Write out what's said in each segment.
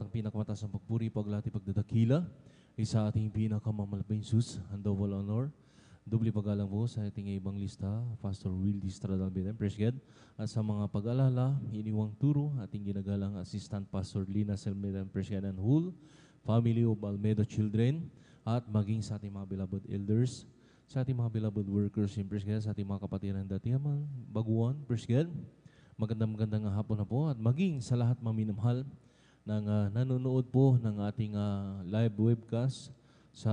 ang pinakamataas ng pagpuri, paglati, pagdadakila, isa ating pinakamamalaking sus, and double honor. Dubli pagalang po sa ating ibang lista, Pastor Will Distradal Biden, praise God. At sa mga pag-alala, iniwang turo, ating ginagalang Assistant Pastor Lina Selmedan, praise God, and whole family of Almedo children, at maging sa ating mga beloved elders, sa ating mga beloved workers, praise God, sa ating mga kapatiran dati, mga baguan, praise God. Magandang hapon na po, at maging sa lahat maminamahal ng nanonood po ng ating live webcast sa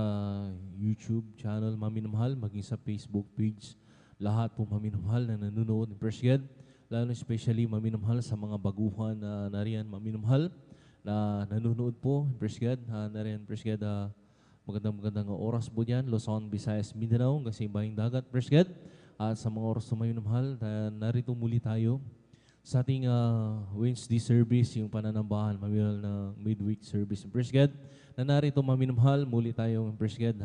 YouTube channel maminamahal, maging sa Facebook page, lahat po maminamahal na nanonood ng praise God, lalo especially maminamahal sa mga baguhan na nariyan maminamahal na nanonood po, praise God, nariyan praise God, magandang oras po dyan, Luzon, Visayas, Mindanao, hanggang sa ibang dagat, praise God, at sa mga oras na maminamahal, narito muli tayo sa ating Wednesday service, yung pananambahan, maminamahal na midweek service, praise God, na narito maminamahal, muli tayong praise God,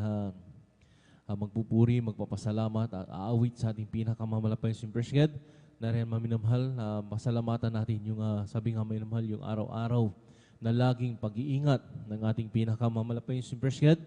magpupuri, magpapasalamat at aawit sa ating pinakamamalapay yung praise God. Nariyan maminamahal na pasalamatan natin yung sabi nga maminamahal, yung araw-araw na laging pag-iingat ng ating pinakamamalapay yung praise God,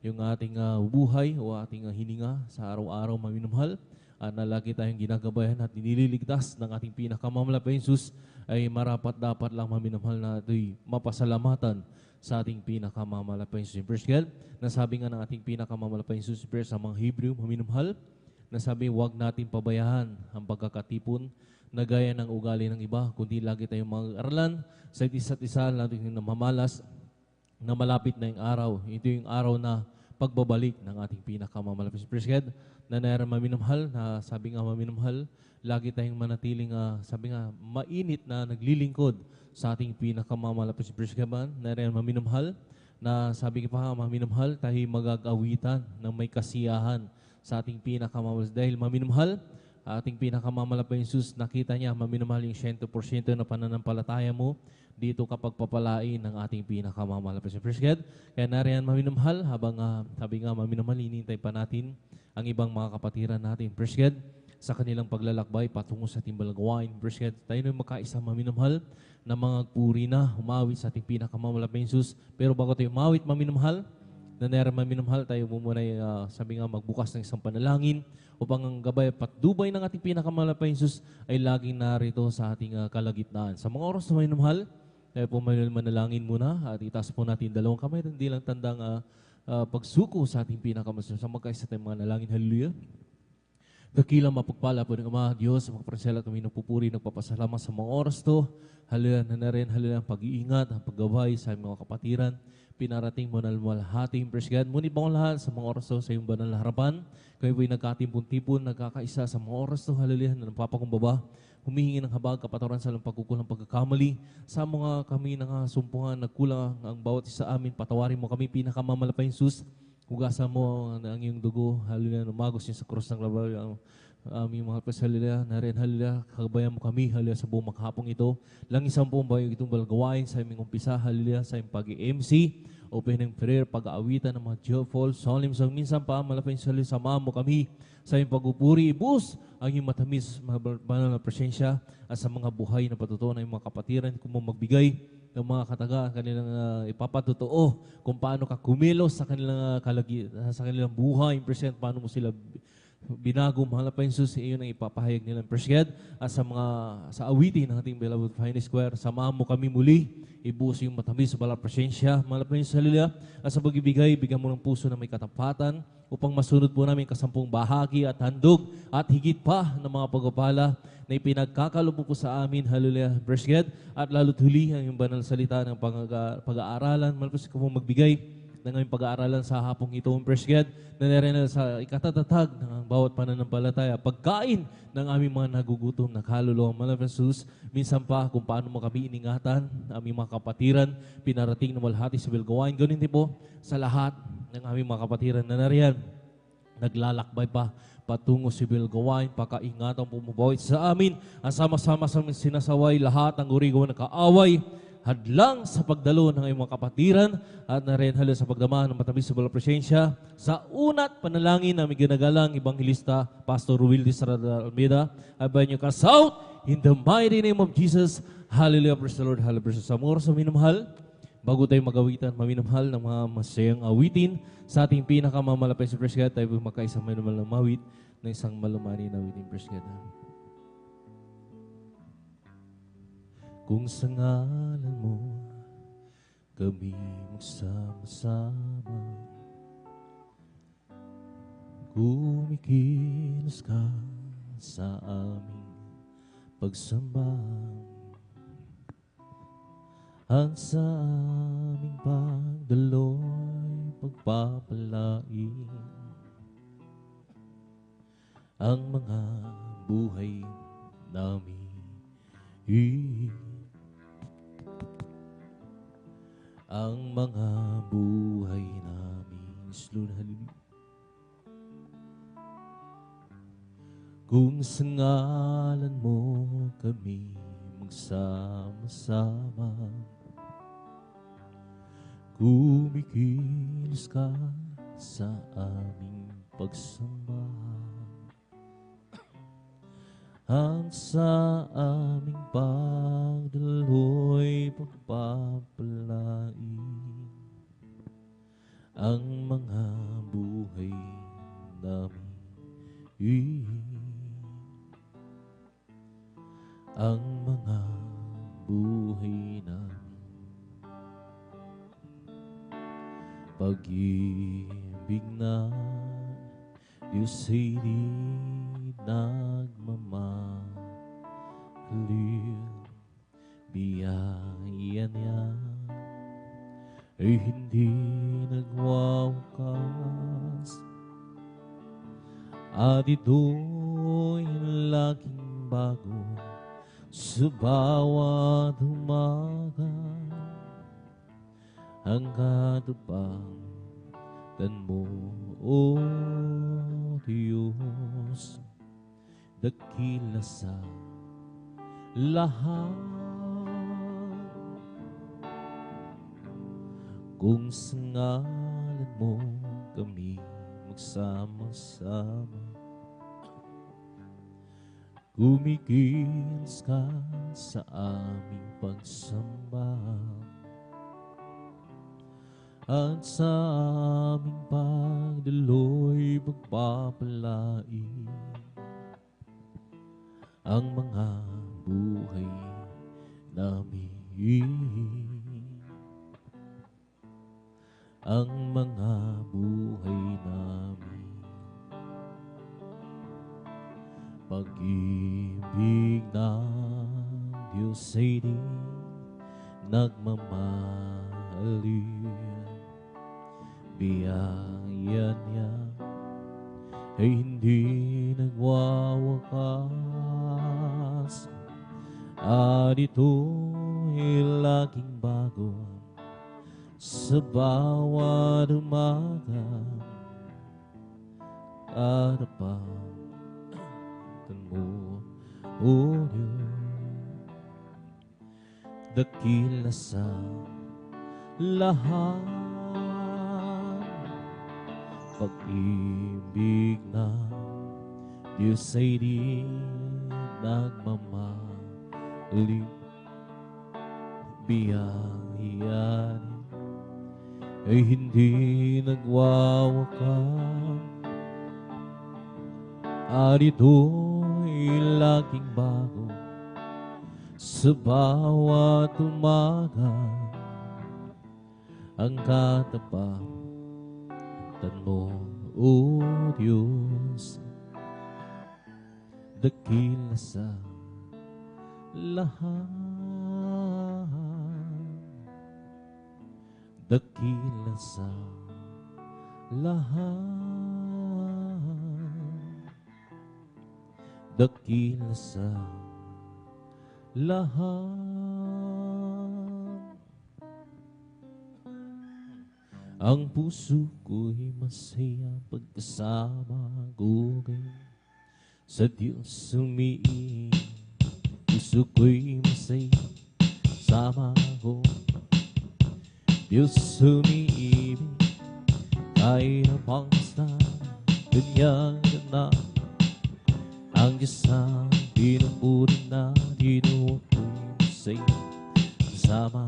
yung ating buhay o ating hininga sa araw-araw maminamahal, na lagi tayong ginagabayan at nililigtas ng ating pinakamamalapay yung Jesus, ay marapat dapat lang maminamahal na ito'y mapasalamatan sa ating pinakamamalapay yung praise God. Nasabi nga ng ating pinakamamalapay yung praise sa mga Hebrew, maminamahal, nasabi huwag natin pabayaan ang pagkakatipon na gaya ng ugali ng iba, kundi lagi tayong mag-aralan sa isa't isa, lalo yung namamalas na malapit na yung araw. Ito yung araw na pagbabalik ng ating pinakamamalapit. Praise God, na naran maminamahal, na sabi nga maminamahal, lagi tayong manatiling, sabi nga, mainit na naglilingkod sa ating pinakamamalapit. Praise God, naran maminamahal, na sabi pa nga maminamahal, tayo magagawitan ng may kasiyahan sa ating pinakamamalapit. Dahil maminamahal, ating pinakamamalapit Jesus, nakita niya maminamahal yung 100% na pananampalataya mo dito kapag papalain ng ating pinakamamalapit. Praise God. Kaya nariyan maminamahal, habang sabi nga maminamahal, hinintay pa natin ang ibang mga kapatiran natin. Praise God. Sa kanilang paglalakbay patungo sa ating balagawain. Praise God. Tayo na makaisa maminamahal na mga puri na umawit sa ating pinakamamalapit Jesus. Pero bago tayo umawit maminamahal, na nariyan maminamahal, tayo muna sabi nga magbukas ng isang panalangin upang ang gabay at patdubay ng ating pinakamalapay Jesus ay laging narito sa ating kalagitnaan. Sa mga oras na maminamahal, tayo po manalangin muna at itaas po natin dalawang kamay, hindi lang tandang pagsuko sa ating pinakamalapay. Sa magkaisa tayong mga nalangin, hallelujah. Dakilang mapagpala po ng Ama, Diyos, mga pransela, kami nagpupuri, nagpapasalamat sa mga oras to. Hallelujah, na rin, hallelujah, ang pag-iingat, ang paggabay sa mga kapatiran. Pinarating mo na lumalhating, praise God. Ngunit mga lahat sa mga oras to sa iyong banal na harapan, kayo po'y nagkatimpun-tipon, nagkakaisa sa mga oras to, hallelujah, na napapakumbaba, humihingi ng habag, kapatawaran sa pagkukulang pagkakamali, sa mga kami nang sumpungan, nagkulang ang bawat isa amin, patawarin mo kami, pinakamamalapay Jesus, hugasan mo ang iyong dugo, hallelujah, numagos niya sa krus ng Kalbaryo, ang aming mga pres, hallelujah, narin, hallelujah, kagabayan mo kami, hallelujah, sa buong maghapong ito, lang isang buong bayong itong balgawain sa aming umpisa, hallelujah, sa aming pag-MC, opening prayer, pag-aawitan ng mga Geoffol, solemn song, minsan pa, malapay sa samahan mo kami, sa aming pagpupuri, ibus, ang iyong matamis, banal na presensya, at sa mga buhay na patutunan ng mga kapatiran, kung mo magbigay ng mga kataga, kanilang ipapatotoo kung paano ka kumilos sa kanilang sa kanilang buhay, present, paano mo sila binago, mahal na pa yung Jesus, iyon ang ipapahayag nilang present. At sa awitin ng ating beloved Finest Choir, samahan mo kami muli, ibuhos yung matamis sa balang presensya, mahal na pa yung salila, at sa pagbibigay, bigyan mo ng puso na may katapatan, upang masunod po namin kasampung bahagi at handog at higit pa ng mga pagpapala na ipinagkakaloob po sa amin, hallelujah, praise God, at lalo't huli ang banal salita ng pag-aaralan, malapos ko pong magbigay ng aming pag-aaralan sa hapong ito, praise God, na narin sa ikatatatag ng bawat pananampalataya, pagkain ng aming mga nagugutom na kaluluwa, malapos Jesus, minsan pa kung paano mo kami iningatan, aming mga kapatiran, pinarating na malhati sa bilgawain, ganun din po sa lahat ng aming mga kapatiran na nariyan, naglalakbay pa patungo sa bilgawain, pakaingatan pumubawit sa amin, ang sama-sama sa sinasaway lahat ang urigaw na kaaway, hadlang sa pagdalo ng iyong mga kapatiran at na rin sa pagdama ng matamis sa balang presensya. Sa unat panalangin na may ginagalang Evangelista Pastor Will Distradal Almeida, abay niyo ka-south in the mighty name of Jesus. Hallelujah, praise the Lord, hallelujah. Sa mga oras na minamahal, Bago tayo magawitan, maminamahal ng mga masayang awitin sa ating pinakamamalapay sa Praise God, tayo magkaisang maminamahal ng mawit na isang malumani na awitin, Praise God. Kung sa ngalan mo kami magsama-sama, kumikilos ka sa aming pagsamba, at sa aming pagdaloy pagpapalain ang mga buhay namin. Ang mga buhay namin. Kung sa ngalan mo kami magsama-sama, kumikilos ka sa aming pagsamba, at sa aming pagdaloy pagpapalain ang mga buhay namin. Ang mga buhay namin. Pag-ibig na Diyos ay di nagmamahalin, biyaya niya ay hindi nagwawakas, at ito'y laging bago sa bawat umaga. Hangga't upang mo, O Diyos, dakila sa lahat. Kung sa ngalan mo kami magsama-sama, kumikilos ka sa aming pagsamba, at sa aming pagdaloy pagpapalain ang mga buhay namin. Ang mga buhay namin. Pag-ibig ng Diyos ay di nagmamahalin, biyaya niya ay hindi nagwawakas, at ito'y laging bago sa bawat umaga. Karapatan mo, O Diyos, dakila sa lahat. Pag-ibig na Diyos ay di nagmamahalin, biyaya ay hindi nagwawakas, at ito'y laging bago sa bawat umaga. Ang katapatan mo, O Diyos, dakila sa lahat. Dakila sa lahat. Dakila sa lahat. Ang puso ko'y masaya pagkasama ko kayo. Sa Diyos umiibig, puso ko'y masaya sama ko. Diyos umiibig, kahit ang pangsta, kanyang ganap. Ang Diyos ang pinupuri na dinuwa ko'y masaya kasama.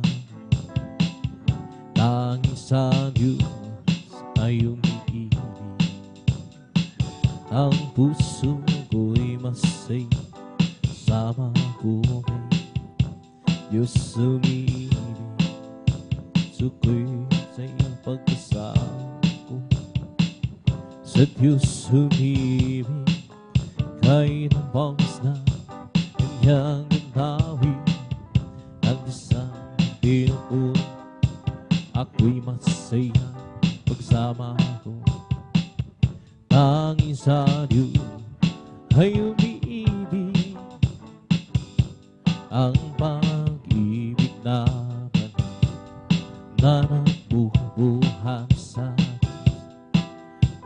Tanging sa Diyos ay umiibig. Ang puso ko'y masaya, sama ko kay Diyos umiibig. Puso ko'y masaya pagkasama ko sa Diyos umiibig. Kahit ang bangis na kanyang gandawin, ang isang pinupun, ako'y masaya pagsama ko. Tanging sa Diyos ay umiibig. Ang pag-ibig naman na nagbubuhan sa Diyos,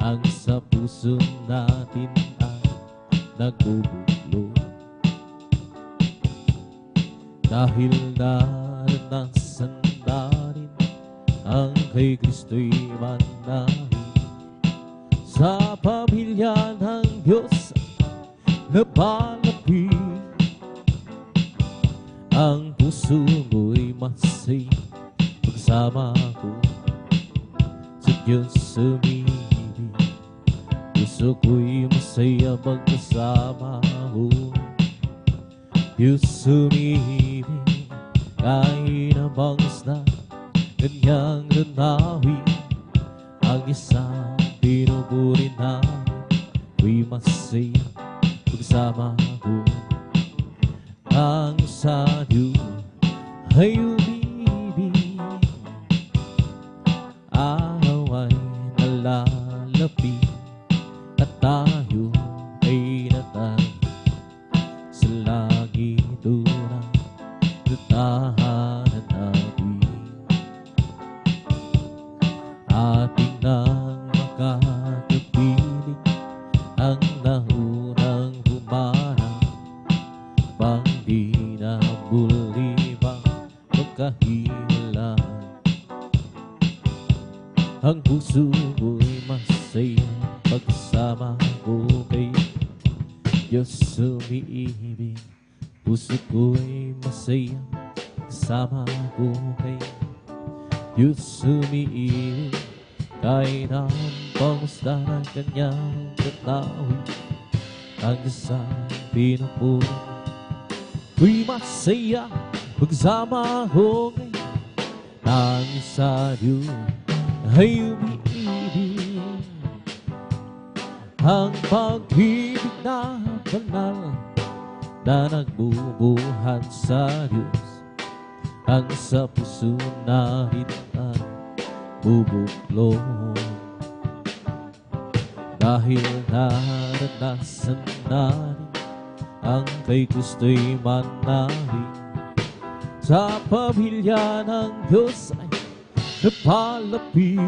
ang sa puso natin ay nagbubulo. Dahil naranasan na rin ang kay Kristo'y manahin, sa pamilya ng Diyos napalapit. Ang puso ko'y masaya pagsama ko sa Diyos umiibig. Puso ko'y masaya pagkasama ko, Diyos umiibig. Kahit ang bangis na kanyang lanawin, ang isang pinupuri namin, ko'y masaya pagsama ko. Ang sa Diyos ay umibig. Araw ay nalalapit at tayo ay natag sa lagi tunang tatahanan natin. Ating nang makakapiling ang naunang humarang, pang di na muli bang magkahiwalay. Ang puso ko'y masaya pagsama ko kay Diyos umiibig. Puso ko'y masaya pagsama ko kay Diyos umiibig. Kahit ang pamusta ng kanyang katawin, ang isang pinupuri, ko'y masaya pagsama ko kay Tanging sa Diyos ay umiibig. Ang pag-ibig na banal na nagbubuhan sa Diyos, ang sa puso natin ay bubuklod. Dahil naranasan natin ang kay Kristo'y manahin, sa pamilya ng Diyos ay napalapit.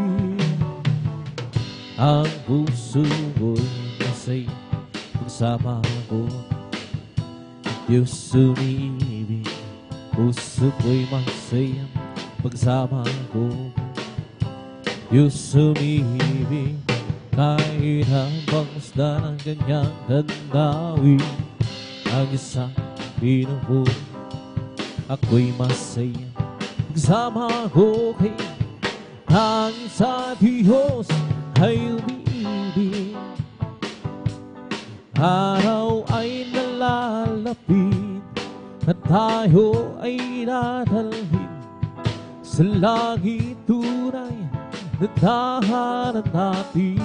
Ang puso ko'y masaya pagsama ko, Diyos umiibig. Puso ko'y masaya pagsama ko, Diyos umiibig. Kahit ang pangusda ng kanyang gandawin, ang isang pinupuri, ako'y masaya pagsama ko kay ang sa Diyos ay umiibig. Araw ay nalalapit at tayo ay dadalhin sa langit tunay na tahanan natin.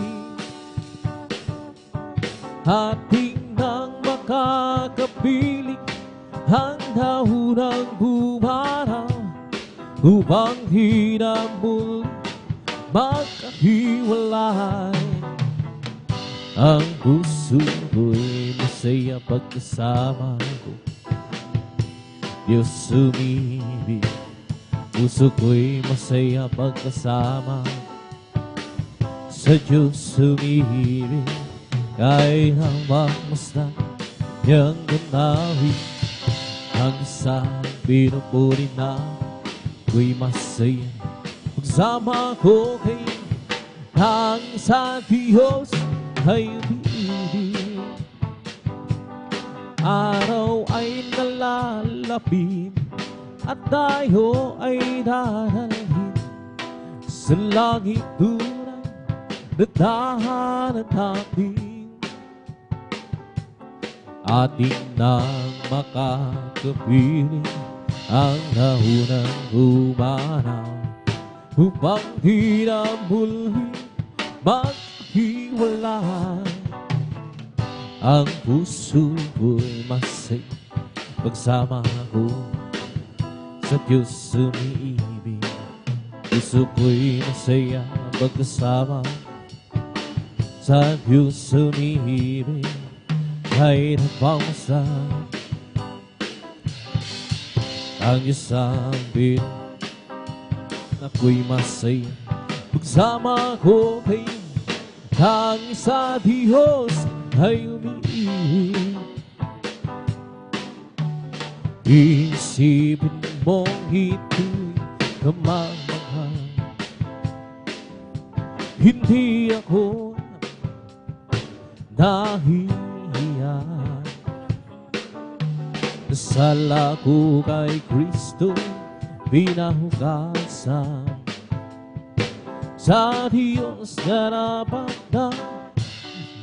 Ating nang makakapiling ang naunang bumaraw, upang di na muli magkahiwalay. Ang puso ko'y masaya pagkasama ko, Diyos umibig. Puso ko'y masaya pagkasama sa Diyos umibig. Kahit ang magmasdan niyang ganawin, ang isang pinupuri na ko'y masaya pagsama ko kay ang sa Diyos ay umiibig. Araw ay nalalapit at tayo ay dadalhin sa langit tunay na tahanan natin. Ating nang makakapiling ang naunang umanaw upang di na muli maghiwalay. Ang puso ko'y masay pagsama ko sa Diyos umiibig. Puso ko'y masaya magkasama sa Diyos umiibig. Kahit napawasa ang Diyos amin, ako'y masaya pagsama ko kayo. Ang sa Diyos ay umiibig. Isipin mong ito'y kamangmahal. Hindi ako nahihiya. Nasala ko kay Kristo, pinahugasan. Sa Diyos karapat na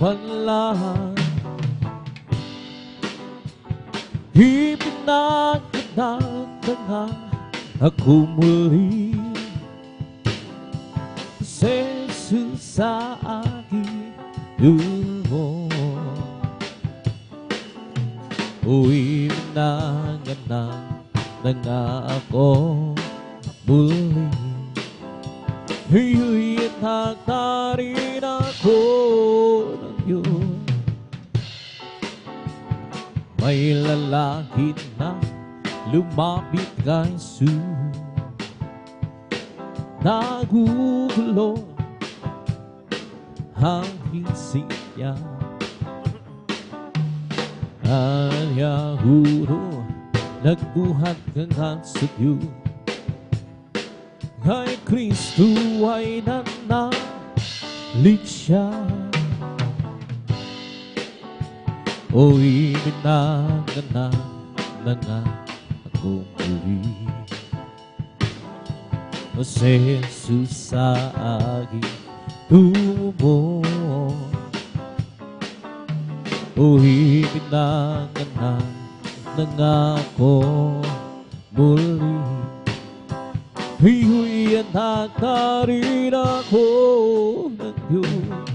panlahan. Ipinagdadagdaga ako muli sa Jesus sa aking dugo. Ipinanganak na nga ako muli. Iuwitak na rin ako ng Diyos. May lalaki na lumapit kay Jesus. Nagugulo ang isip niya. Kanya huro nagbuhat kang sa Diyos. Kay Kristo ay nanalig siya. O ibinanganak na nga ako muli. O si Jesus sa aking tubo. O ibinanganak na nga ako muli. Iuwi anak na rin ako ng Diyos.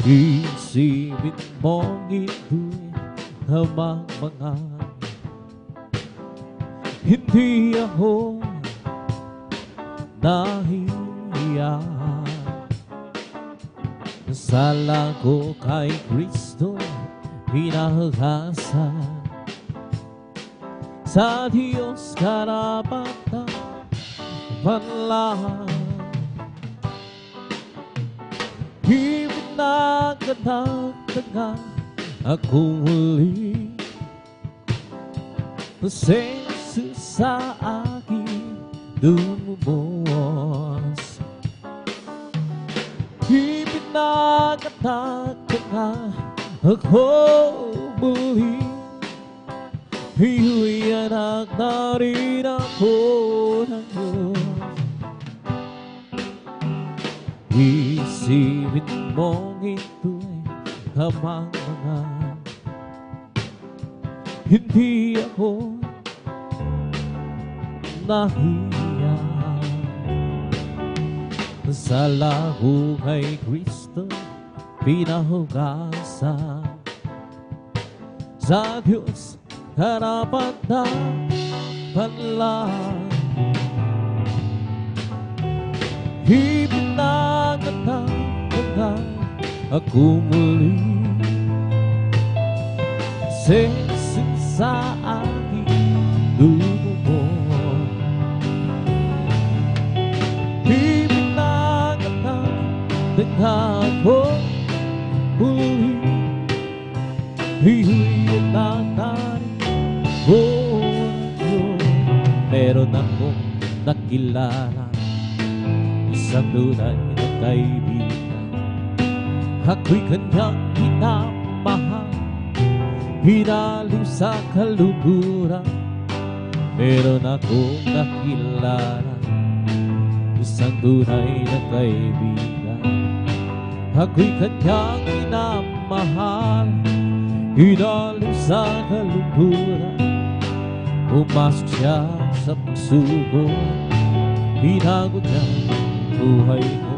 Isipin mong ito'y kamangmangan. Hindi ako nahihiya. Nasala ko kay Kristo, pinahugasan. Sa Diyos karapat na panlahan. Ipinagdadagdaga ako muli sa Jesus sa aking dumubos. Ipinagdadagdaga ako muli. Iuwi anak na rin ako ng Diyos. Isipin mong ito'y kamangmangan. Hindi ako nahihiya. Nasala ko kay Kristo, pinahugasan. Sa Diyos karapat na panlahan. Ipinagdadagdaga ako muli sa Jesus sa aking dugo. Ipinagdadagdaga ako muli. Iuwi na meron akong nakilala, isang tunay na kaibigan. Ako'y kanyang minamahal, hinaliw sa kaluguran. Meron akong nakilala, isang tunay na kaibigan. Ako'y kanyang minamahal, hinalim sa kalungkutan. Pumasok siya sa puso ko, binago niya buhay ko.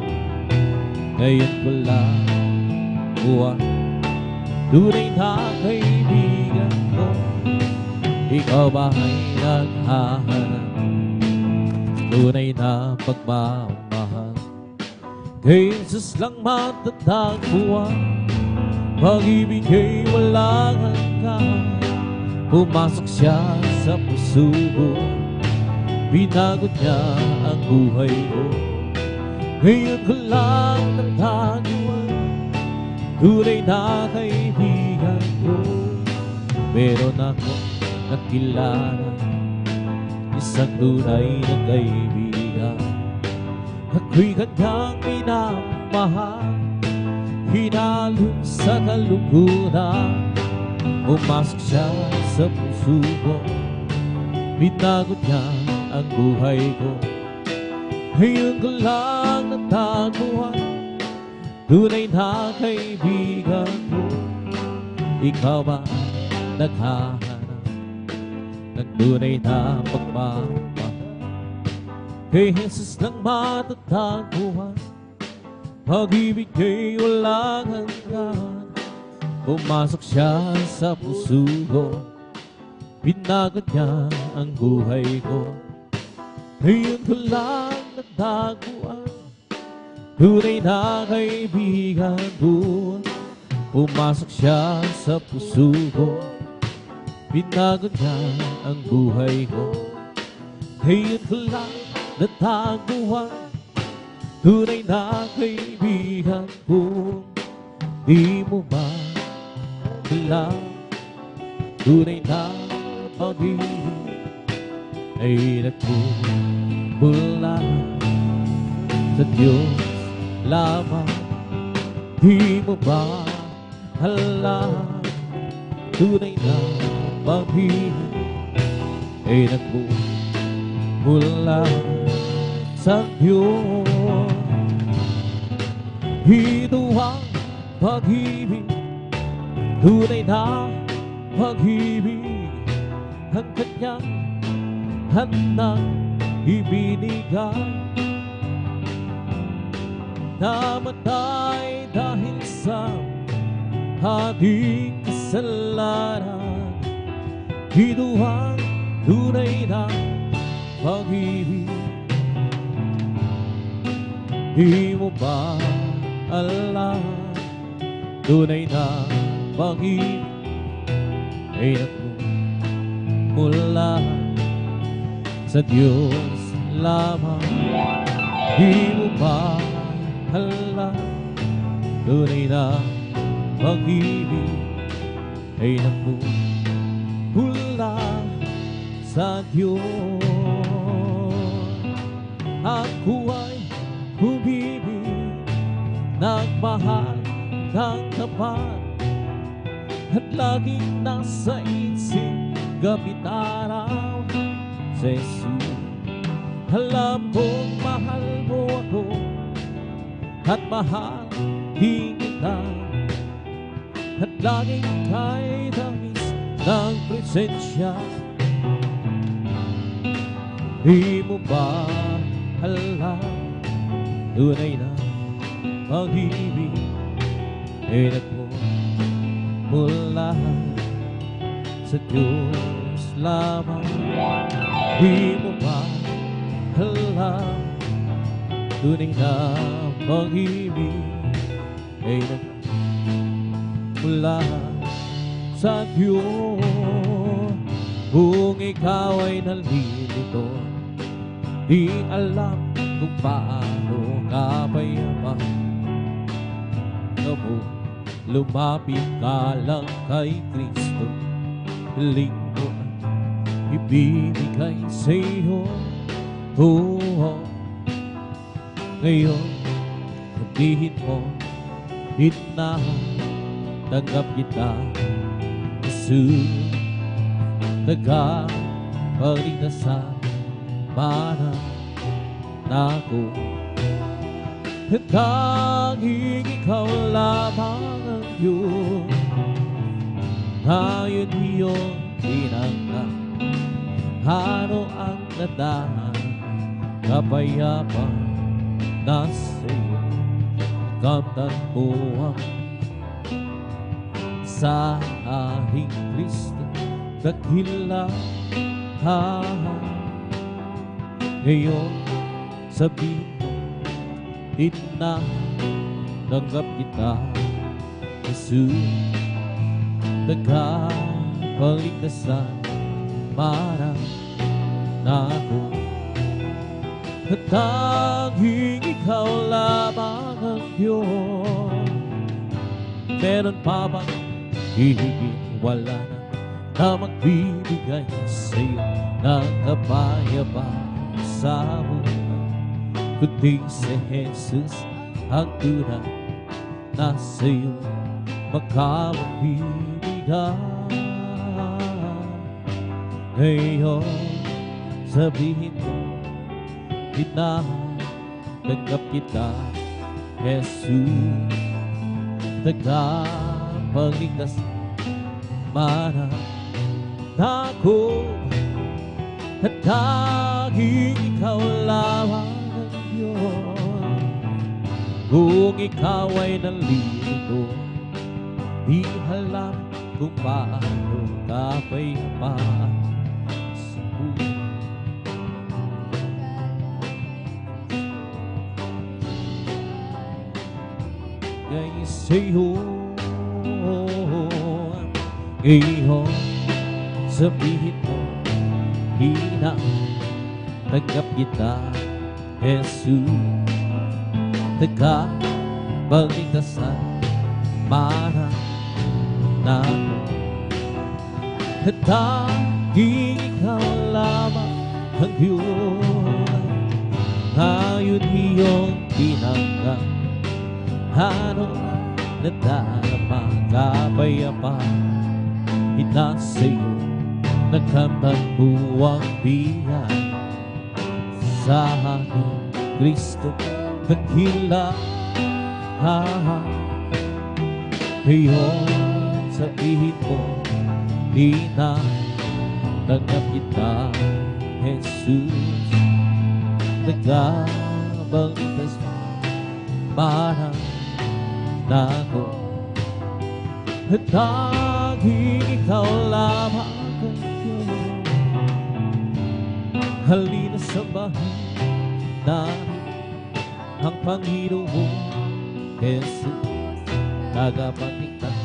Ngayon ko lang buwan, tunay na kaibigan ko. Ikaw ba ay naghahanap tunay na pagmamahal? Kay Jesus lang matatagpuan, pag-ibig ay walang hanggan. Pumasok siya sa puso ko, binago niya ang buhay ko. Ngayon ko lang natagpuan, tunay na kaibigan ko. Meron akong nakilala, isang tunay na kaibigan. Ako'y kanyang minamahal, hinalong sa kalungkutan. Pumasok siya sa puso ko, binago niya ang buhay ko. Ngayon ko lang natagpuan, tunay na kaibigan ko. Ikaw ba naghahanap ng tunay na pagmamahal? Kay Jesus lang matatagpuan, pag-ibig ay walang hanggan. Pumasok siya sa puso ko, binago niya ang buhay ko. Ngayon ko lang natagpuan, tunay na kaibigan ko. Pumasok siya sa puso ko, binago niya ang buhay ko. Ngayon ko lang natagpuan, tunay na kaibigan ko. Di mo ba alam, tunay na pag-ibig ay nagmumula sa Diyos lamang. Di mo ba alam, tunay na pag-ibig ay nagmumula sa Diyos. Ito ang pag-ibig, tunay na pag-ibig, ang kanyang handang ibinigay. Namatay dahil sa ating kasalanan. Ito ang tunay na pag-ibig. Di mo ba alam, tunay na pag-ibig ay nagmumula sa Diyos lamang. Di mo ba alam, tunay na pag-ibig ay nagmumula sa Diyos. Ako ay umibig, nagmahal ng tapat, at laging nasa isip gabi't araw sa Jesus. Alam kong mahal mo ako at mahal din kita, at laging kay tamis ng presensya. Di mo ba alam, tunay na pag-ibig ay nagmumula sa Diyos lamang. Di mo ba alam, tunay na pag-ibig ay nagmumula sa Diyos. Kung ikaw ay nalilito, di alam kung paano ka payaman, mo lumapit ka lang kay Kristo. Hiling mo ibibigay sa iyo. Oo, ngayon sabihin mo, tanggap kita, Jesus, tagapagligtas sa mana. nako. Tanging ikaw lamang ang Diyos, ngayon iyong tinanggap. Ano ang nadaan, kapayapa na sa'yo. Kamtan mo ang sa aking Kristo, dakilahan. Ngayon sabihin mo, tinanggap kita, Jesus, nagkapaligtasan, marang na ako. At tanging ikaw lamang ang Diyos, meron pa bang hihigit? Wala na magbibigay sa'yo ng kapayapaan sa buhay, kundi si Jesus ang tunay na sa'yo makapagbibigay. Ngayon sabihin mo, tinanggap kita, Jesus, nagkapaligtas, marang na ako. At tanging ikaw lamang ang Diyos, kung ikaw ay nalilito, di alam kung paano kapayapaan sa buhay. Ngayon sa'yo, ngayon sabihin mo, tinanggap kita, Jesus, nagkapaligtasan, marang na ako. At tanging ikaw lamang ang Diyos, ngayon iyong tinanggap. Ano nadarama, kapayapaan itasa'yo, nagkamtan mo ang biyay sa aking Kristo, dakilahan. Ngayon sabihin mo, tinanggap kita, Jesus, nagkapaligtas, marang na ako. At tanging ikaw lamang ang Diyos, halina sambahin namin ang Panginoon Jesus, tagapagligtas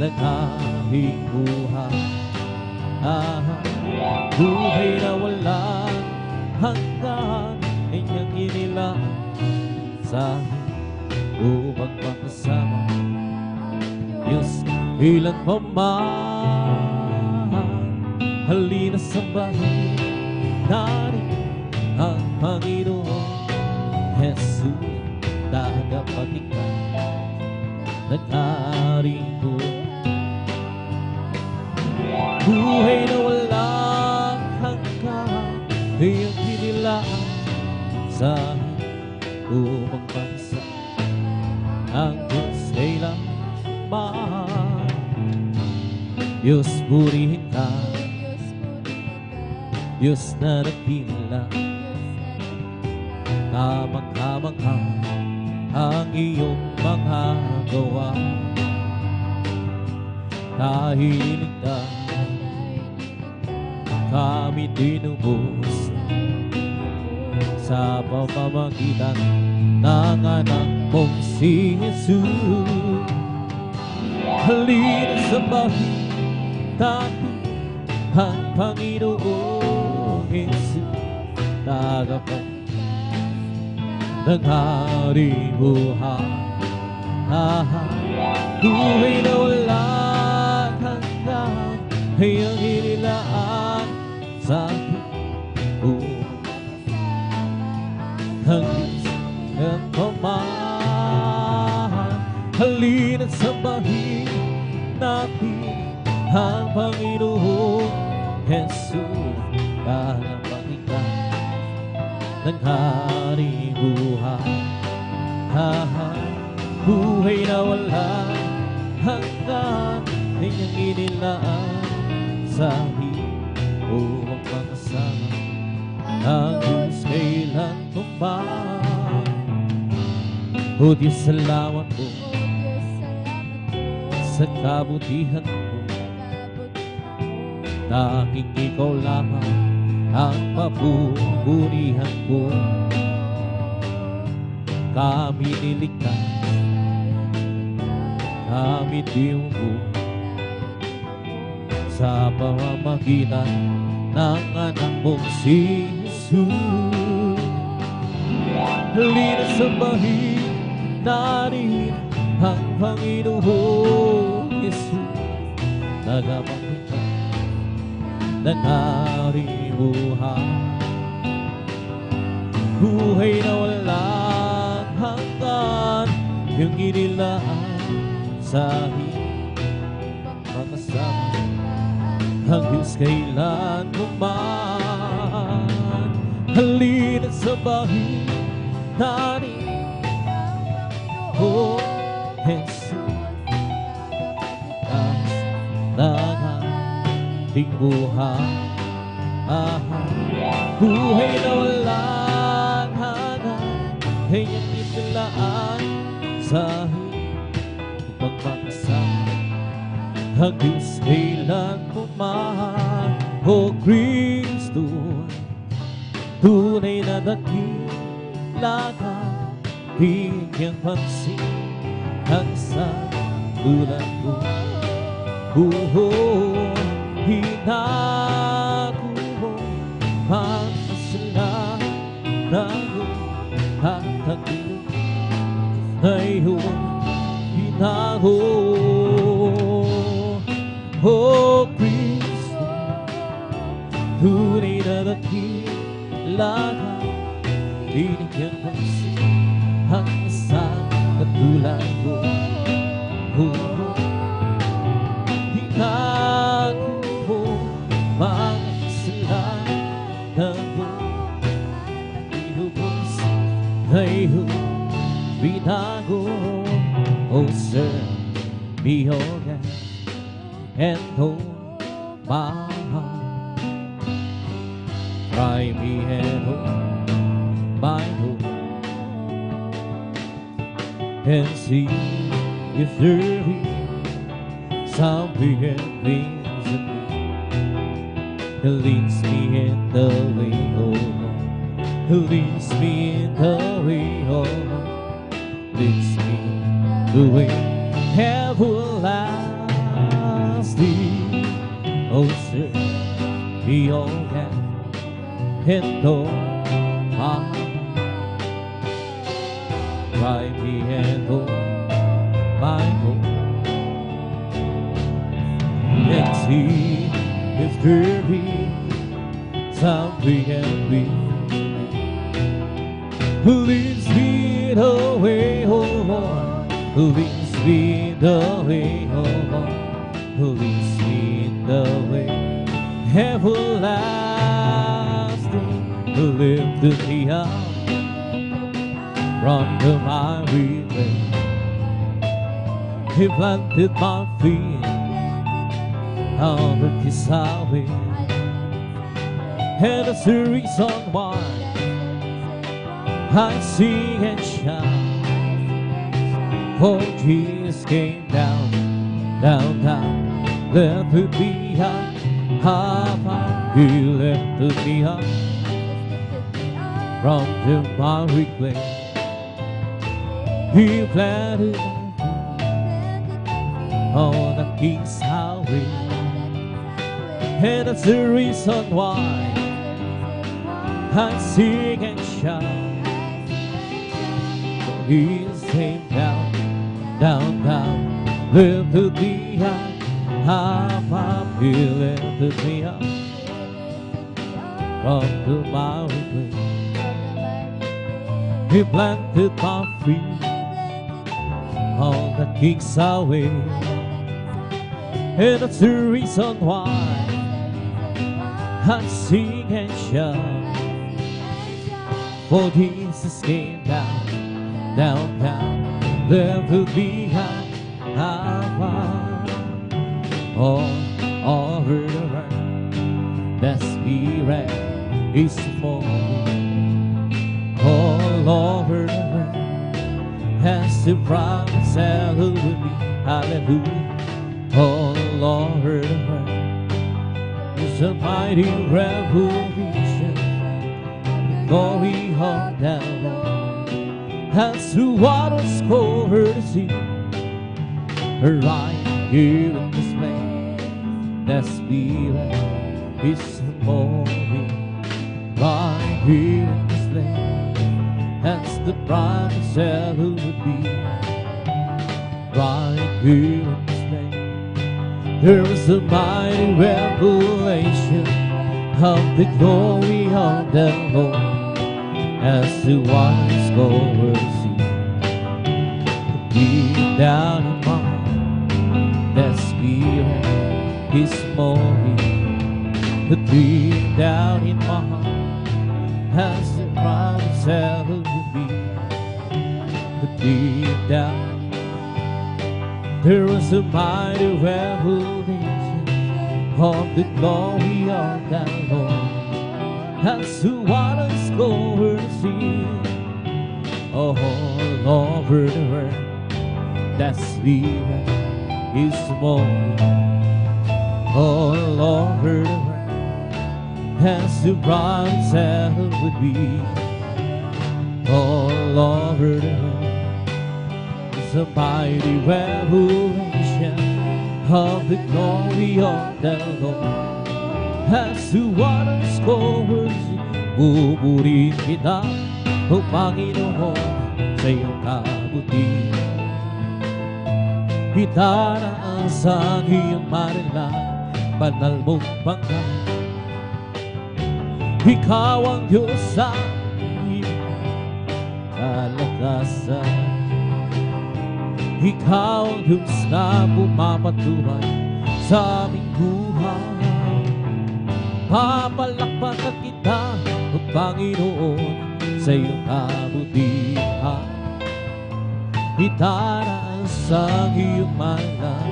ng aming buhay. Buhay na walang hanggan, inyong inilaan sa amin upang makasama Diyos ilan pa man. Halina sambahin natin ang Panginoon Jesus, tagapagligtas ng aring buhay. Buhay na walang hanggan, iyong pinilaan sa amin upang makasama ang Diyos kailanman. Diyos purihin ka, Diyos na nagpila, kamang-kamangha ang iyong mga gawa. Dahil ka kami tinubos sa pamamagitan ng anak mong si Jesus. Halina sambahin natin ang Panginoon Jesus, tagapagligtas ng aring buhay. Buhay na walang hanggan, iyong inilaan sa akin ang Diyos ng pamahal. Halina't sambahin natin ang Panginoon Jesus, tagapagligtas ng ating buhay. Buhay na wala hanggan, kanyang inilaan sa upang makasama ang Diyos kailan tumbang. O Diyos, salamat po sa kabutihan mo, tanging ikaw lamang ang papupurihan ko. Kami niligtas, kami tinubo sa pamamagitan ng anak mong si Jesus. Halina sambahin natin ang Panginoong Jesus, tagapagligtas ng ating buhay. Buhay na walang hanggan, yung inilaan sa makasama ang Diyos kailan man. Halina sambahin natin o Jesus, tas ng ating buhay. Buhay na walang hanggan, kanyang inilaan sa pagmakasama ang Diyos kailan man. O Kristo, tunay na dakila ka, bigyang pansin ang sandulan ko. Hinako mo magkasalanan ko, at ang ngayon hinako. O Kristo, tunay na dakila ka, binigyan pansin ang isang katulad ko. Hinako mo mga kasalanan ko, inubos ngayon binago. Oh, serve me, oh God, and hold my heart. Try me and hold my hope, and see if there is something in things in me that leads me in the way, oh Lord, that leads me in the way, oh Lord, leads me the way everlasting. Oh, sir, be all that and all my try me and all my hope, and see if there be something in me who leads me the way, oh Lord, who leads me the way, oh Lord, who leads me the way everlasting, who lifted me up from the miry clay. He planted my feet on the His highway, and that's the reason why I sing and shout. For Jesus came down, down, down, lifted me up, high, He lifted me up from the miry clay. He planted on the King's highway, and that's the reason why I sing and shout. He came down, down, down, lifted me up, high, He lifted me up from the miry clay. He planted my feet on the King's highway, and that's the reason why I sing and shout. For Jesus came down, there will be a power all over the world. The Spirit is moving all over the world. Has the promise, hallelujah, hallelujah, all over the world. It's a mighty revolution, the glory of the Lord. As the waters cover the sea, right here in this place, the Spirit is moving. Right here in this place, that's the promise that would be. Right here in this place, there is a mighty revelation of the glory of the Lord. As the waters go over the sea, deep down in my heart, the Spirit is moving. Deep down in my heart, as the promise ever would be. Deep down, there is a mighty revelation of the glory of the Lord. As the waters go over the sea, all over the world, that Spirit is moving. All over the world, as the promise ever would be. All over the world, it's a mighty revelation of the glory of the Lord. As the waters go over the sea, buburihin kita, O Panginoon, sa iyong kabutihan. Itaraan sa iyong marilan, banal mong bangka. Ikaw ang Diyos sa iyong kalakasan. Ikaw ang Diyos na pumapatuloy sa aming buhay. Papalakpakan kita, O Panginoon, sa iyong kabutihan. Itaraan sa iyong marilan,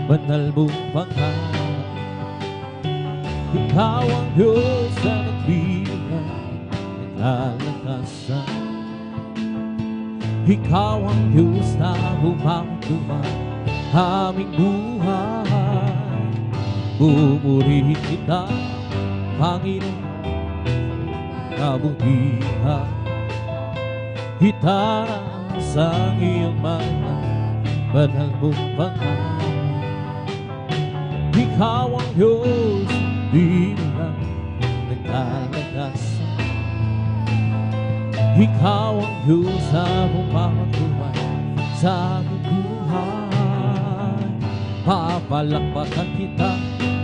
banal mong pangalan. Ikaw ang Diyos na nagbibigay ng kalakasan. Ikaw ang Diyos na bumabagduman aming buhay. Pupurihin kita, Panginoon, kabutihan. Itaraan sa iyong marilan, banal mong pangalan. Ikaw ang Diyos bibigyan ng kalakasan. Ikaw ang Diyos na bumabagduman sa aming buhay. Papalakpakan kita,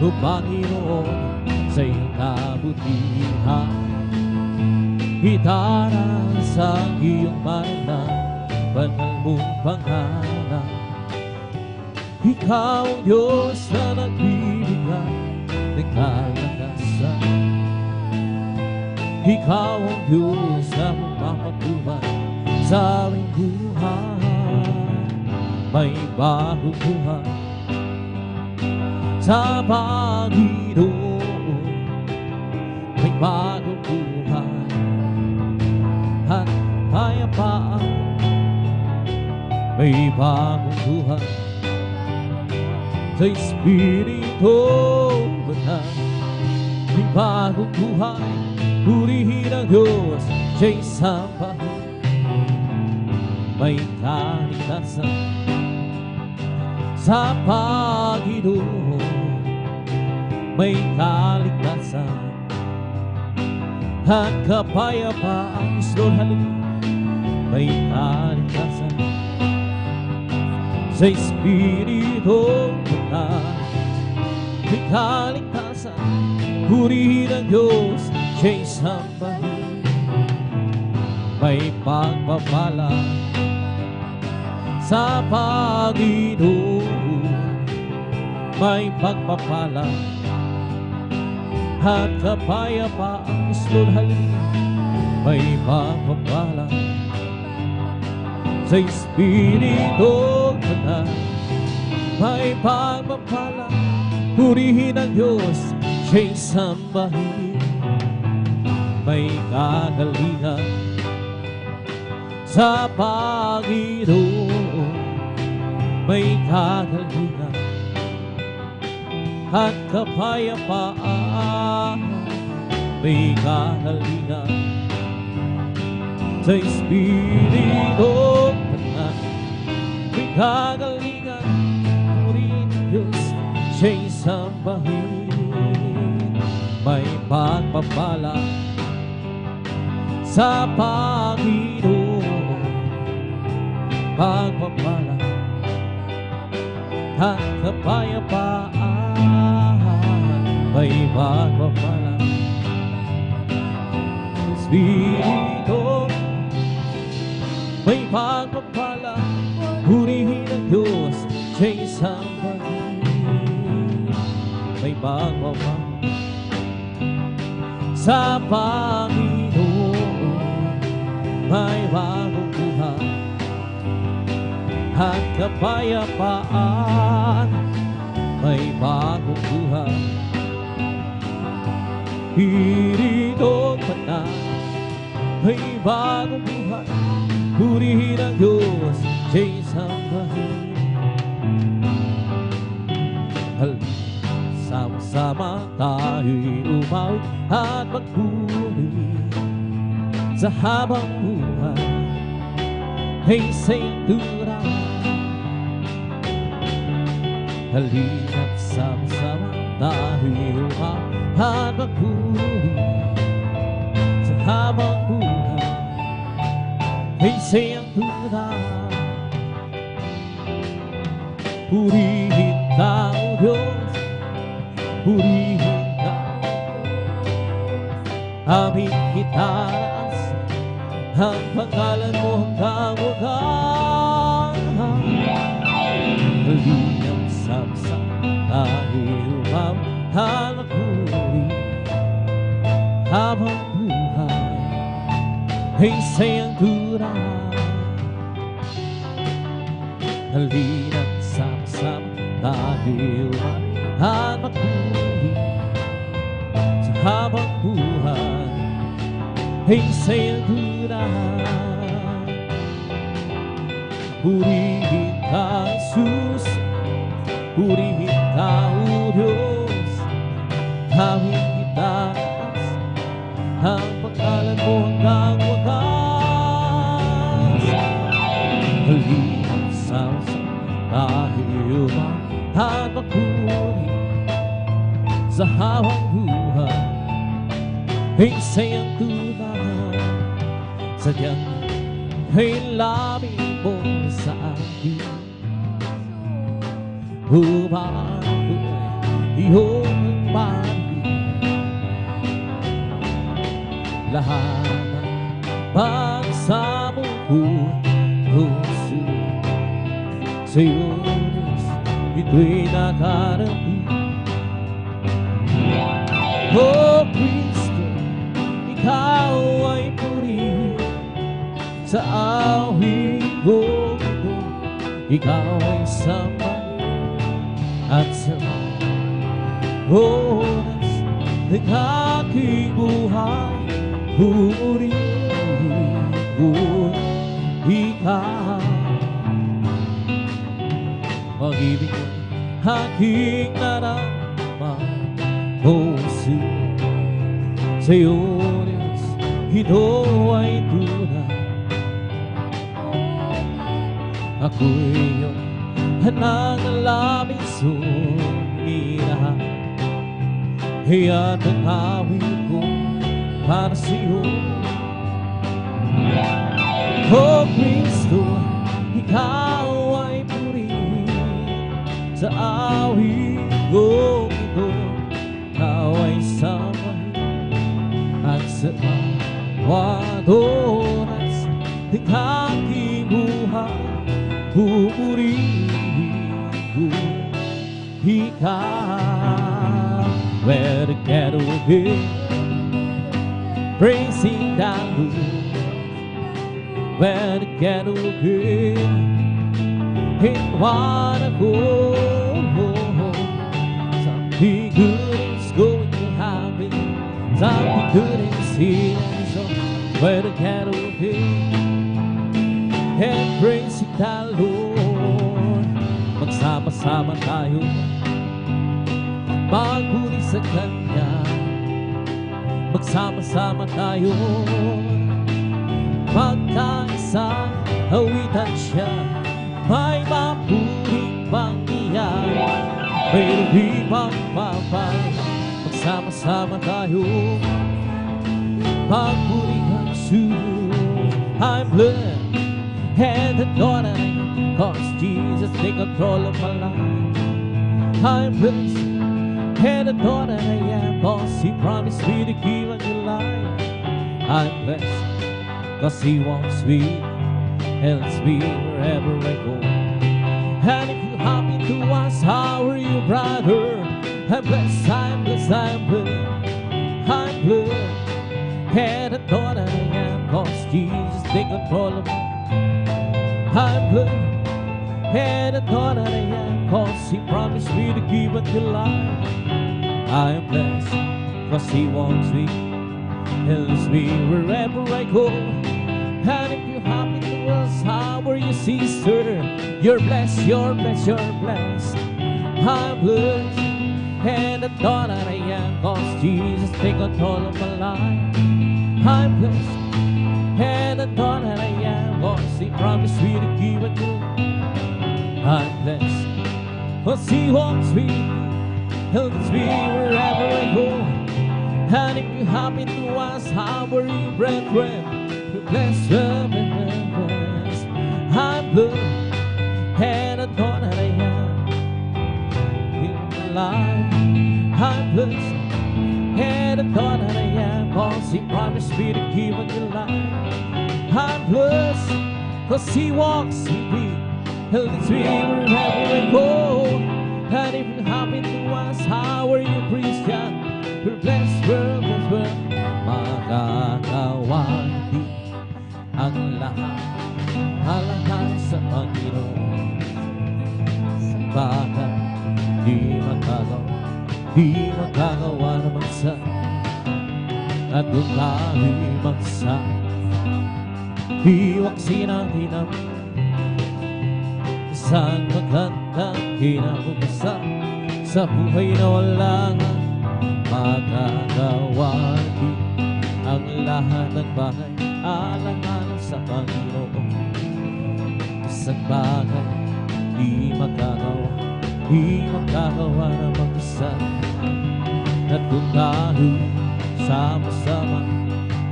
O Panginoon, sa iyong kabutihan. Itaraan sa iyong marilan, banal mong pangalan. Ikaw ang Diyos na nagbibigay ng kalakasan. Ikaw ang Diyos na bumabagduman sa aming buhay. May bagong buhay sa Panginoon. May bagong buhay at kayapaan. May bagong buhay sa Espiritu Banal. May bagong buhay, purihin ang Diyos, siya'y sambahin. May kaligtasan sa Panginoon. May kaligtasan at kapayapaan. Lord, hallelujah. May kaligtasan sa Espiritu Banal. May kaligtasan, purihin ang Diyos, siya'y sambahin. May pagpapala sa Panginoon. May pagpapala at kapayapaan. Lord, hallelujah. may pagpapala sa Espiritu na may pagpapala. Purihin ang Diyos, siya'y sambahin. May kagalingan sa Panginoon, may kagalingan at kapayapaan. May kagalingan sa Espiritu na may kagalingan. Purihin ang Diyos, siya'y sambahin. May pagpapala sa Panginoon, pagpapala at kapayapaan. May pagpapala Espiritu, may pagpapala. Purihin ang Diyos, siya'y sambahin. May pagpapala sa Panginoon, may bagong buhay at kapayapaan. May bagong buhay, Espiritu na may bagong buhay. Purihin ang Diyos, siya'y sambahin. Sama-sama tayo'y umawit at magpuri sa habang buhay ay singtura. Halina't sama-sama tayo'y umawit at magpuri sa habang buhay ay singtura. Purihin ka, O Diyos, purihin ka, aming itaas ang pangalan mo hanggang wakas. Halina't sama-sama tayo'y umawit at magpuri habang buhay ay singtura. Halina't sama-sama tayo'y umawit at magpuri sa habang buhay ay singtura. Purihin ka, Jesus, purihin ka, O Diyos, aming itaas ang pangalan mo hanggang wakas. Halina't sama-sama tayo'y umawit at magpuri sa habang buhay ay singtura. Sadyang ay labi mo sa akin upang ako'y iyong mahalin. Lahat ng pagsabuhay puso sa'yo, Diyos, ito'y nakarating. O Kristo, ikaw ay purihin sa awit ko ito. Ikaw ay sambahin at sa oras ng aking buhay, purihin ko ikaw. Pag-ibig mo aking naramdaman, puso sa'yo, Diyos, ito ay tunay. Ako'y iyong nangalabing sumira, kaya't ang awit ko para sa'yo. O Kristo, ikaw ay purihin sa awit ko ito. Ikaw ay sambahin at sa bawat oras ng aking buhay, pupurihin ko ikaw. Where the cattle be, praising the Lord. When the candle burn in one accord, something good is going to happen. Something good is here. So when the candle burn and praising the Lord, magsama-sama tayo magpuri sa Kanya. Magsama-sama tayo magkaisa, awitan siya. May mapuring pangyayari, may lumipang papay. Magsama-sama tayo magpuri ang Jesus. I'm blessed and adored, 'cause Jesus take control of my life. I'm blessed and adored I am, 'cause He promised me to give a new life. I'm blessed 'cause He wants me, helps me wherever I go. And if you happen to ask, how are you, brother? I'm blessed, I'm blessed, I'm blessed, I'm blessed and adored I am, 'cause Jesus take control of me. I'm blessed and adored I am, 'cause He promised me to give a new life. I am blessed 'cause He wants me, helps me wherever I go. And if you happen to ask, how are you, sister? You're blessed, you're blessed, you're blessed. I'm blessed and adored I am, 'cause Jesus take control of my life. I'm blessed and adored I am, 'cause He promised me to give a new life. I'm blessed 'cause He wants me, helps me wherever I go. And if you happen to ask, how are you, brethren? You're blessed, you're blessed. I'm blessed and adored I am in my life. I'm blessed and adored I am, 'cause He promised me to give a new life. I'm blessed 'cause He walks with me, helps me wherever I go. And if you happen to ask, how are you, Christian? You're blessed, we're blessed, we're magkakawati ang lahat, halahan sa Panginoon. Bakit di magkagawa na magsa at kung tayo'y magsa, iwaksin natin ang isang magandang kinabukasan sa buhay na walang magagawin ang lahat ng bagay alang-alang sa Panginoon. Isang bagay di magagawa na mag-isa, at kung tayo sama-sama,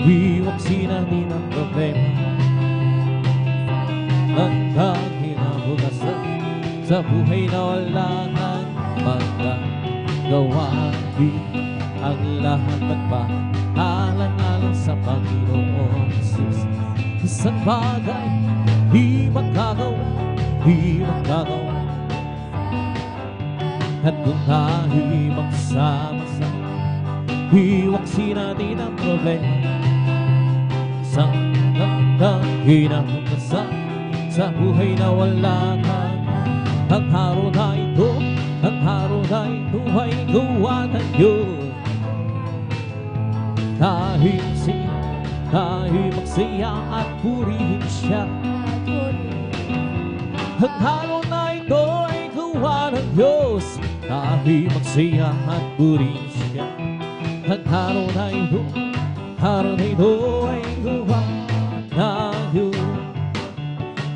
iwaksin natin ang problema. Hanggang kinabukasan sa buhay na walang magagawain ang lahat magpaalang-alang sa Panginoon Jesus. Isang bagay di magagawa, at kung tayo'y magsama-sama, iwaksin natin ang problema. Isang hanggang kinabukasan sa buhay na walang ang araw na ito, ang araw na ito ay gawa ng Diyos. Tayo'y magsaya at purihin siya. Ang araw na ito ay gawa ng Diyos. Tayo'y magsaya at purihin siya. Ang araw na ito ay gawa ng Diyos.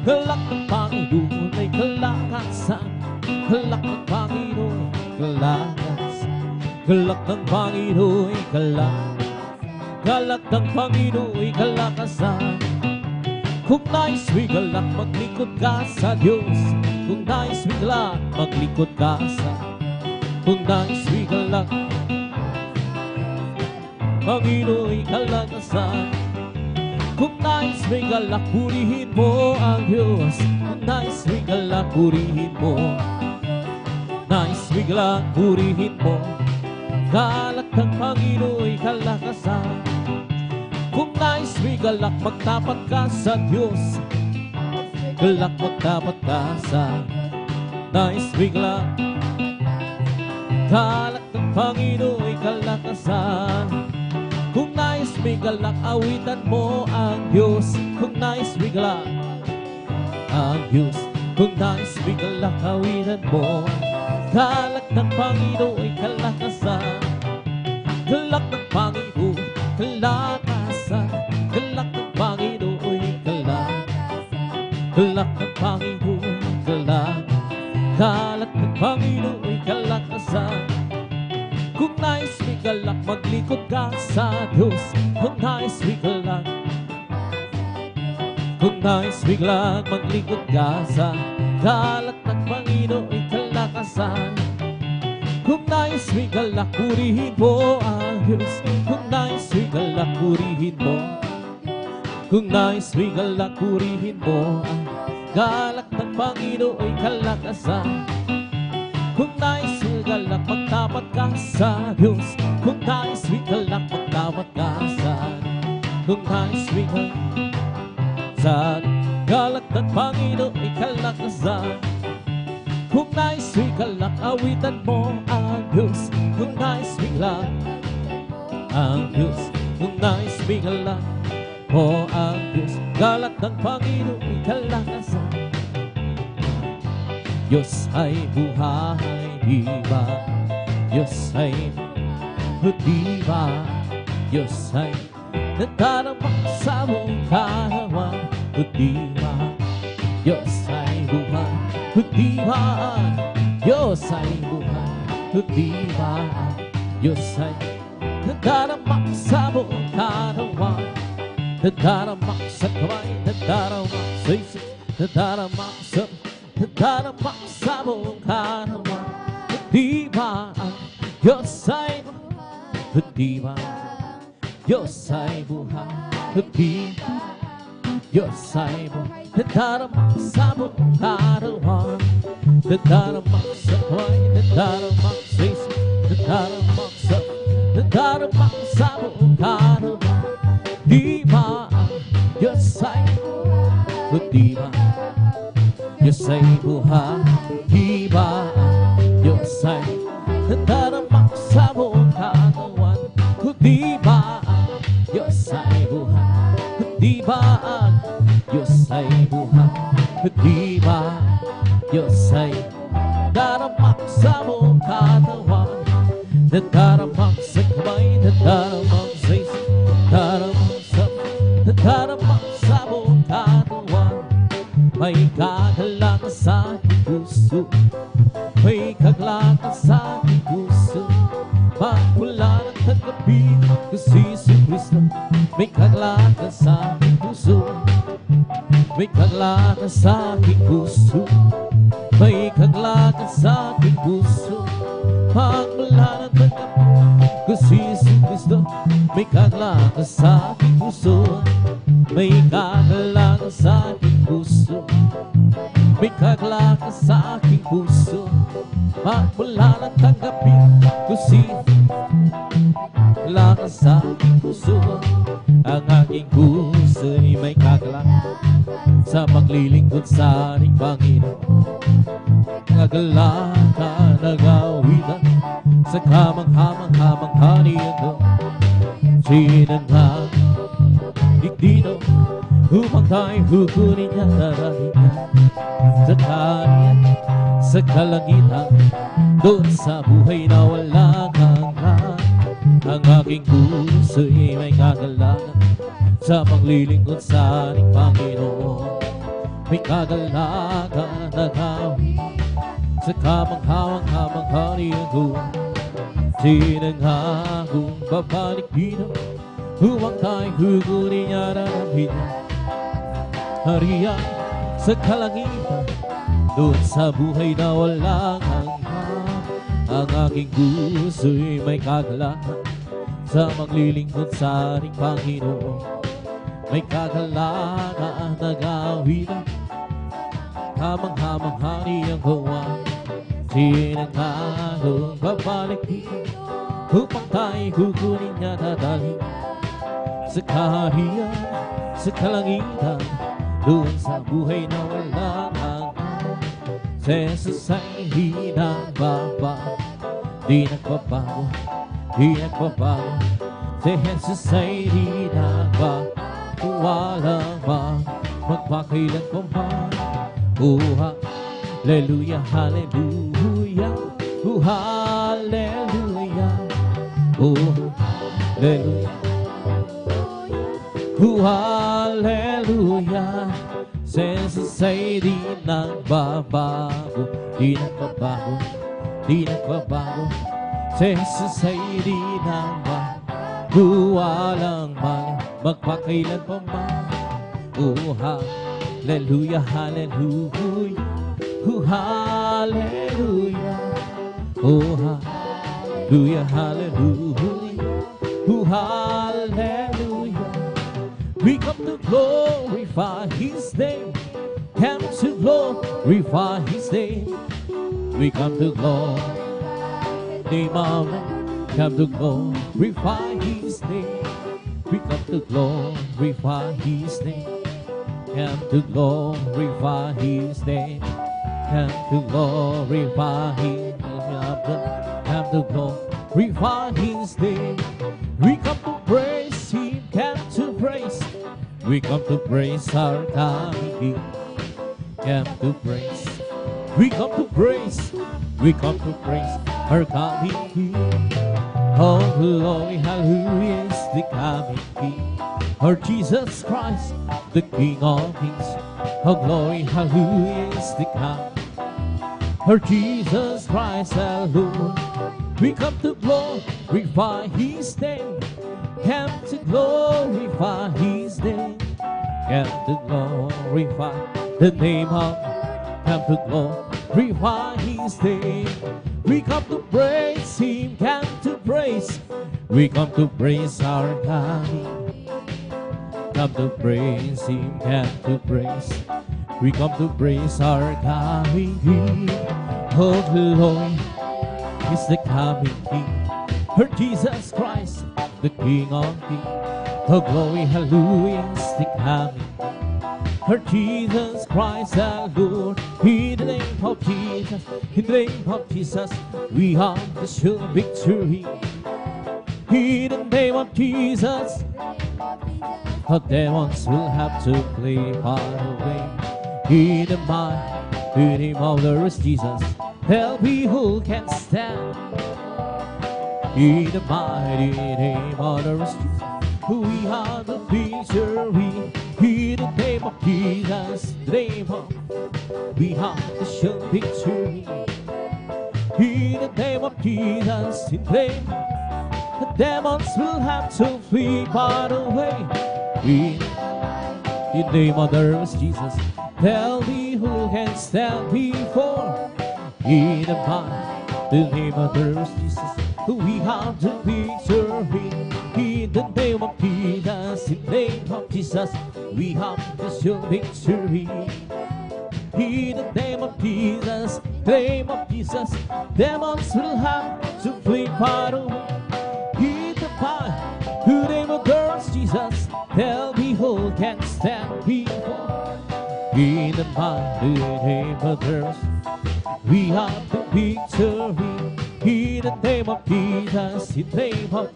Galak ng Panginoon ay kalakasan, galak ng Panginoon ay kalakasan, galak ng Panginoon ay galak ng Panginoon ay kalakasan. Kung nais mo'y galak, maglingkod ka sa Diyos. Kung nais mo'y galak, maglingkod ka sa Kung nais mo'y galak, Panginoon ay kalakasan. Kung nais mo'y galak, purihin mo ang Diyos. Kung nais mo'y galak, purihin mo. Nais mo'y galak, purihin mo. Galak ng Panginoon ay kalakasan. Kung nais mo'y galak, magtapat ka sa Diyos. Galak, magtapat ka sa nais mo'y galak. Galak ng Panginoon'y kalakasan. Kung nais mo'y galak, awitan mo ang Diyos. Kung nais mo'y galak, ang Diyos. Kung nais mo'y galak, awitan mo. Galak ng Panginoon'y kalakasan. Galak ng Panginoon, kalakasan. Galak ng Panginoon'y kalakasan. Galak ng Panginoon, kalakasan. Galak ng Panginoon'y kalakasan. Kung nais mo'y galak, maglingkod ka sa Diyos. Kung nais mo'y galak, kung nais mo'y galak, maglingkod ka sa galak ng Panginoon'y kalakasan. Kung nais mo'y galak, purihin mo ang Diyos. Kung nais mo'y galak, purihin mo. Kung nais mo'y galak, purihin mo ang galak ng Panginoon'y kalakasan. Kung nais mo'y galak, magtapat ka sa Diyos. Kung nais mo'y galak, magtapat ka sa. Kung nais mo'y galak sa galak ng Panginoon'y kalakasan. Kung nais mo'y galak, awitan mo ang Diyos. Kung nais mo'y galak, ang Diyos. Kung nais mo'y galak mo ang Diyos. Galak ng Panginoon'y kalakasan. Diyos ay buhay, di ba? Diyos ay di ba? Diyos ay nadarama sa mong katawan, di ba? Diyos ay buhay, di ba? Diyos ay buhay, di ba? Diyos ay nadarama sa mong katawan, nadarama sa kamay, nadarama sa isip, nadarama sa mong katawan, di ba? Diyos ay buhay, di ba? Diyos ay buhay, di ba? Diyos ay buhay, nadarama sa mong katawan, nadarama sa kamay, nadarama sa isip, nadarama sa mong katawan, di ba? Diyos ay buhay, di ba? Diyos ay buhay, di ba? Diyos ay nadarama sa mong katawan, di ba? Diyos ay buhay, di ba? Diyos ay buhay, di ba? Diyos ay nadarama sa mong katawan, nadarama sa kamay, nadarama sa isip, nadarama sa mong katawan. May kagalakan sa aking puso, may kagalakan sa aking puso. Magmula ng tagapin ko si Kristo. May kagalakan sa aking puso, may kagalakan sa aking puso, may kagalakan sa aking puso. Magmula ng tagapin ko si Kristo. May kagalakan sa aking puso, may kagalakan sa aking puso, may kagalakan sa aking puso. Magmula ng tanggapin ko si kagalakan sa aking puso. Ang aking puso ay may kagalakan sa paglilingkod sa ating Panginoon. Kagalakan, nag-awitan sa kamangha-mangha niya. Sinanghang dikdino upang tayo hukunin niya, darahin niya sa kanya, sa kalangitan, doon sa buhay na walang hanggan. Ang aking puso'y may kagalakan sa paglilingkod sa ating Panginoon. May kagalakan na gawin sa kamangha-mangha niyang gawa. Sinanghang babalik dito upang tayo hukunin niya, darahin niya. Hariyan sa kalangitan, doon sa buhay na walang hanggan. Ang aking puso'y may kagalakan sa maglilingkod sa ating Panginoon. May kagalakan na gawin, kamangha-mangha niyang gawa. Sinanghang babalik dito upang tayo hukunin niya, dadalhin sa sa kaharian, sa kalangitan, doon sa buhay na walang hanggan. Si Jesus ay di nagbabago, di nagbabago, di nagbabago. Si Jesus ay di nagbabago, walang magpakailan pa man. Oh, hallelujah, hallelujah, oh, hallelujah, oh, hallelujah, oh, hallelujah. Si Jesus ay di nagbabago, di nagbabago, di nagbabago. Si Jesus ay di nagbabago, walang magpakailan pa man. Oh, hallelujah, hallelujah, oh, hallelujah, oh, hallelujah, hallelujah, oh, hallelujah. We come to glorify His name, come to glorify His name. We come to glorify name of God, come to glorify His name. We come to glorify His name. Come to glorify His name. Come to glorify His name. Come to glorify His name. We come to praise Him. Come to praise. We come to praise our coming King. Come to praise. We come to praise. We come to praise our coming King. Oh, glory, hallelujah is the coming King. Our Jesus Christ, the King of Kings. Oh, glory, hallelujah is the coming. Our Jesus Christ, our Lord. We come to glorify His name. Come to glorify His name. Come to glorify the name of. Come to glorify His name. We come to praise Him. Come to praise. We come to praise our God. Come to praise Him, come to praise. We come to praise our coming King. Oh, glory is the coming King. For Jesus Christ, the King of Kings. Oh, glory, hallelujah is the coming King. For Jesus Christ, our Lord. In the name of Jesus, in the name of Jesus, we have the sure victory. In the name of Jesus, the demons will have to flee far away. In the mighty name of the Lord Jesus, tell me who can stand. In the mighty name of the Lord Jesus, we have the victory. In the name of Jesus, the name of, we have the sure victory. In the name of Jesus, in the name, the demons will have to flee far away. In the name of the Lord Jesus, tell me who can stand before. In the mighty name of the Lord Jesus, we have the victory. In the name of Jesus, in the name of Jesus, we have the sure victory. In the name of Jesus, the name of Jesus, demons will have to flee far away. In the name of the Lord Jesus, tell me who can stand before. In the mighty name of the Lord, we have the victory. In the name of Jesus, in the name of,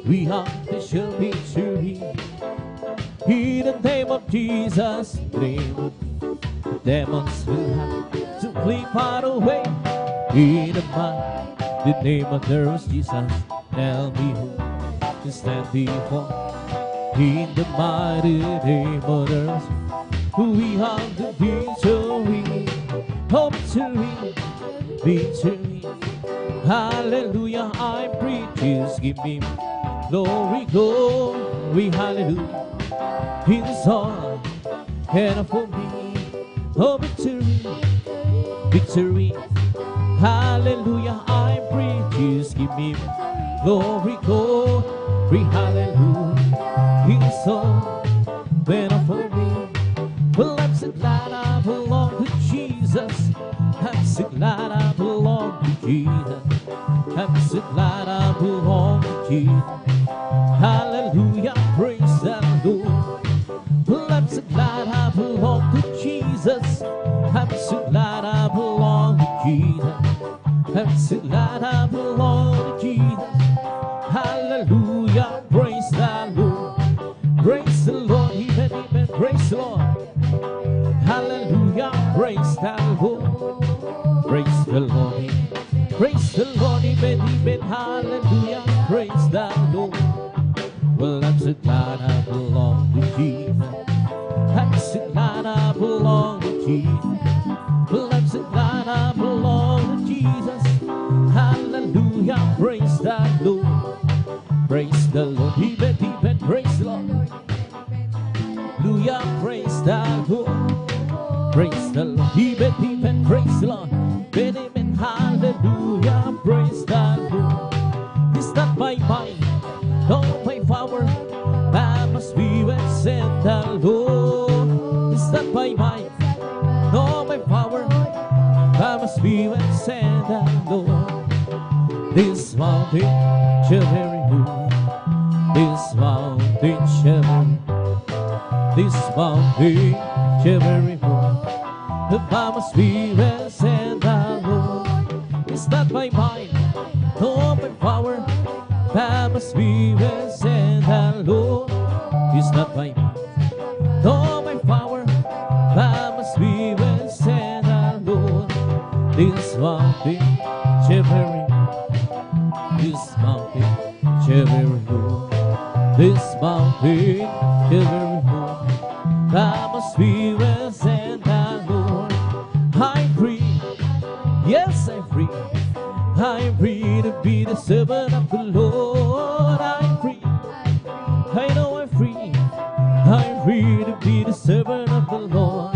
we have the sure victory. In the name of Jesus, the name of, the demons will have to flee far away. In the mighty name of the Lord Jesus, tell me who can stand before. In the mighty name of the Lord, we have the victory. Oh, victory, victory. Hallelujah, I'm free. Jesus, give me glory, glory, hallelujah. It's all and for me. Oh, victory, victory. Hallelujah, I'm free. Jesus, give me glory, glory, hallelujah. It's all better for me. Well, I'm so glad I belong to Jesus. I'm so glad I belong to Jesus. I'm so glad I belong to Jesus. Hallelujah, praise So glad I belong to Jesus. Hallelujah, praise the Lord. Praise the Lord, amen, amen, praise the Lord. Hallelujah, praise the Lord. Praise the Lord, amen. Praise the Lord, amen, amen, hallelujah, praise the Lord. Well, I'm so glad I belong to Jesus. I'm so glad I belong to Jesus. Well, I'm so glad I belong to Jesus. Hallelujah, praise the Lord. Praise the Lord, amen, amen, praise the Lord. Hallelujah, praise the Lord. Praise the Lord, amen, amen, praise the Lord. Amen, amen, hallelujah, praise the Lord. It's not by might, nor by power, by my spirit, said the Lord. It's not by might, nor by power, by my spirit, said the Lord. This mountain shall very move. This mountain shall very. This mountain shall very move. By my spirit, said the Lord. It's not by might, nor by power, by my spirit, said the Lord. It's not by might, nor by power, by my spirit, said the Lord. This mountain shall very. This mountain shall be removed. This mountain shall be removed. By my spirit, said the Lord. I'm free, yes I'm free. I'm free to be the servant of the Lord. I'm free, I know I'm free. I'm free to be the servant of the Lord.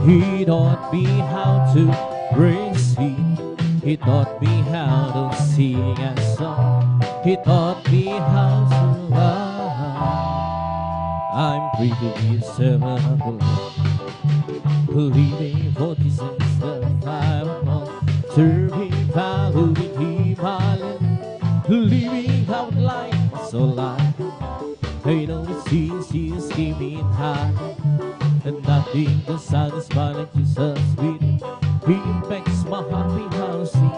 He taught me how to praise Him. He taught me how to sing a song. He taught me how to love. I'm free to be a servant of the Lord. Living for Jesus, the Bible. Serving, following Him, living out life so life. I know it seems He's giving high, and nothing can satisfy like Jesus with it. He makes my heart beat how sing.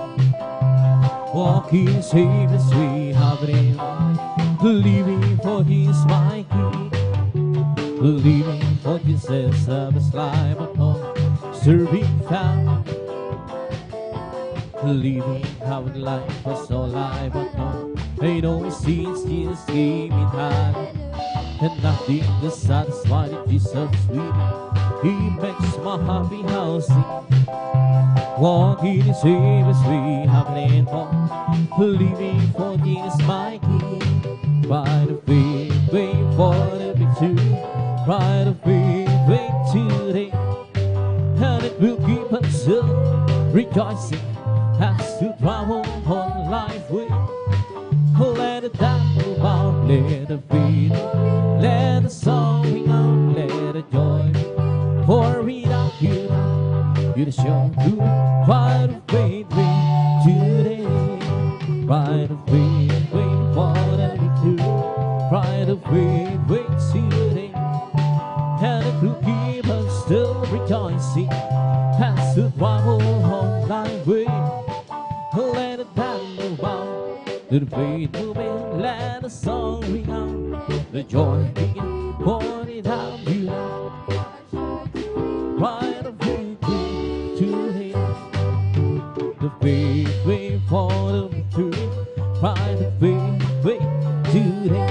Walking safe as we have it. Living for His my King. Living for Jesus of His life upon. Serving found. Living how in life was all I but know. I know it seems Jesus gave me time, and nothing to satisfy like Jesus with it. He makes my heart beat how sing. Walking in save as we have learned for. Living for Jesus my King. By the faith, wait for the victory. By the faith, wait today. And it will keep us rejoicing as to travel on life way. Let it down move out, let the faith, let the song ring out, let the joy. For without you, you'd show through. By the faith, wait today. By the faith, wait for the victory. By the faith, wait today. And it will keep us still rejoicing as to travel on life way. Let it down move out, let the faith move in, let the song ring out, the joy begin, pour it out you. Right of faith today, the faith wait for the victory. Right of faith wait today,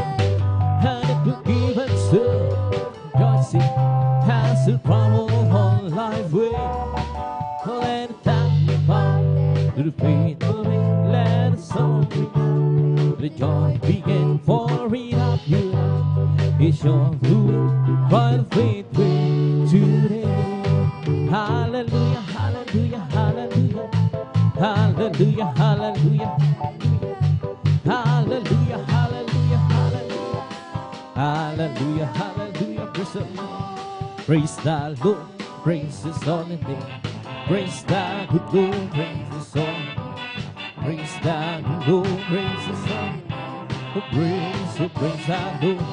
and it will give us still rejoicing as the travel on life way. Let it down move out, let the faith move in, let the song ring out, the joy begin, for it out you. It's your blue, by the faith way today. Hallelujah, hallelujah, hallelujah. Hallelujah, hallelujah. Hallelujah, hallelujah, hallelujah. Hallelujah, hallelujah. Praise the Lord, praise His holy name. Praise the good Lord, praise His holy. Praise the good Lord, praise His holy. Praise the Lord.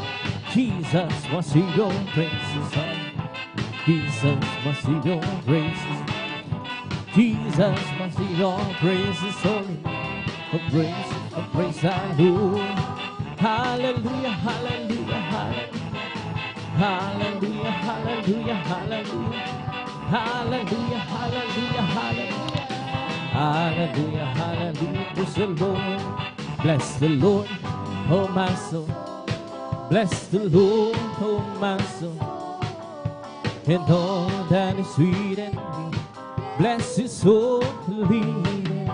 Jesus was Savior, praise His holy. Jesus was Savior, praise His. Jesus, my Savior, praise His holy name. Praise Hallelujah, Hallelujah, Hallelujah, Hallelujah, Hallelujah, Hallelujah, Hallelujah, Hallelujah, Hallelujah, Hallelujah, Hallelujah. Bless the Lord, bless the Lord, oh my soul. Bless the Lord, oh my soul, and all that is within me. Bless His holy name.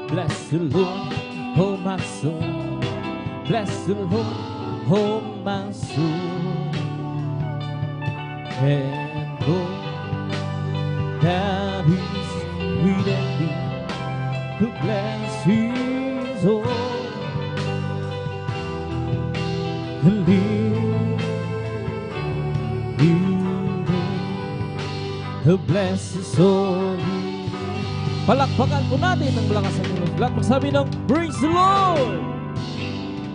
Bless the Lord, oh my soul. Bless the Lord, oh my soul, and all that is within me. To bless His holy name. To bless His holy name. Palakpakan po natin ang malakas ng Diyos. Lahat magsabi ng Praise the Lord!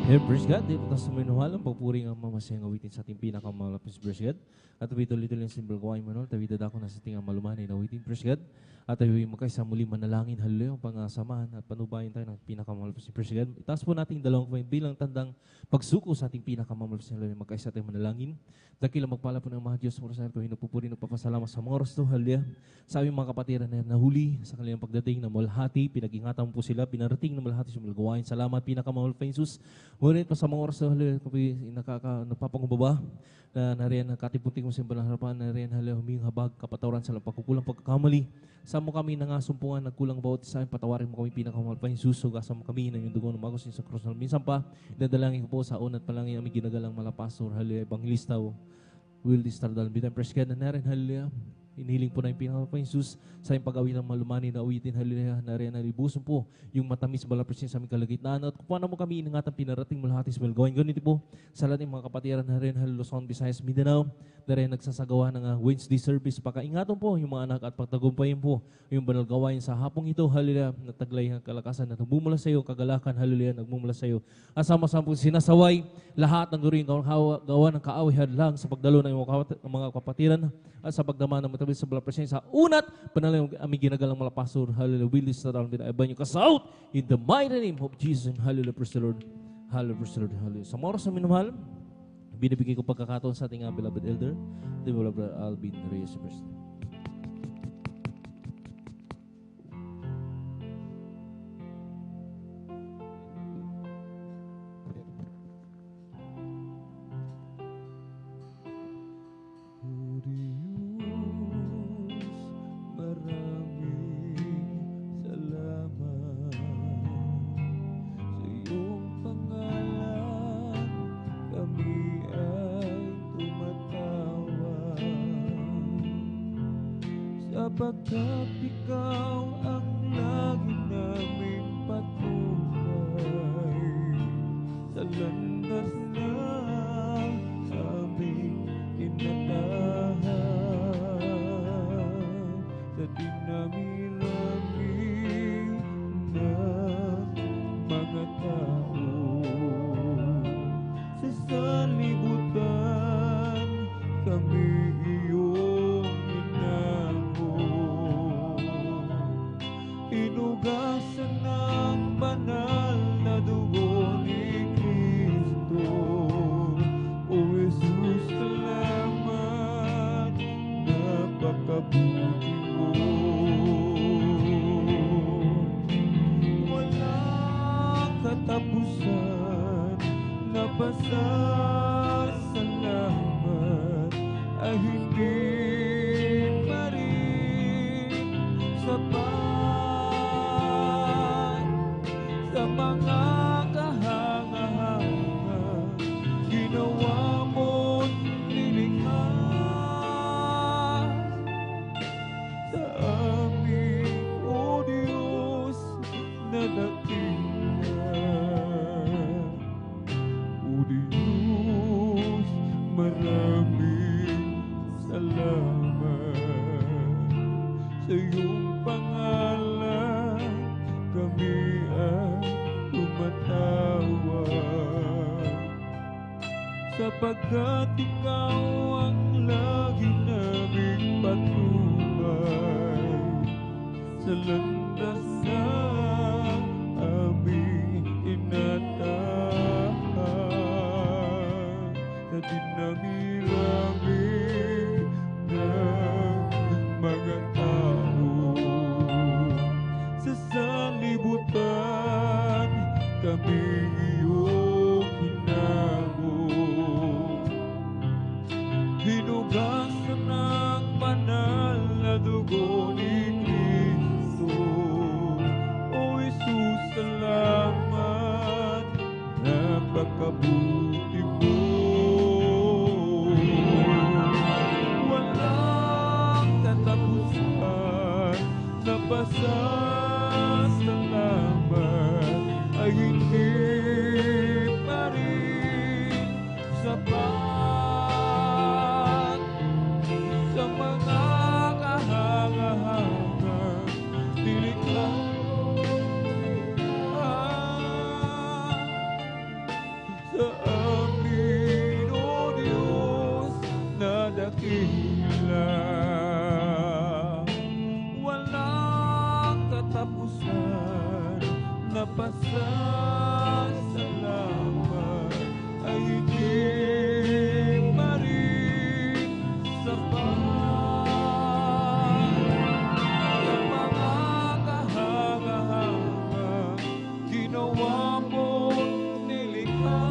And praise God, dito tayo sa minuhalang pagpuri ng mamasayang awitin sa ating pinakamalapis, praise God. At tuloy-tuloy yung simbol ko ay manol, tawid ako na sa ating malumanay na awitin, praise God. At tayo magkaisa muli manalangin, hallelujah, ang pangasamahan at panubayan tayo ng pinakamalapis, praise God. Itaas po natin dalawang kamay bilang tandang pagsuko sa ating pinakamalapis, hallelujah, magkaisa tayo manalangin. Dakilang magpala po ng mga Diyos, murasahan ko, hinupupuri ng papasalamat sa mga oras to, hallelujah. Sa aming mga kapatiran na nahuli sa kanilang pagdating na malhati, pinag-ingatan po sila, pinarating na malhati sa malagawain. Salamat, pinakamalapis, Jesus. Ngunit pa sa mga oras na nagpapangumbaba na nariyan ang katipunting mo sa imbang harapan, nariyan huming habag, kapatawaran sa pagkukulang pagkakamali. Sa mo kami nangasumpungan, nagkulang bawat isa, patawarin mo kami pinakamalapang Jesus, sugasan mo kami ng iyong dugo ng magos sa krus. Minsan pa, dadalangin ko po sa unat palangin aming ginagalang malapastor, hallelujah, evangelista o will this tardal bitan presken na narin, hallelujah. Inihiling po na yung pinakamalapang Jesus sa yung pag-awit ng malumani na awitin, hallelujah, na rin nalibuson po yung matamis malapresin sa aming kalagitnaan. At kung paano mo kami iningatan pinarating malahati sa malgawin. Ganito po sa lahat ng mga kapatiran na rin, hallelujah, Luzon, Visayas, Mindanao, na rin nagsasagawa ng Wednesday service. Pakaingatan po yung mga anak at pagtagumpayin po yung banal gawain sa hapong ito, hallelujah, nataglay ang kalakasan na nagmumula sa iyo, kagalakan, hallelujah, nagmumula sa iyo. At sama-sama po sinasaway lahat ng guring gawa ng kaaway hadlang sa pagdalo ng mga kapatiran at sa pagdama ng matamis sa balapresensya sa unat panalang aming ginagalang malapastor, hallelujah, willis na talang dinaiban yung kasaut in the mighty name of Jesus, hallelujah, praise the Lord, hallelujah, praise the Lord, hallelujah. Sa mga oras na minamahal, binibigay ko pagkakataon sa ating beloved elder, the beloved Alvin Reyes, President. Sapagkat ikaw ang lagi naming patnubay sa landas na aming inatahan, sa dinami-lami ng mga tao sa sanlibutan, kami hinugasan ng banal na dugo ni Kristo. O Jesus, salamat, napakabuti mo. Walang katapusan na pasasalamat ay hindi marin sapat sa mga kahanga-hanga ginawa mo't nilikha sa amin, O Diyos na dakila. O Diyos, maraming salamat sa iyong pangalan, kami ay tumatawag, sapagkat ikaw ang lagi naming patnubay sa landas na aming inatahan, sa dinami-rami ng mga tao. Sa sanlibutan kami iyong hinamon, hinugasan ng banal na dugo ni Kristo. O Jesus, salamat, napakabuti mo. Walang katapusan na pasasalamat ay hindi pa rin sapat sa mga kahangahangang nilikha. Sa amin, O Diyos, na dakila, walang katapusan na pasasalamat ay hindi pa rin sapat sa mga kahangahangang ginawa mong nilikha.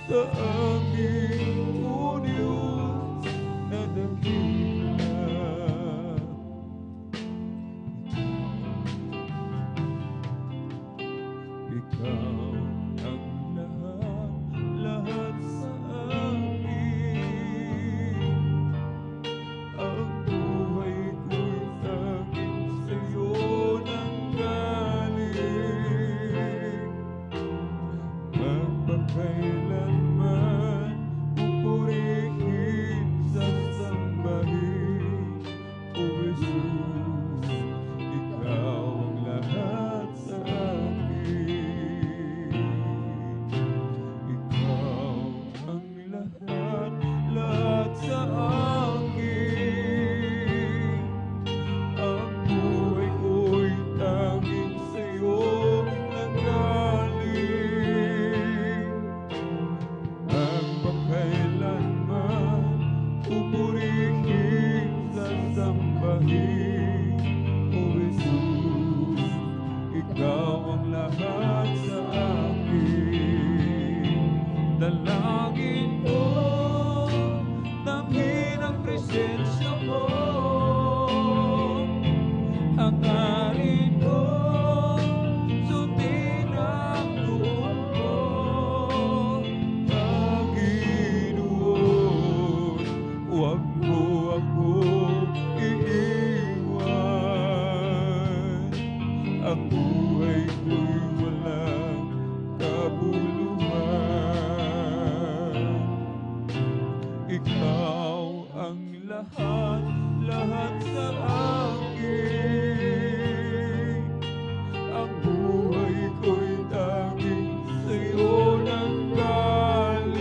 Sa amin, O Diyos, na dakila, ikaw ang lahat sa akin. Ang buhay ko'y tanging sa'yo nanggaling. Magpakailanman pupurihin, sasambahin, O Jesus, ikaw ang lahat sa akin. Ikaw ang lahat sa akin. Ang buhay ko'y tanging sa'yo nanggaling. Magpakailanman pupurihin, sasambahin, O Jesus, ikaw ang lahat sa akin. Dalangin ko, damhin ang presensya mo. Hangarin ko, sundin ang loob mo. Panginoon, huwag mo akong iiwan. Ang buhay ko'y walang kabuluhan. Ikaw ang lahat sa akin. Ang buhay ko'y tanging sa'yo nanggaling.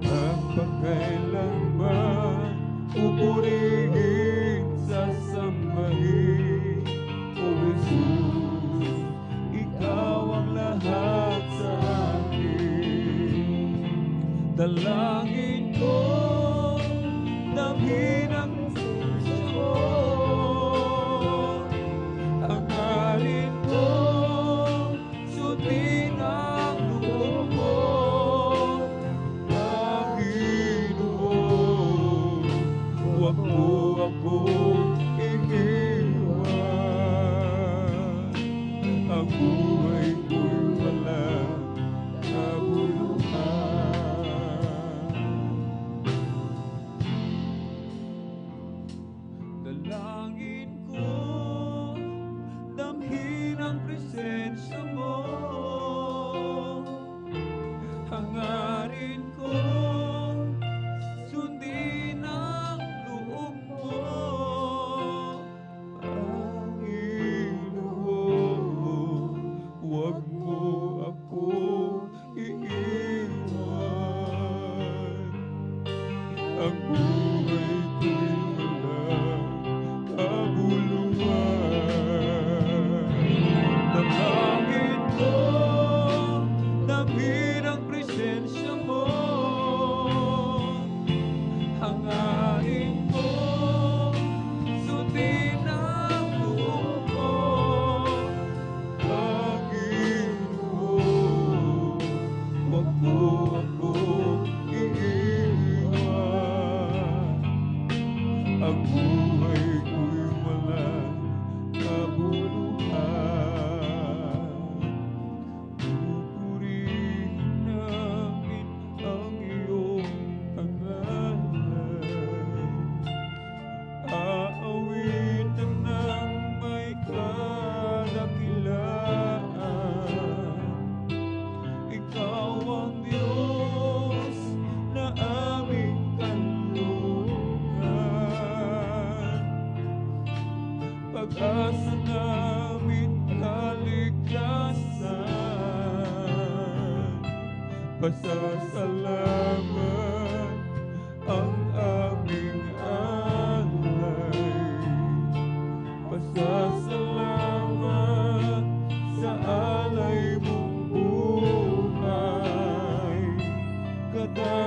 Magpakailanman pupurihin, sasambahin, O Jesus, ikaw ang lahat sa akin. Dalangin ko, damhin ang presensya mo. Hangarin ko, sundin ang loob mo. Panginoon, huwag mo akong iiwan. Ang buhay ko'y walang kabuluhan. Dalangin ko, damhin ang presensya mo. Hangarin ko, sundin ang loob mo. Panginoon, huwag mo akong iiwan. Ang buhay ko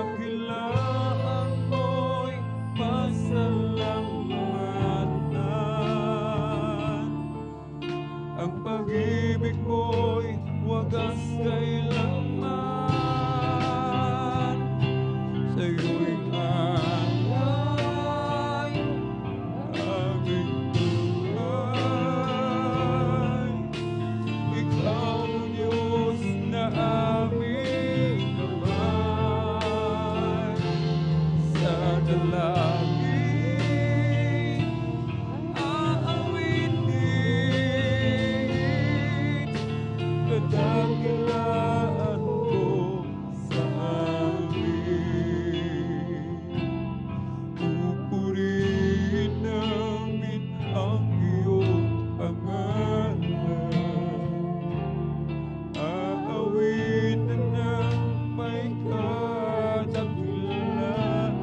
kadakilaan mo'y pasalamatan. Ang pag-ibig mo'y wagas kailanman. Sa'yo'y alay aming buhay. Ikaw ang Diyos na aming kamay. Sa dalangin aawitin kadakilaan mo sa amin. Pupurihin namin ang iyong pangalan. Aawitin ng may kadakilaan.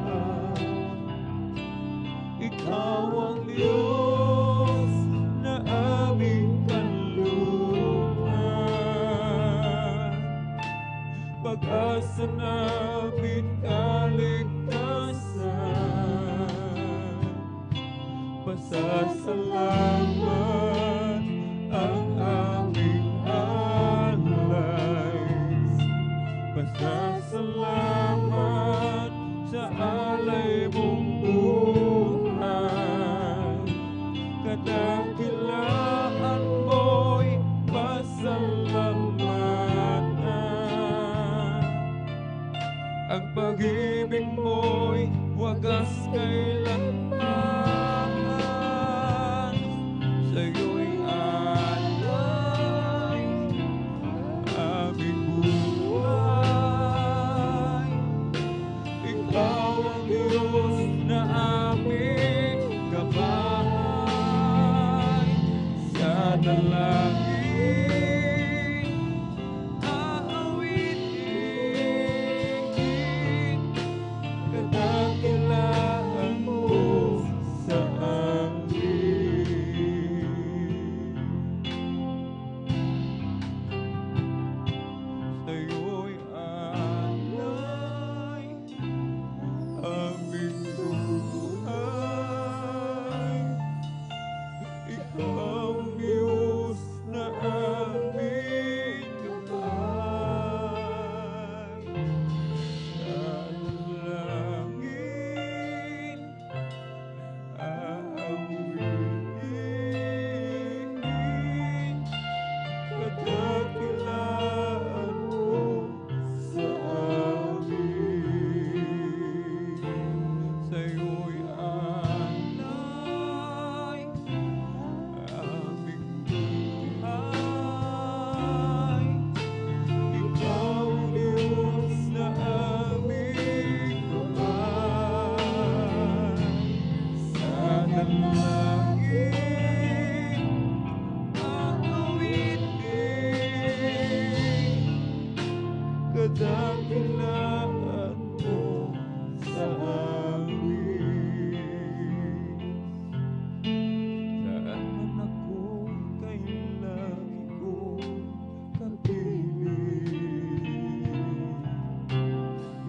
Ikaw ang Diyos na aming kanlungan. Pag-asa namin kaligtasan. Pasasalamat ang aming alay. Pasasalamat sa alay mong buhay. Kadakilaan mo'y pasalamatan. Ang pag-ibig mo'y wagas kailanman. Sa'yo'y alay aming buhay. Ikaw ang Diyos na aming gabay. Sa dalangin aawitin kadakilaan mo sa amin. Sa'yo'y alay aming buhay. Ikaw ang Diyos na aming kamay. Sa langit aawitin kadakilaan mo sa amin. Sa'yo'y alay aming buhay. Ikaw ang Diyos na aming kamay. Sa dalangin aawitin kadakilaan mo sa amin. Saan man ako, kailangan ko kapiling.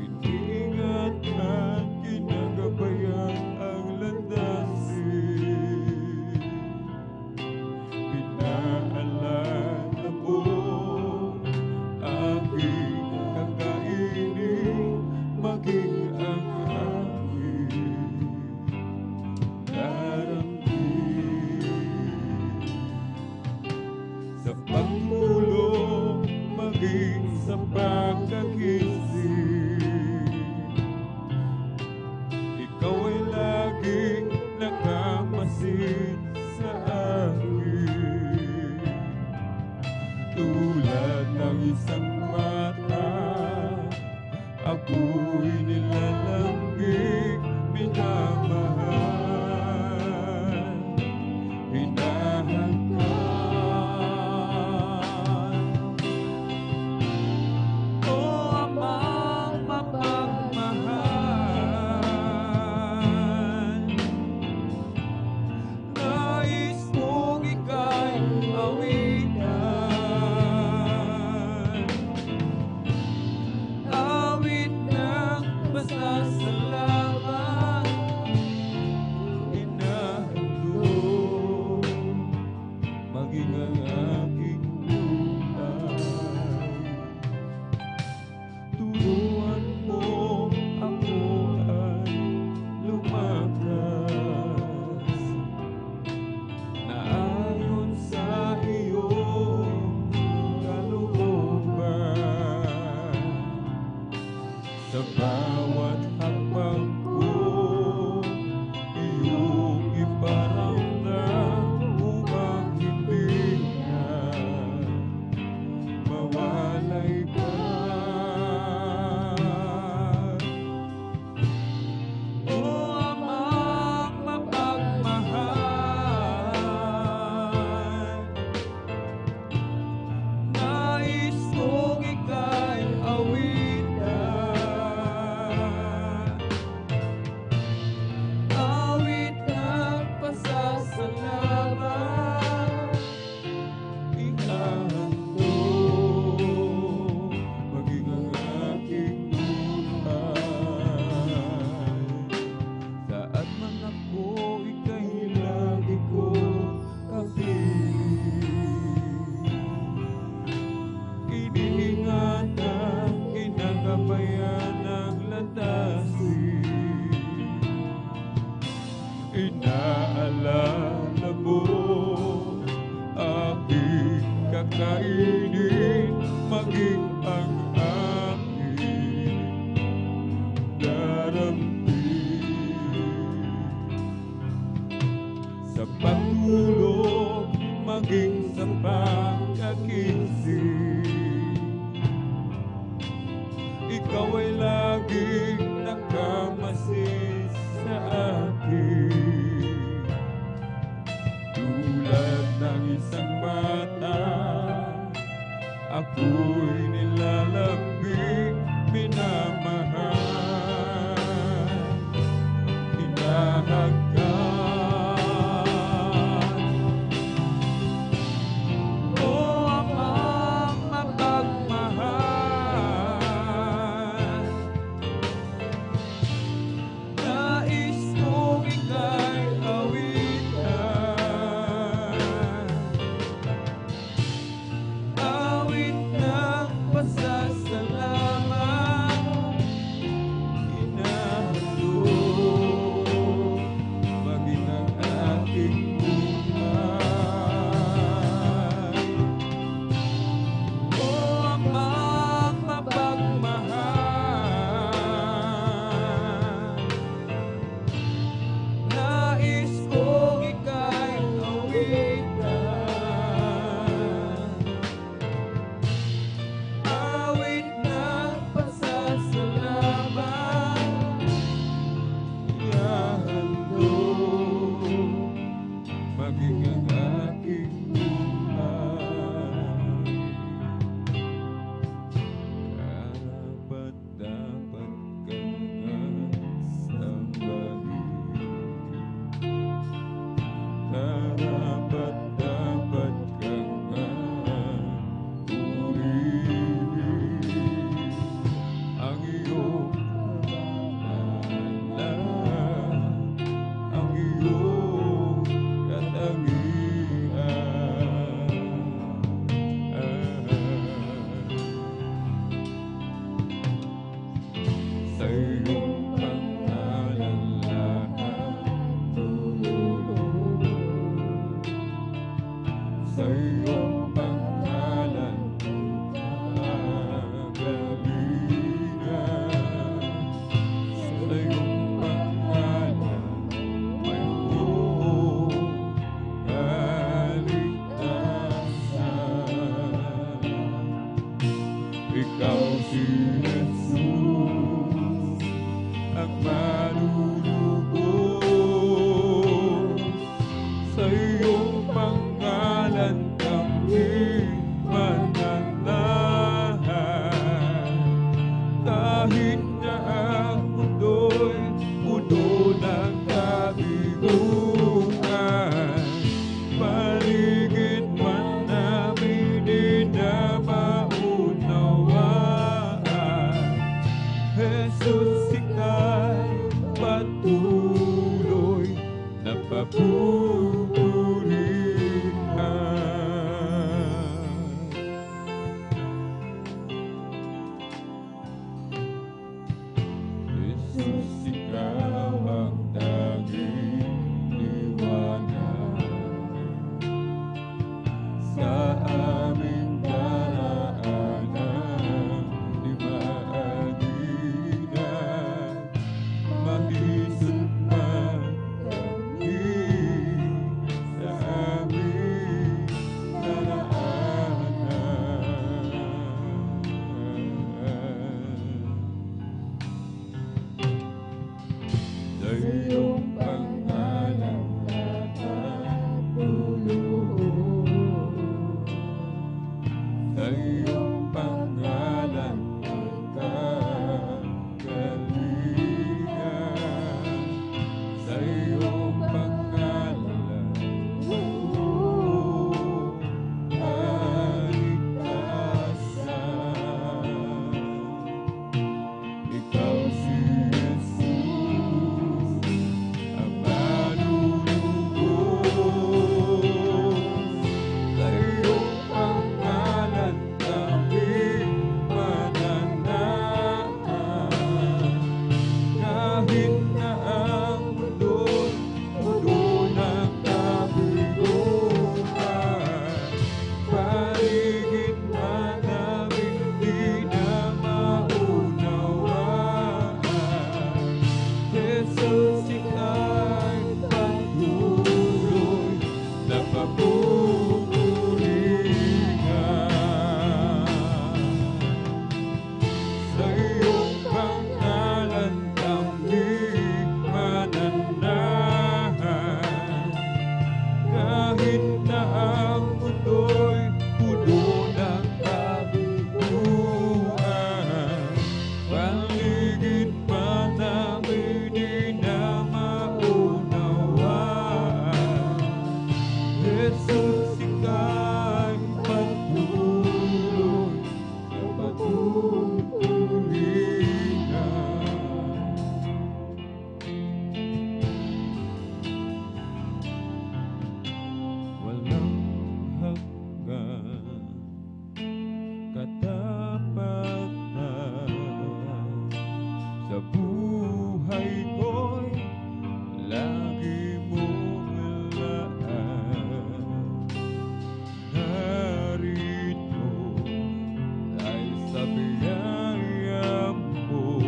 Iniingatan, ginagabayan ang landasin. Pinaalala mo aking kakainin, maging ang aking daramdin. Sa pagtulog, maging sa pagkagising, ikaw ay laging nakamasid sa akin. Tulad ng isang mata, ako'y nilalambing, minamahal, hinahangad. O Amang mapagmahal, nais kong ika'y awitan. Awit ng pasasalamat inahandog maging ang aking buhay. Turuan mo ako ay lumakas na ayon sa iyong kalooban. Sa bawat hakbang ko, iyong iparamdam upang hindi na mawalay ka. O Amang mapagmahal, nais kong ika'y awitan, awit ng pasasalamat ihahandog maging ang aking buhay. Saan man ako, ika'y lagi ko kapiling. Iniingatan, kinagabayan ng landasin. Inaalala mo aking kakainin, maging ang aking daramdin. Sa pagtulog, maging sa pagkagising, ikaw ay laging nakamasid sa akin. Tulad ng isang bata, ako'y nilalambing, minamahal. Jesus, ikaw ang tanging liwanag sa aming daraanan, di maaginan, mahisot man kami sa aming daraanan. Sa iyong pangalan natatuluhod, sa iyong pangalan magkagalingan, sa iyong pangalan kaligtasan. Ikaw si Jesus, ang manunubos. Sa iyong pangalan kami mananahan. Kahit na ang mundo'y puno ng kabiguan, paligid man namin di na maunawaan. Jesus, ika'y patuloy na papupurihan. Sa iyong pangalan kami mananahan. Kahit na ang mundo'y puno ng kabiguan, paligid pa namin di na maunawaan. Jesus, ika'y patuloy na papupurihan. Walang hanggan katapatan sa buhay ko'y lagi mong laan. Narito dahil sa biyaya mo,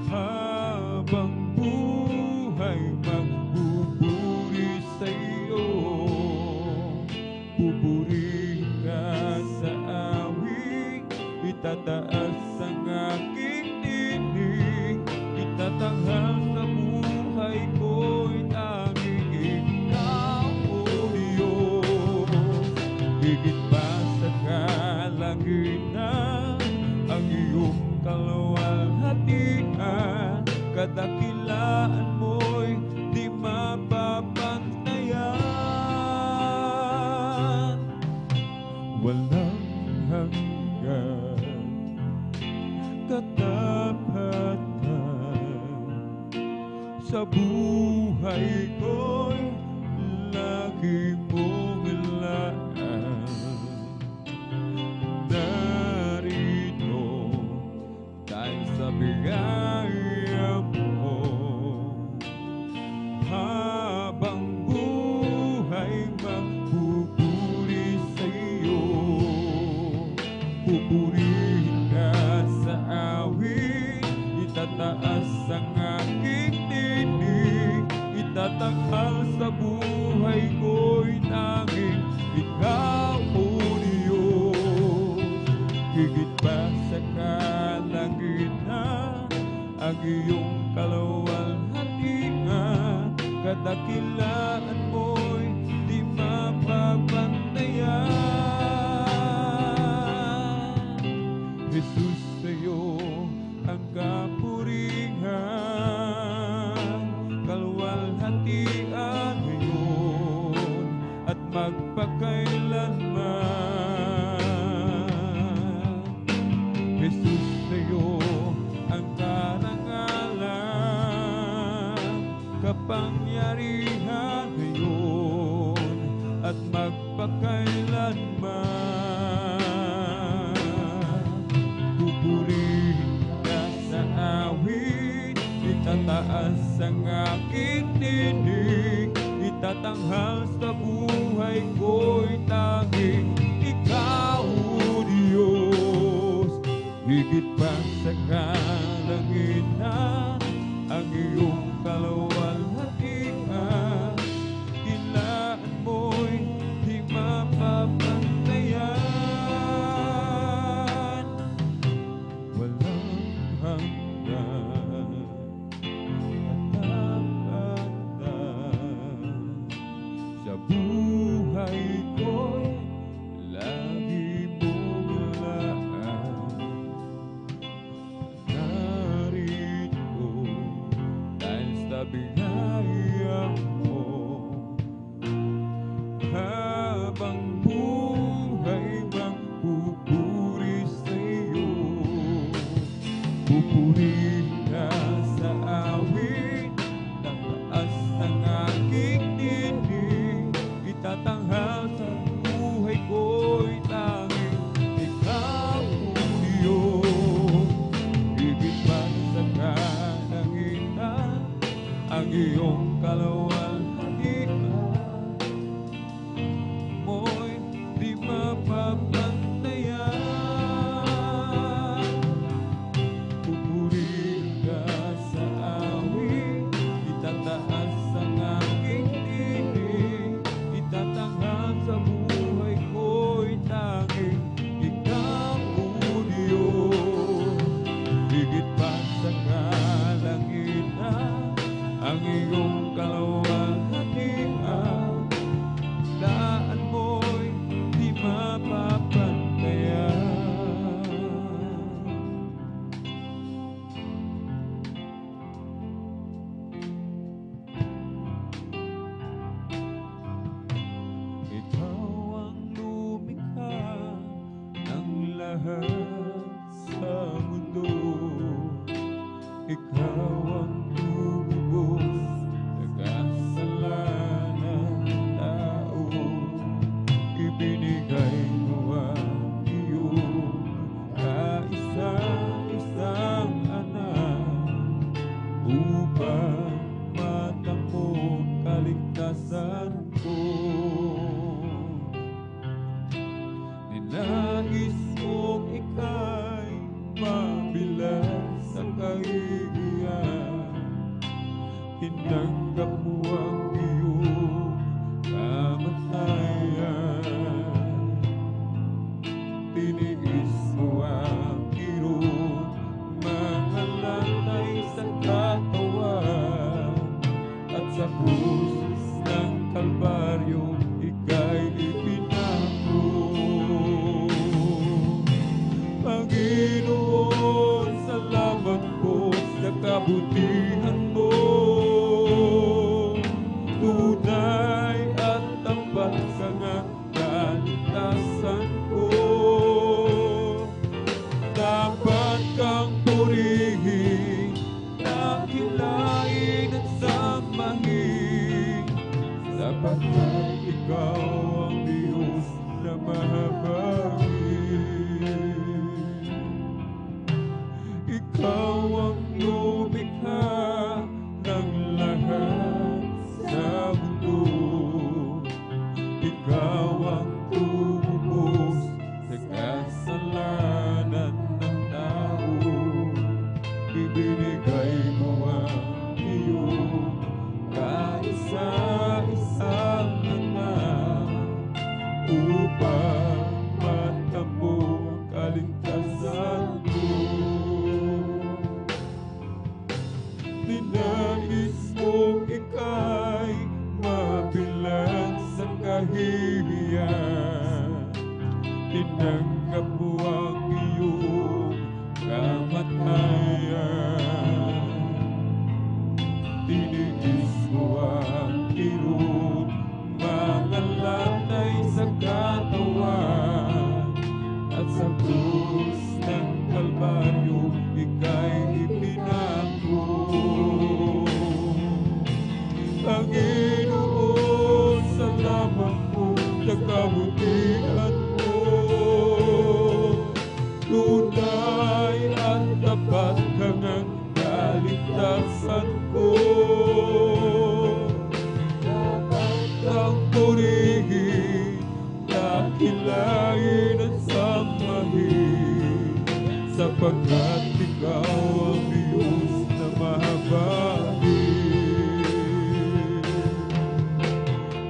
habang buhay magbuburi sa iyo. Pupurihin ka sa awit, itataas ang aking tinig, itatanghal sa buhay ko'y tanging ikaw, O Diyos. Higit pa sa kalangitan ang iyong kaluwalhatian, kadakilaan mo'y di mapapantayan. Walang hanggan katapatan sa buhay ko'y lagi mong ilaan. Narito dahil sa biyaya mo, habang buhay magbuburi sa iyo. Pupurihin ka sa awit, itataas ang aking tinig, itatanghal sa buhay ko'y tanging ikaw, O Diyos. Higit pa sa kalangitan ang iyong kaluwalhatian, kadakilaan mo'y di mapapantayan. Jesus, sa'yo ang kapurihan, kaluwalhatian ngayon at magpakailanman. Jesus, sa'yo ang karangalan, kapangyarihan ngayon at magpakailanman. Pupurihin ka sa awit, itataas ang aking tinig, itatanghal sa buhay ko'y tanging Ikaw, O Diyos. Higit pa sa kalangitan ang iyong kaluwalhatian, ilaan mo'y di mapapantayan. Walang hanggan at hanggan sa buhay ko'y lagi mong laan. Narito dahil sa biyaya mo, habang buhay magpupuri sa'yo. Pupurihin ka sa awit, tataas ang aking tinig, itatanghal sa buhay ko'y tanging Ikaw, O Diyos. Higit pa sa kalangitan ang iyong kaluwalhatian, mo'y di mapapantayan. Pupurihin ka sa awit, itataas ang aking tinig, itatanghal sa buhay ko'y tanging Ikaw, O Diyos. Higit pa sa kalangitan ang iyong kaluwalhatian, daan mo'y di mapapantayan. Ikaw ang lumikha ng lahat sa mundo, ikaw ang lumubos sa kasalanan ng tao. Ibinigay mo ang iyong kaisa-isang anak upang matamo kaligtasan ko. Ninais mong ika'y mabilang sa kahihiyan, tinanggap mo ang iyong kamatayan. Tiniis mo ang kirot, mga latay sa katawan, at sa krus ng Kalbaryo ika'y ipinako. Panginoon, salamat po sa kabutihan mo. Tunay at tapat kang ang kaligtasan ko. Dapat kang purihin, dakilain at samahin, sapagkat ikaw ang Diyos na mahabagin. Ikaw ang lumikha kaligtasan ko. Dapat kang purihin, dakilain at sambahin, sapagkat ikaw ang Diyos na mahabagin.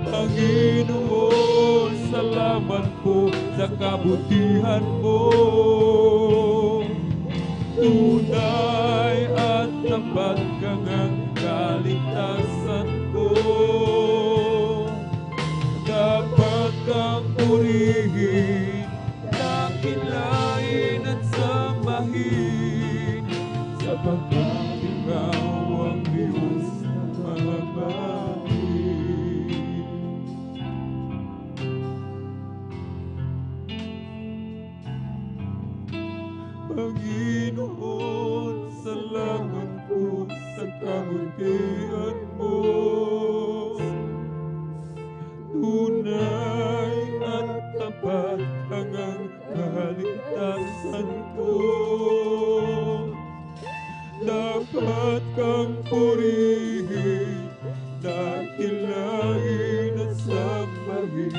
Panginoon, salamat po sa kabutihan mo. Tunay at tapat kang ang kaligtasan ko. Dapat kang purihin, dakilain at sambahin, sapagkat ikaw ang Diyos na mahabagin. Panginoon, salamat po sa kabutihan mo. Tunay at tapat ang kaligtasan ko. Dapat kang purihin, dakilain at sambahin,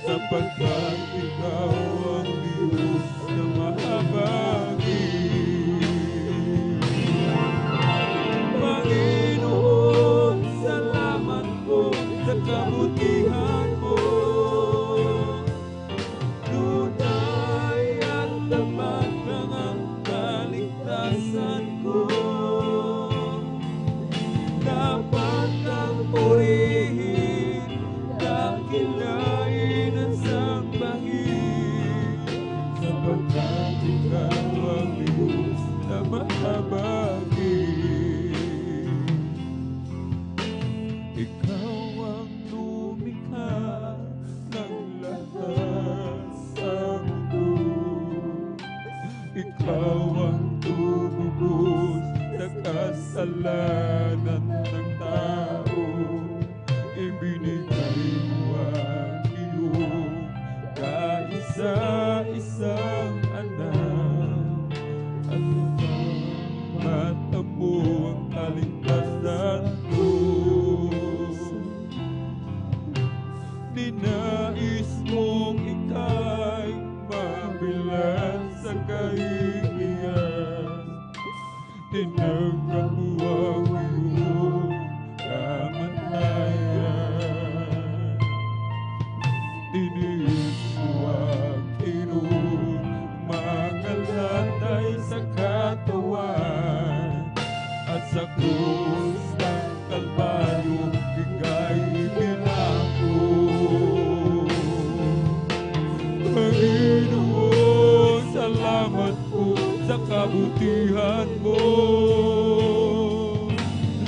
sapagkat ikaw ang Diyos na mahabagin. Panginoon, salamat po sa kabutihan mo. Tunay at tapat ang kaligtasan ko. Dapat kang purihin, dakilain at sambahin, sapagkat ikaw ang Diyos na mahabagin. Ikaw ang lumikha ng lahat sa mundo. Ikaw ang tumubos sa kasalanan ng tao. Ibinigay mo ang iyong kaisa-isang anak, at mata mo ang kaligtasan ko. Ninais mong ika'y mabilan sa kahihiyan. Tinanggap mo ang iyong kamatayan. Tiniis mo ang irong mga latay sa katawan, at sa krus ng Kalbaryo ika'y pinako. Panginoon, salamat po sa kabutihan mo.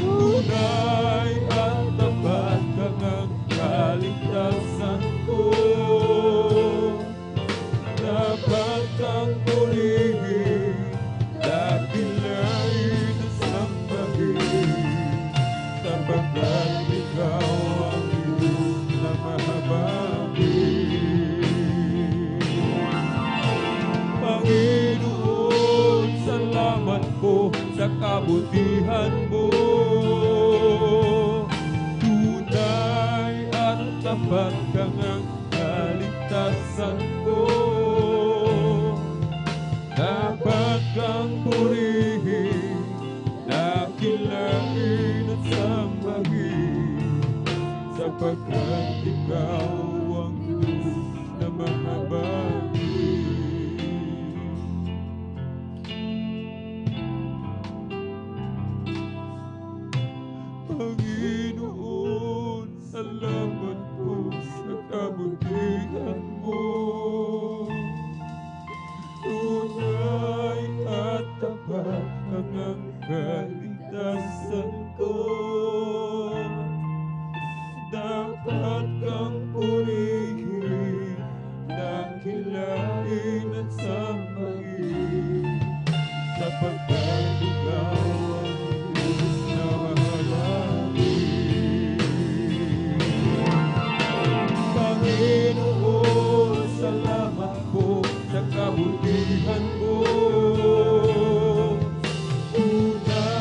Tunay at tapat kang ang kaligtasan ko. Dapat kang purihin, dakilain at sambahin, sapagkat ikaw ang Diyos na mahabagin. Panginoon, salamat po sa kabutihan mo. Tunay at tapat kang ang kaligtasan ko. Dapat kang purihin, dakilain at sambahin, sapagkat ikaw ang Diyos na mahabagin. Panginoon, salamat po sa kabutihan mo. Tunay at tapat ang kaligtasan ko. Dapat kang purihin, dakilain at sambahin, sapagkat ikaw ang Diyos na mahabagin. Panginoon, salamat po sa kabutihan mo. Tunay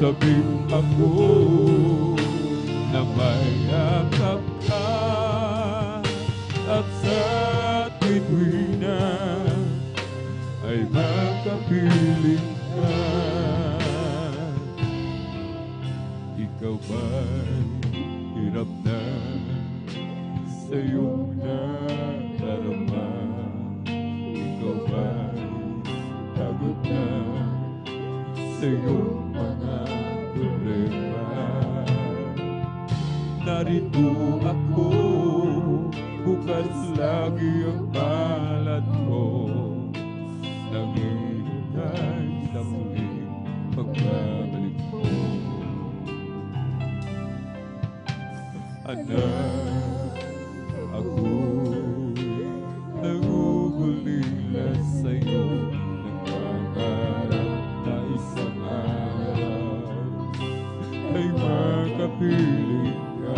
sabing ako na mayakap ka at sa tuwina ay makapiling ka. Ikaw ba'y hirap na sa iyong nadarama? Ikaw ba'y pagod na sa iyong mga problema? Narito ako, bukas lagi ang balat ko, naghihintay sa muling pagbabalik ko. Anak, ako'y nagugulila sa'yo, nangangarap na isang araw ay makapiling ka.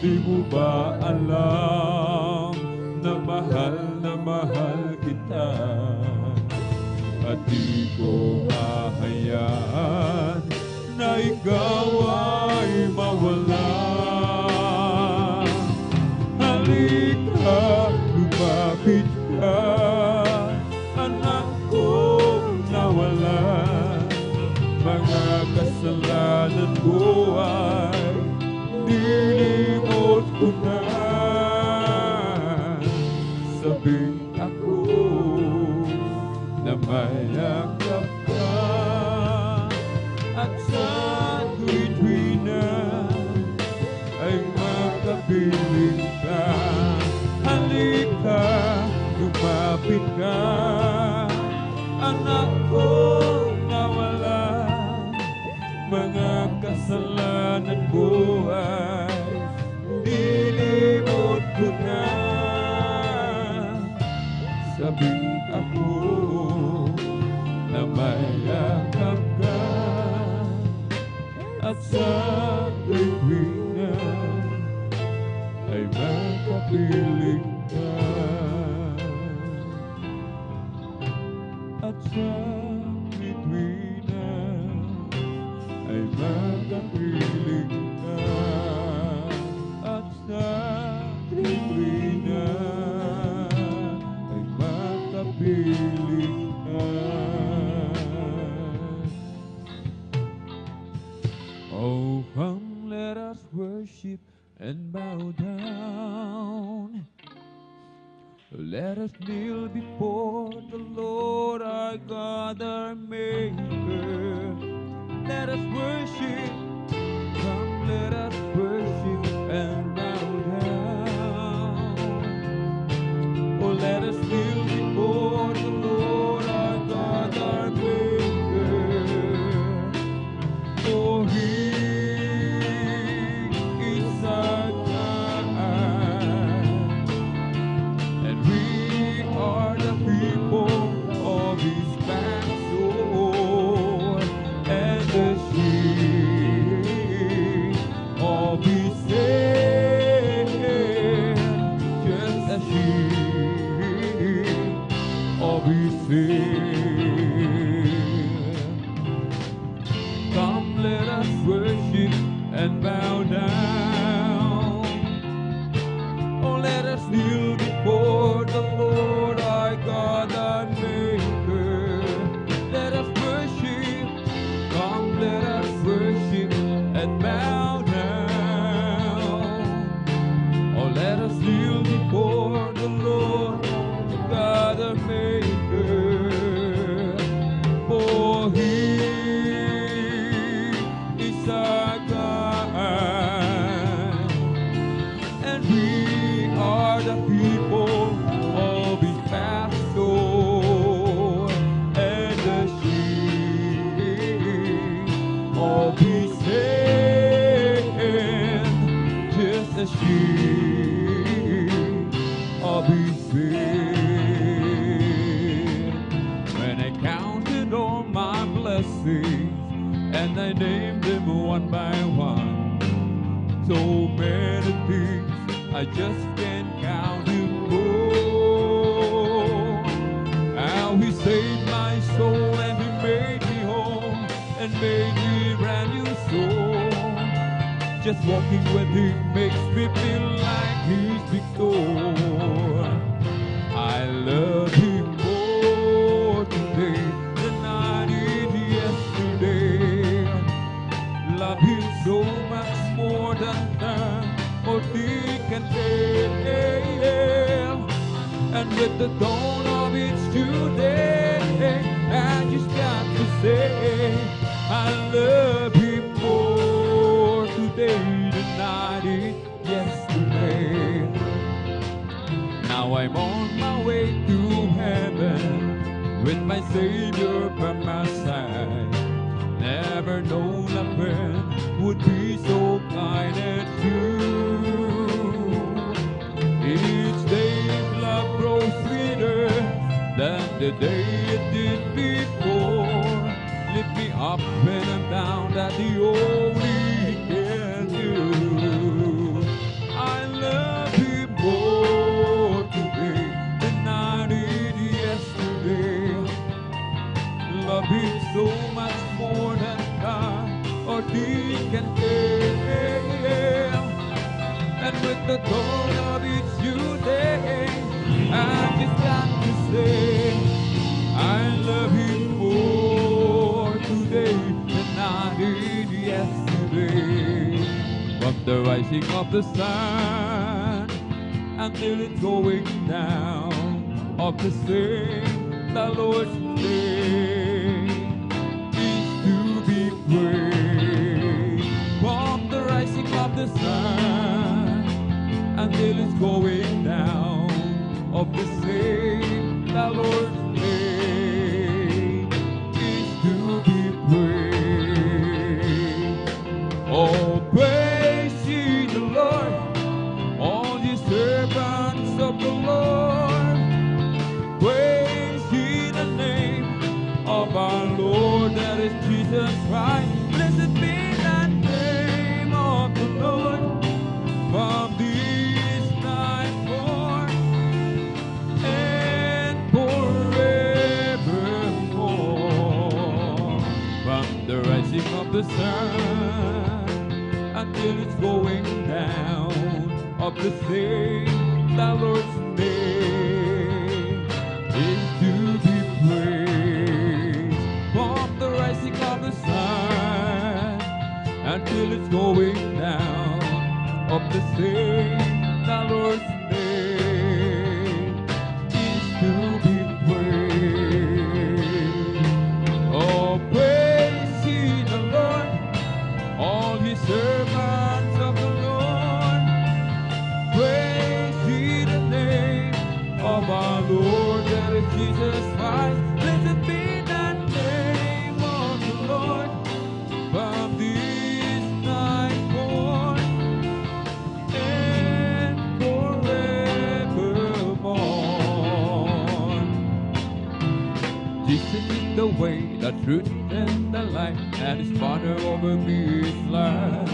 Di mo ba alam na mahal kita, at di ko hahayaan na ikaw ay mawala. Halika, lumapit ka, anak kong nawala. Mga kasalanan ko ay nilimot ko na. Sabing ako na mayakap ka at sa tuwina ay makapiling ka. Halika, lumapit ka, anak ko nawala. Mga kasalanan ko ay nilimot ko na. Sabing ako na mayakap ka at sa tuwina ay makapiling ka. At sa tuwina ay makapiling ka. At sa tuwina ay makapiling ka. Oh, come, let us worship and bow down. Let us kneel before the Lord our God, our Maker. Let us worship, come, let us worship and bow down. Oh, let us kneel before the Lord our God, our Maker. For He is our God, and we are the people of His pasture, and the sheep of His hand, just as sheep of His hand. Come, let us worship and bow down. Oh, let us kneel before the Lord our God, our Maker. Let us worship, come, let us worship and bow down. Oh, let us kneel before the Lord God, our Maker. For He is our God, and we are the people of His pasture, and the sheep of His hand, just as sheep of His hand. When I counted all my blessings and I named them one by one, so many things I just can't count it all. How He saved my soul and He made me whole. Just walking with him makes me feel like he's victor. I love him more today than I did yesterday. Love him so much more than time or he can tell. And with the dawn of each new day, I just got to say, I love him more today than I did yesterday. Now I'm on my way to heaven with my Savior by my side. Never known a friend would be so kind and true. Each day love grows sweeter than the day it did before. Lift me up when I'm down, that the only He can do. I love Him more today than I did yesterday. Love Him so much more than time or He can tell. And with the dawn of each new day, I just got to say, I love Him more today than I did yesterday. From the rising of the sun until it's going down of the same, the Lord's name is to be praised. From the rising of the sun until it's going down of the same, the Lord's name is to be praised. Oh, praise ye the Lord, all ye servants of the Lord. Praise ye the name of our Lord, that is Jesus Christ. Blessed be the name of the Lord from this night forth and forevermore. From the rising of the sun until it's going down of the same, the Lord's name is to be praised. From the rising of the sun until it's going down of the same, the Lord's name is to be praised. Oh, praise ye the Lord, all ye servants of the Lord. Praise ye the name of our Lord, that is Jesus Christ. Blessed be the name of the Lord from this night forth and forevermore. Jesus is the way, the truth, and the life, and His Father over me is life.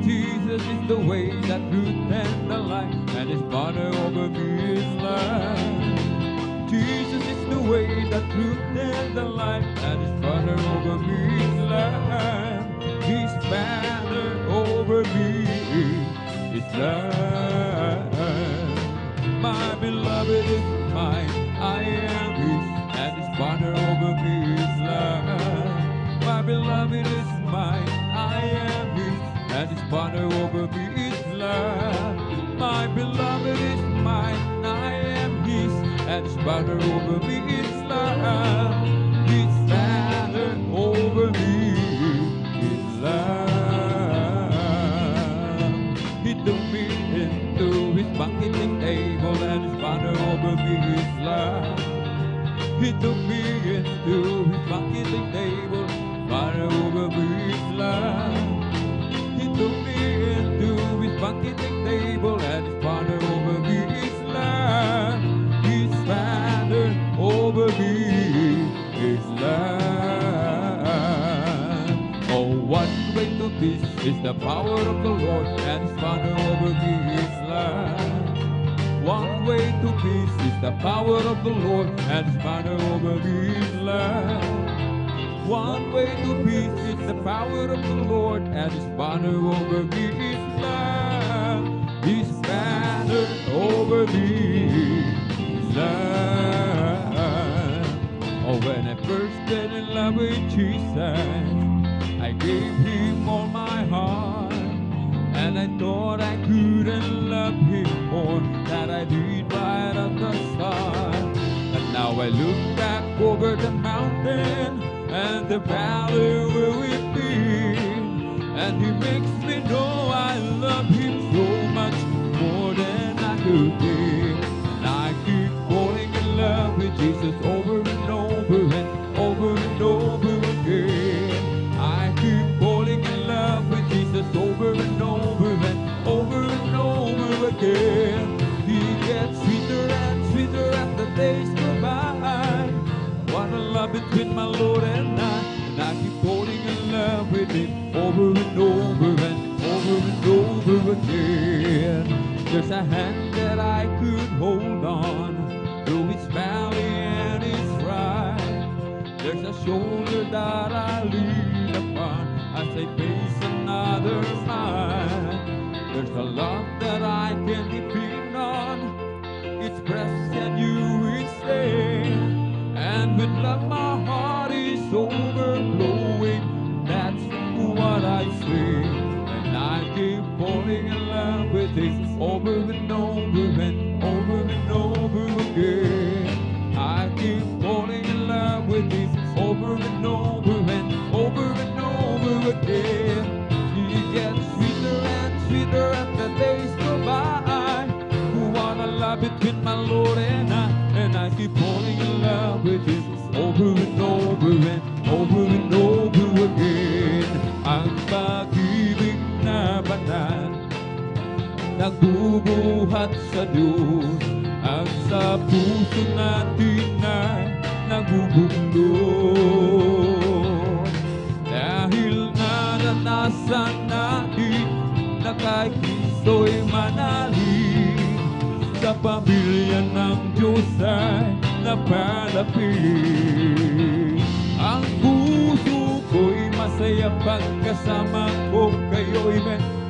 Jesus is the way, the truth, and the life, and His Father over me is life. Jesus is the way, the truth, and the life, and His Father over me is life. His Father over me is life. My beloved is mine, I am His, and His Father over me is life. My beloved is mine, I am His, and His Father over me is love. My beloved is mine, I am His, and His Father over me is love. His Father over me is love. He took me into His banqueting table, and His Father over me is love. He took me into His banqueting table, Father over me is love. He took me into His banqueting table, and His Father over me is love. His Father over me is love. Oh, one way to peace is the power of the Lord, and His Father over me is love. One way to peace is the power of the Lord, and His Father over me is love. one way to peace. It's the power of the Lord, and His banner over me is love. His banner over me is love. Oh, when I first fell in love with Jesus, I gave Him all my heart, and I thought I couldn't love Him more than I did right at the start. And now I look back over the mountain and the valley where we've been, and He makes me know I love Him so much more than I could be. And I keep falling in love with Jesus over and over and over and over again. I keep falling in love with Jesus over and over and over and over again. He gets sweeter and sweeter as the days go by. What a love between my Lord and I keep falling in love with Him over and over and over and over again. There's a hand that I could hold on through His valley and His ride. There's a shoulder that I lean upon as I face another fight. There's a love that I can depend on. It's precious and you will stay. And with love my heart is overflowing. That's what I say. And I keep falling in love with it over and over and over and over again. I keep falling in love with it over and over and over and over again. He gets sweeter and sweeter as the days go by. What a love between my Lord and I keep falling in love with Him over and over and over and over again. Ang pag-ibig na banal nagbubuhat sa Diyos, ang sa puso natin ay nagbubunod. Dahil naranasan natin na kay Kristo'y manalig, sa pamilya ng Diyos ay napalapit. Ang puso ko'y masaya pagkasama ko kayo'y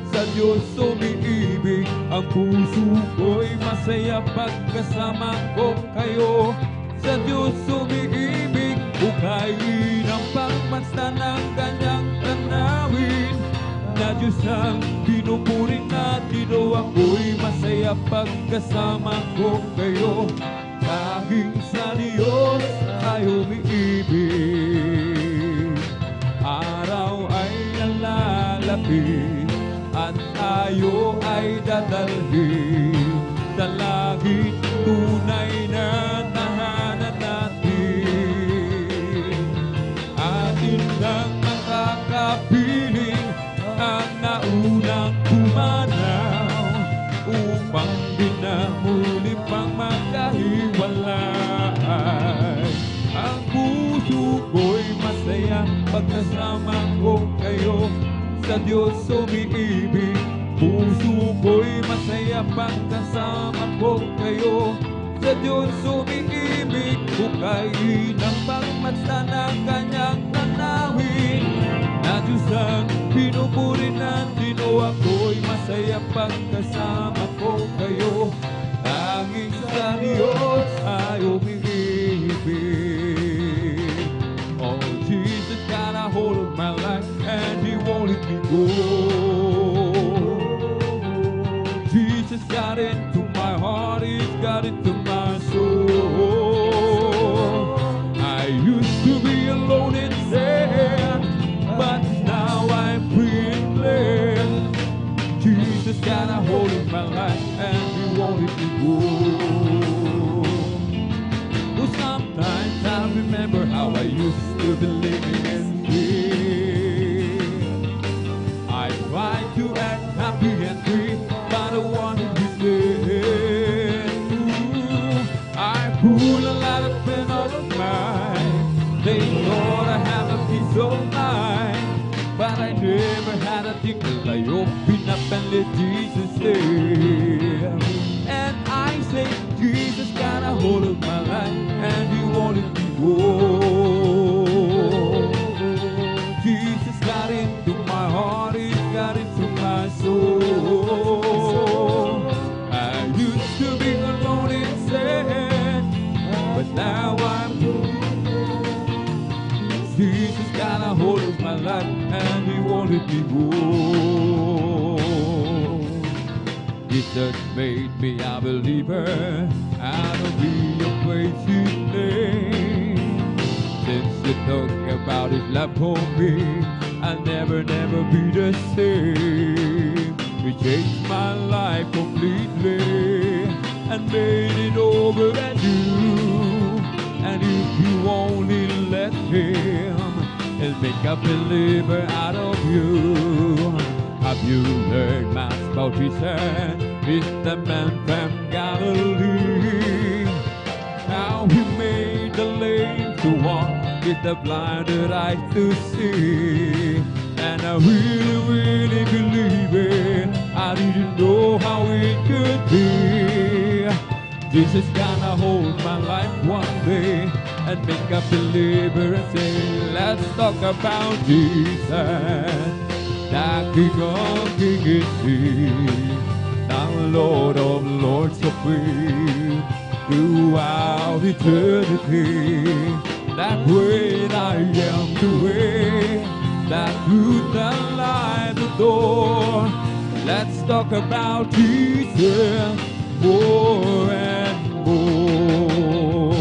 sa Diyos umiibig. Ang puso ko'y masaya pagkasama ko kayo sa Diyos umiibig. Bukayin ang pagmasdan ng kanyang tanawin, na Diyos ang pinupuri natin. O ako'y masaya pagkasama ko kayo, dahil sa Diyos ay umiibig. Araw ay nalalapit at tayo ay dadalhin sa langit, tunay na tahanan natin. Atin lang makakapiling ang naunang pumanaw, upang di na muli pang magkahiwalay. Ang puso ko'y masaya pagkasama ko kayo, sa Diyos umiibig. Puso ko'y masaya pagkasama ko kayo, sa Diyos umiibig. Bukayin ang pagmasdan ng kanyang tanawin, na Diyos ang pinupuri natin. O ako'y masaya pagkasama ko kayo, tanging sa Diyos ay umiibig. Oh, Jesus got a hold of my life and He won't let me go. Jesus got into my heart, He's got into my soul. I used to be alone and sad, but now I'm free and glad. Jesus got a hold of my life and He won't let me go. Oh, sometimes I remember how I used to be living in fear. I tried to act happy and free, but I wanted to stay. I pulled a lot of pen out of mine. They thought I had a peace of mind, but I never had a thing till I opened up and let Jesus stay. And I say, Jesus got a hold of my life and He won't let me go. me whole. Jesus made me a believer, and I'll be a praise His name. Since you talk about His love for me, I'll never be the same. He changed my life completely and made it over at you. And if you only let Him, He'll make a believer out of you. Have you heard much about Jesus? He's the man from Galilee. How He made the lame to walk, with the blinded eyes to see. And I really believe it. I didn't know how it could be. Jesus gonna hold my life one day and make a believer and say, let's talk about Jesus, the King of Kings, the Lord of Lords of free, throughout eternity. That way I am the way, that truth and light the door. Let's talk about Jesus more and more.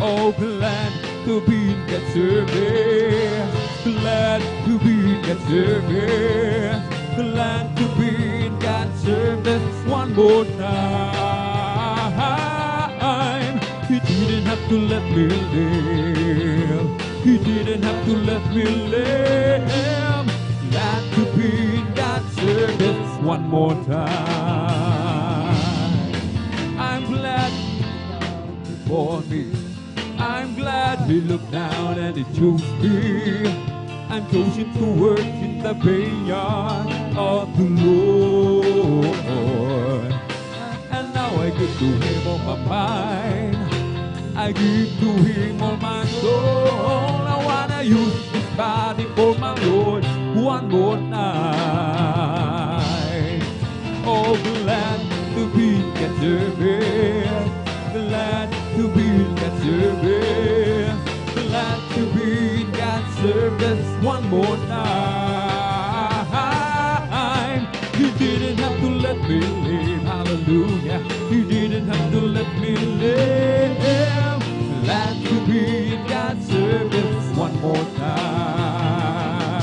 Oh, glad to be in that service, glad to be in that service, glad to be in that service one more time. He didn't have to let me live, He didn't have to let me live. Glad to be in that service one more time. I'm glad for me. I'm glad He looked down and He chose me. I'm chosen to work in the vineyard of the Lord. And now I give to Him all my mind, I give to Him all my soul. I wanna use this body for my Lord one more night. Oh, glad to be in that service, glad to be in that service, glad to be in that service one more time. He didn't have to let me live, hallelujah. He didn't have to let me live. Glad to be in that service one more time.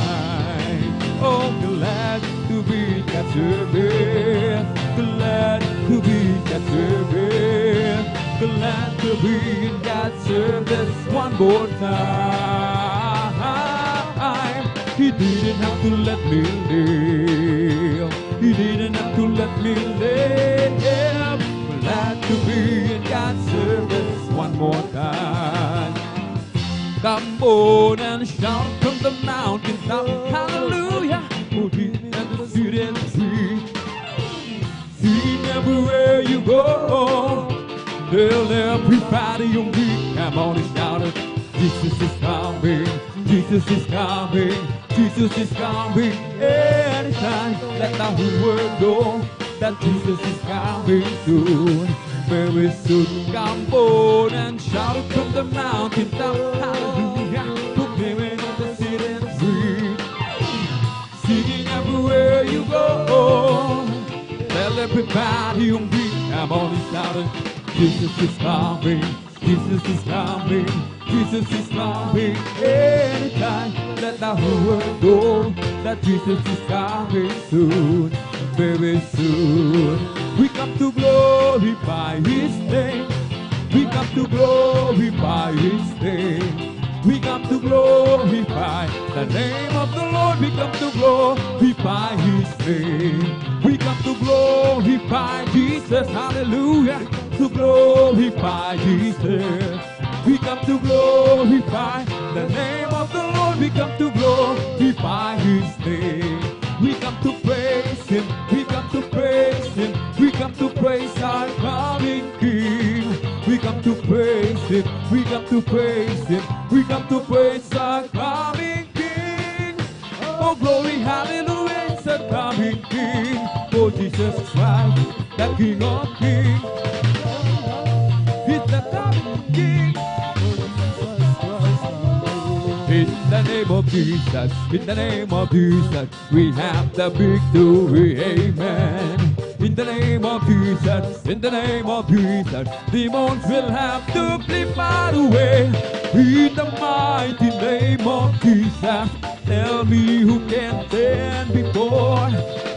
Oh, glad to be in that service, glad to be in that service, glad to be in that service one more time. He didn't have to let me live, He didn't have to let me live. Glad to be in God's service one more time. Come on and shout from the mountaintop, hallelujah. Oh, Jesus and the city and the sea. Sing everywhere you go. Tell everybody you meet. Come on and shout it. Jesus is coming, Jesus is coming, Jesus is coming. Anytime, let the whole world know that Jesus is coming soon, very soon. Come on and shout it from the mountaintop, hallelujah. Proclaiming on the city and the street, singing everywhere you go. Tell everybody you meet. Come on and shout it. Jesus is coming, Jesus is coming, Jesus is coming. Anytime, let the whole world know that Jesus is coming soon, very soon. We come to glorify His name. We come to glorify His name. We come to glorify the name of the Lord. We come to glorify His name. We come to glorify Jesus, hallelujah. To glorify Jesus. We come to glorify the name of the Lord. We come to glorify His name. We come to praise Him. We come to praise Him. We come to praise our coming King. We come to praise Him. We come to praise Him. We come to praise our coming King. Oh, glory, hallelujah, it's the coming King. Oh, Jesus Christ, the King of Kings. He's the coming King. In the name name of Jesus, in the name of Jesus, we have the victory. Amen. In the name of Jesus, in the name of Jesus, demons will have to flee far away. In the mighty name of Jesus, tell me who can stand before.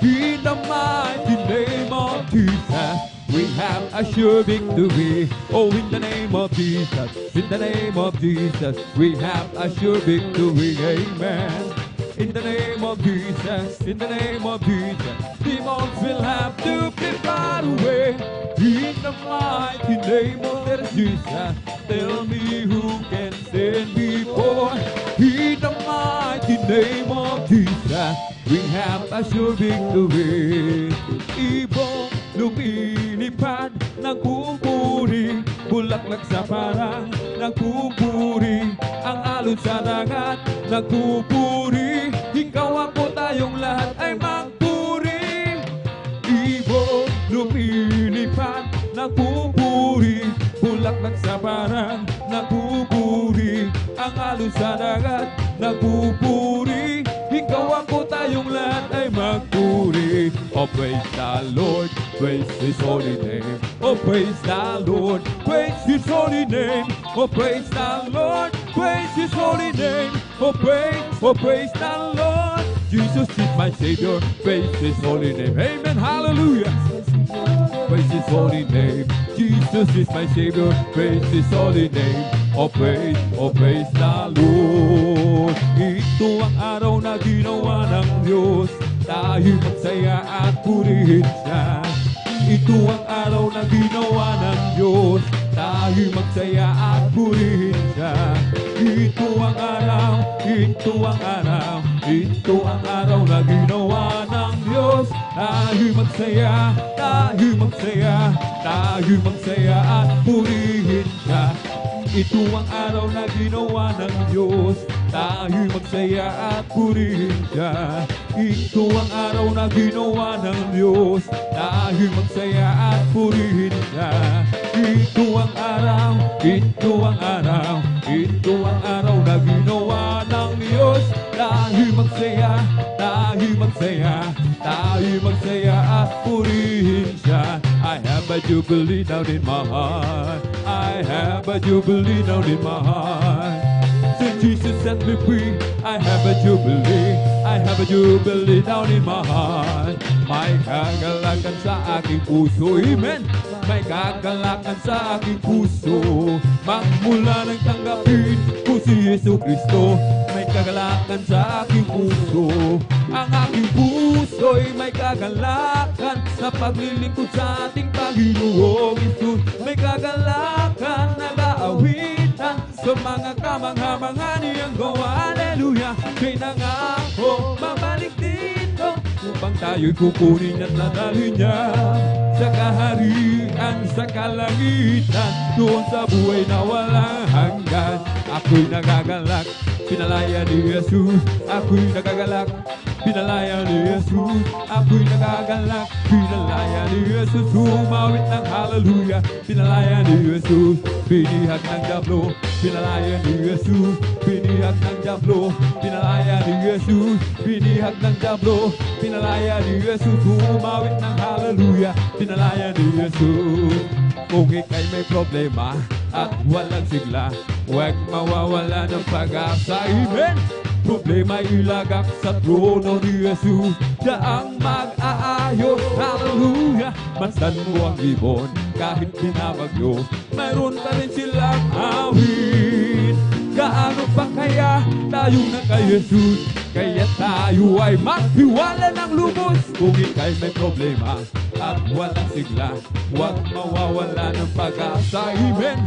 In the mighty name of Jesus, we have a sure victory. Oh, in the name of Jesus, in the name of Jesus, we have a sure victory. Amen. In the name of Jesus, in the name of Jesus, demons will have to be far away. In the mighty name of Jesus, tell me who can stand before. In the mighty name of Jesus, we have a sure victory. Ibong lumilipad, nagpupuri, bulaklak sa parang, nagpupuri, ang alon sa dagat, nagpupuri, ikaw ako tayong lahat ay magpuri. Ibong lumilipad, nagpupuri, bulaklak sa parang, nagpupuri, ang alon sa dagat, nagpupuri, ikaw ako tayong lahat ay magpuri. Oh, praise the Lord, praise His holy name. Oh, praise the Lord, praise His holy name. Oh, praise the Lord, praise His holy name. Oh, praise the Lord. Jesus is my Savior, praise His holy name. Amen, hallelujah. Praise His holy name. Jesus is my Savior, praise His holy name. Oh, praise the Lord. Ito ang araw na ginawa ng Diyos, tayo magsaya at purihin siya. Ito ang araw na ginawa ng Diyos, tayo magsaya at purihin siya. Ito ang araw, ito ang araw, ito ang araw na ginawa ng Diyos, tayo magsaya, tayo magsaya, tayo magsaya at purihin siya. Ito ang araw na ginawa ng Diyos, tayo magsaya at purihin siya. Ito ang araw na ginawa ng Diyos, tayo magsaya at purihin siya. Ito ang araw, ito ang araw, ito ang araw na ginawa ng Diyos, tayo magsaya, tayo magsaya, tayo magsaya at purihin siya. I have a jubilee down in my heart, I have a jubilee down in my heart. Since Jesus set me free, I have a jubilee, I have a jubilee down in my heart. May kagalakan sa aking puso, amen. May kagalakan sa aking puso, magmula nang tanggapin ko si Yesu Kristo. May kagalakan sa aking puso, ang aking puso'y may kagalakan sa paglilingkod sa ating Panginoong Isus. May kagalakan, nag-aawitan sa mga kamangha-mangha niyang gawa. Hallelujah! Pinangako, babalik dito upang tayo'y kukunin at nadalhin niya sa kaharian, sa kalangitan, doon sa buhay na walang hanggan. Ako'y nagagalak, pinalaya ni Jesus. Ako'y nagagalak, pinalaya ni Jesus. Ako'y nagagalak, pinalaya ni Jesus. Humawit ng hallelujah, pinalaya ni Jesus. Binihag ng diablo, pinalaya ni Jesus. Binihag ng diablo, pinalaya ni Jesus. Binihag ng diablo, pinalaya ni Jesus. Humawit ng hallelujah, pinalaya ni Jesus. Kung ika'y may problema at walang sigla, huwag mawawala ng pag-asa. Amen! Problema ilagak sa trono ni Jesus, siya ang mag-aayos. Hallelujah! Masdan mo ang ibon kahit binabagyo, mayroon pa rin silang awit. Gaano pa kaya tayo na kay Jesus, kaya tayo ay maghiwala ng lubos. Kung ika'y may problema at walang sigla, huwag mawawala ng pag-asa. Amen!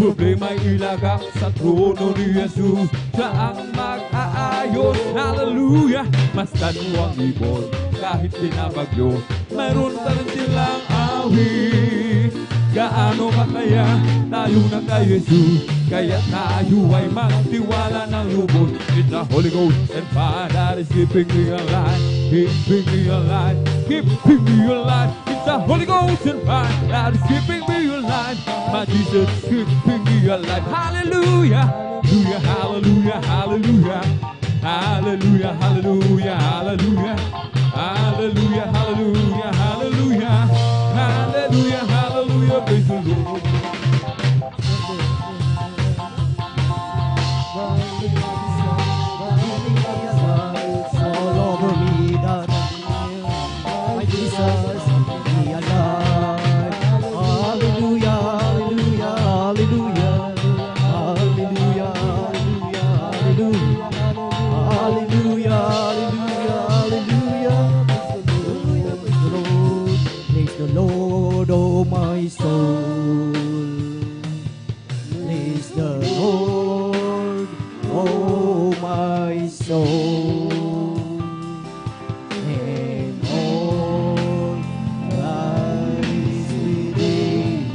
Problema'y ilagak sa trono ni Jesus, siya ang mag-aayos. Hallelujah! Masdan mo ang ibon kahit binabagyo, mayroon pa rin silang awit. Gaano ka kaya tayo na kay Jesus, kaya tayo ay magtiwala ng lubos. It's the Holy Ghost and fire that is keeping me alive, keeping me alive, keeping me alive. It's the Holy Ghost and fire that is keeping me alive. My Jesus is keeping me alive. Hallelujah, hallelujah, hallelujah, hallelujah. Hallelujah, hallelujah, hallelujah. Hallelujah, hallelujah, hallelujah. Hallelujah, hallelujah, praise the Lord. All over me, that my Jesus, be alive. Hallelujah, hallelujah, hallelujah, hallelujah, hallelujah, hallelujah, hallelujah, hallelujah. Praise the Lord, oh my soul. Praise the Lord, oh my soul, and all that is within me.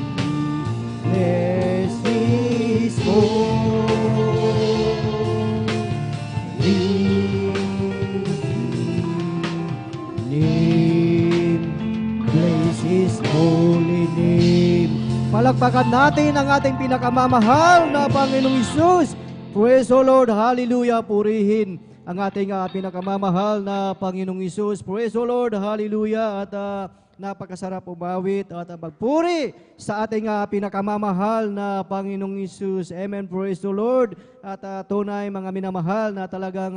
Bless His name. Bless His holy name. Palakpakan natin ang ating pinakamamahal na Panginoong Hesus. Praise the Lord, hallelujah, purihin ang ating pinakamamahal na Panginoong Hesus. Praise the Lord, hallelujah, at napakasarap umawit at magpuri sa ating pinakamamahal na Panginoong Hesus. Amen, praise the Lord. At tunay mga minamahal na talagang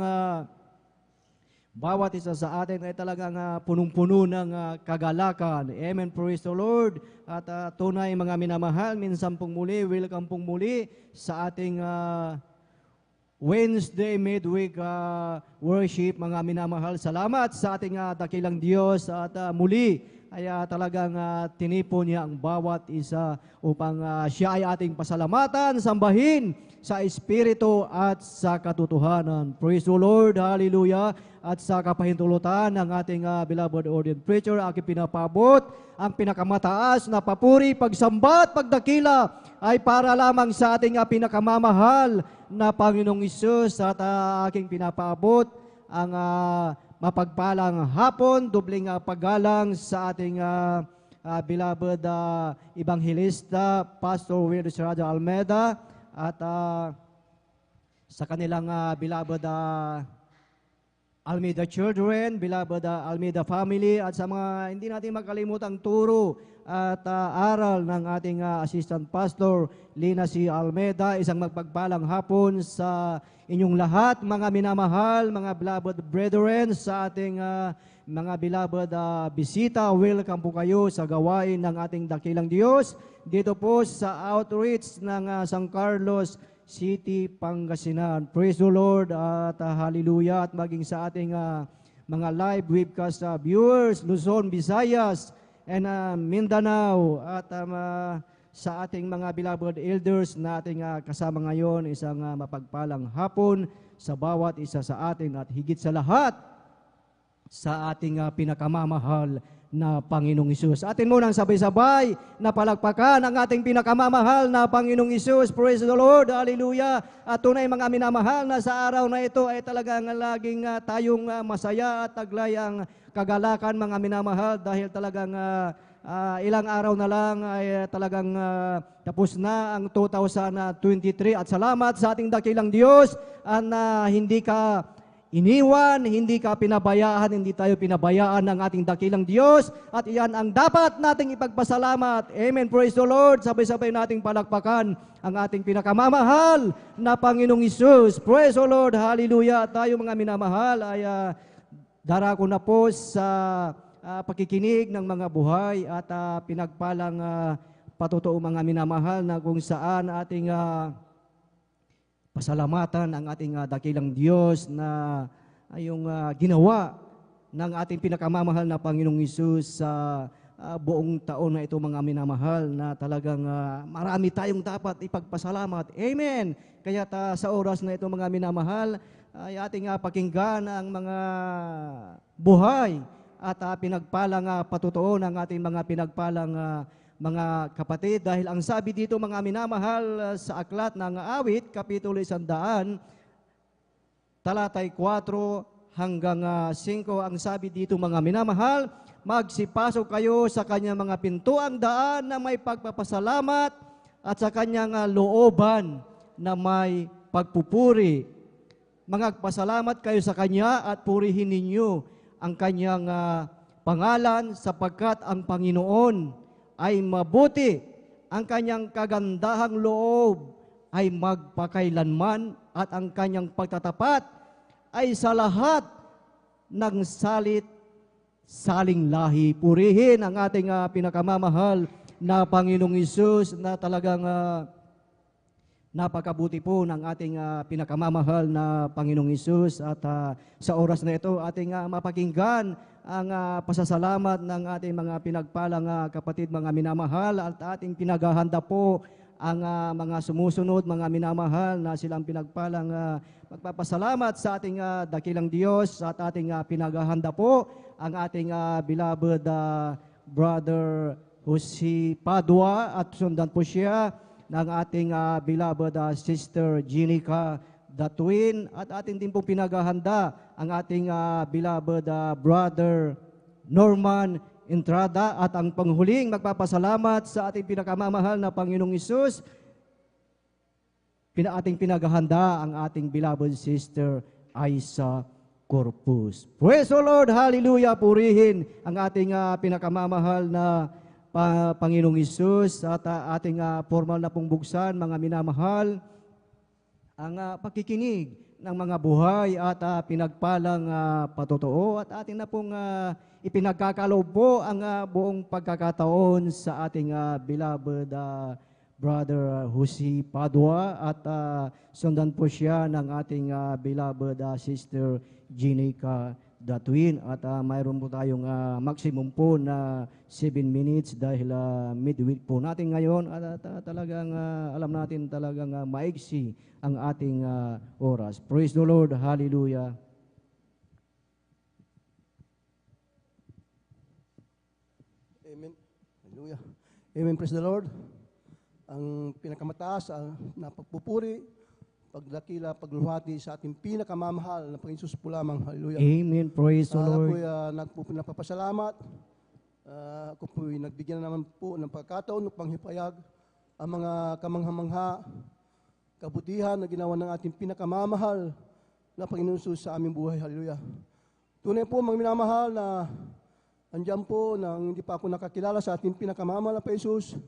bawat isa sa atin ay talagang punong-puno ng kagalakan. Amen, praise the Lord. At tunay mga minamahal, minsan pong muli, welcome pong muli sa ating Wednesday midweek worship, mga minamahal. Salamat sa ating dakilang Diyos at muli ay talagang tinipon niya ang bawat isa upang siya ay ating pasalamatan, sambahin sa Espiritu at sa katotohanan. Praise the Lord, hallelujah. At sa kapahintulutan ng ating beloved ordained preacher, aking pinapabot ang pinakamataas na papuri, pagsamba at pagdakila ay para lamang sa ating pinakamamahal na Panginoong Hesus. At aking pinapabot ang mapagpalang hapon, dobling paggalang sa ating beloved evangelista, Pastor Willis Raja Almeida, at sa kanilang beloved Almeida children, beloved Almeida family, at sa mga hindi natin makalimutang turo at aral ng ating assistant pastor, Lina C. Almeida. Isang magpagpalang hapon sa inyong lahat, mga minamahal, mga beloved brethren, sa ating mga beloved bisita. Welcome po kayo sa gawain ng ating dakilang Diyos dito po sa outreach ng San Carlos City, Pangasinan. Praise the Lord at hallelujah. At maging sa ating mga live webcast viewers, Luzon, Visayas, and Mindanao, at sa ating mga beloved elders na ating kasama ngayon, isang mapagpalang hapon sa bawat isa sa atin, at higit sa lahat sa ating pinakamamahal na Panginoong Hesus. Atin munang sabay-sabay na palakpakan ang ating pinakamamahal na Panginoong Hesus. Praise the Lord, hallelujah. At tunay mga minamahal na sa araw na ito ay talagang laging tayong masaya at taglay ang kagalakan, mga minamahal, dahil talagang ilang araw na lang ay talagang tapos na ang 2023. At salamat sa ating dakilang Diyos na hindi ka iniwan, hindi ka pinabayaan, hindi tayo pinabayaan ng ating dakilang Diyos, at iyan ang dapat nating ipagpasalamat. Amen, praise the Lord. Sabay-sabay nating palakpakan ang ating pinakamamahal na Panginoong Hesus. Praise the Lord, hallelujah. At tayo mga minamahal ay darako na po sa pakikinig ng mga buhay at pinagpalang patotoo, mga minamahal, na kung saan ating pasalamatan ang ating dakilang Diyos na yung ginawa ng ating pinakamamahal na Panginoong Hesus sa buong taon na ito, mga minamahal, na talagang marami tayong dapat ipagpasalamat. Amen. Kaya sa oras na ito, mga minamahal, ay ating pakinggan ang mga buhay at pinagpalang patotoo ng ating mga pinagpalang mga kapatid, dahil ang sabi dito, mga minamahal, sa aklat ng awit, kapitulo 100, talatay 4 hanggang 5, ang sabi dito, mga minamahal, magsipasok kayo sa kanyang mga pintuang daan na may pagpapasalamat at sa kanyang looban na may pagpupuri. mangagpasalamat kayo sa Kanya at purihin ninyo ang Kanyang pangalan sapagkat ang Panginoon ay mabuti. Ang Kanyang kagandahang loob ay magpakailanman at ang Kanyang pagtatapat ay sa lahat ng saling lahi. Purihin ang ating pinakamamahal na Panginoong Hesus na talagang napakabuti po ng ating pinakamamahal na Panginoong Hesus. At sa oras na ito, ating mapakinggan ang pasasalamat ng ating mga pinagpalang kapatid, mga minamahal, at ating pinaghahanda po ang mga sumusunod, mga minamahal na silang pinagpalang magpapasalamat sa ating dakilang Diyos at ating pinaghahanda po ang ating beloved brother Jose Padua at sundan po siya ng ating beloved sister Jenica Datuin at ating din po pinaghahanda ang ating beloved brother Norman Entrada at ang panghuling magpapasalamat sa ating pinakamamahal na Panginoong Hesus. Ating pinaghahanda ang ating beloved sister Isa Corpus. Praise the Lord, hallelujah, purihin ang ating pinakamamahal na Panginoong Hesus at ating formal na pong buksan, mga minamahal, ang pakikinig ng mga buhay at pinagpalang patotoo at ating na pong ipinagkakaloob po ang buong pagkakataon sa ating beloved brother Jose Padua at sundan po siya ng ating beloved sister Jenica Datuin at mayroon po tayong maximum po na 7 minutes dahil midweek po natin ngayon at talagang alam natin talagang maigsi ang ating oras. Praise the Lord, hallelujah. Amen. Hallelujah. Amen. Praise the Lord. Ang pinakamataas na pagpupuri, pagdakila, pagluhati sa ating pinakamamahal na Panginoon Jesus po lamang. Hallelujah. Amen. Praise the Lord. Ako po'y nagpapasalamat. Ako po'y nagbigyan naman po ng pagkataon upang hipayag ang mga kamangha-mangha, kabutihan na ginawa ng ating pinakamamahal na Panginoon Jesus sa aming buhay. Hallelujah. Tunay po mga minamahal na andyan po nang hindi pa ako nakakilala sa ating pinakamamahal na Panginoon Jesus.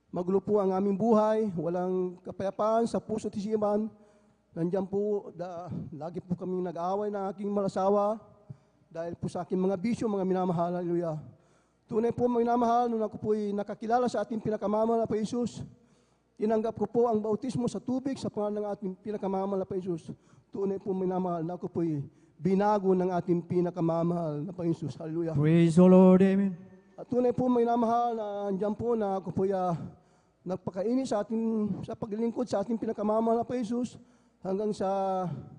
Magulo po ang aming buhay, walang kapayapaan sa puso at isipan. Nandiyan po, lagi po kami nag-away ng aking malasawa dahil po sa aking mga bisyo, mga minamahal. Hallelujah. Tunay po mga minamahal, nung ako po'y nakakilala sa ating pinakamamahal na Jesus, tinanggap ko po ang bautismo sa tubig sa pangalan ng ating pinakamamahal na Jesus. Tunay po mga minamahal na ako po'y binago ng ating pinakamamahal na Jesus. Hallelujah. Praise the Lord, amen. At tunay po may namahal na andyan po na ako po nagpakaini sa paglilingkod sa ating pinakamamahal na Jesus hanggang sa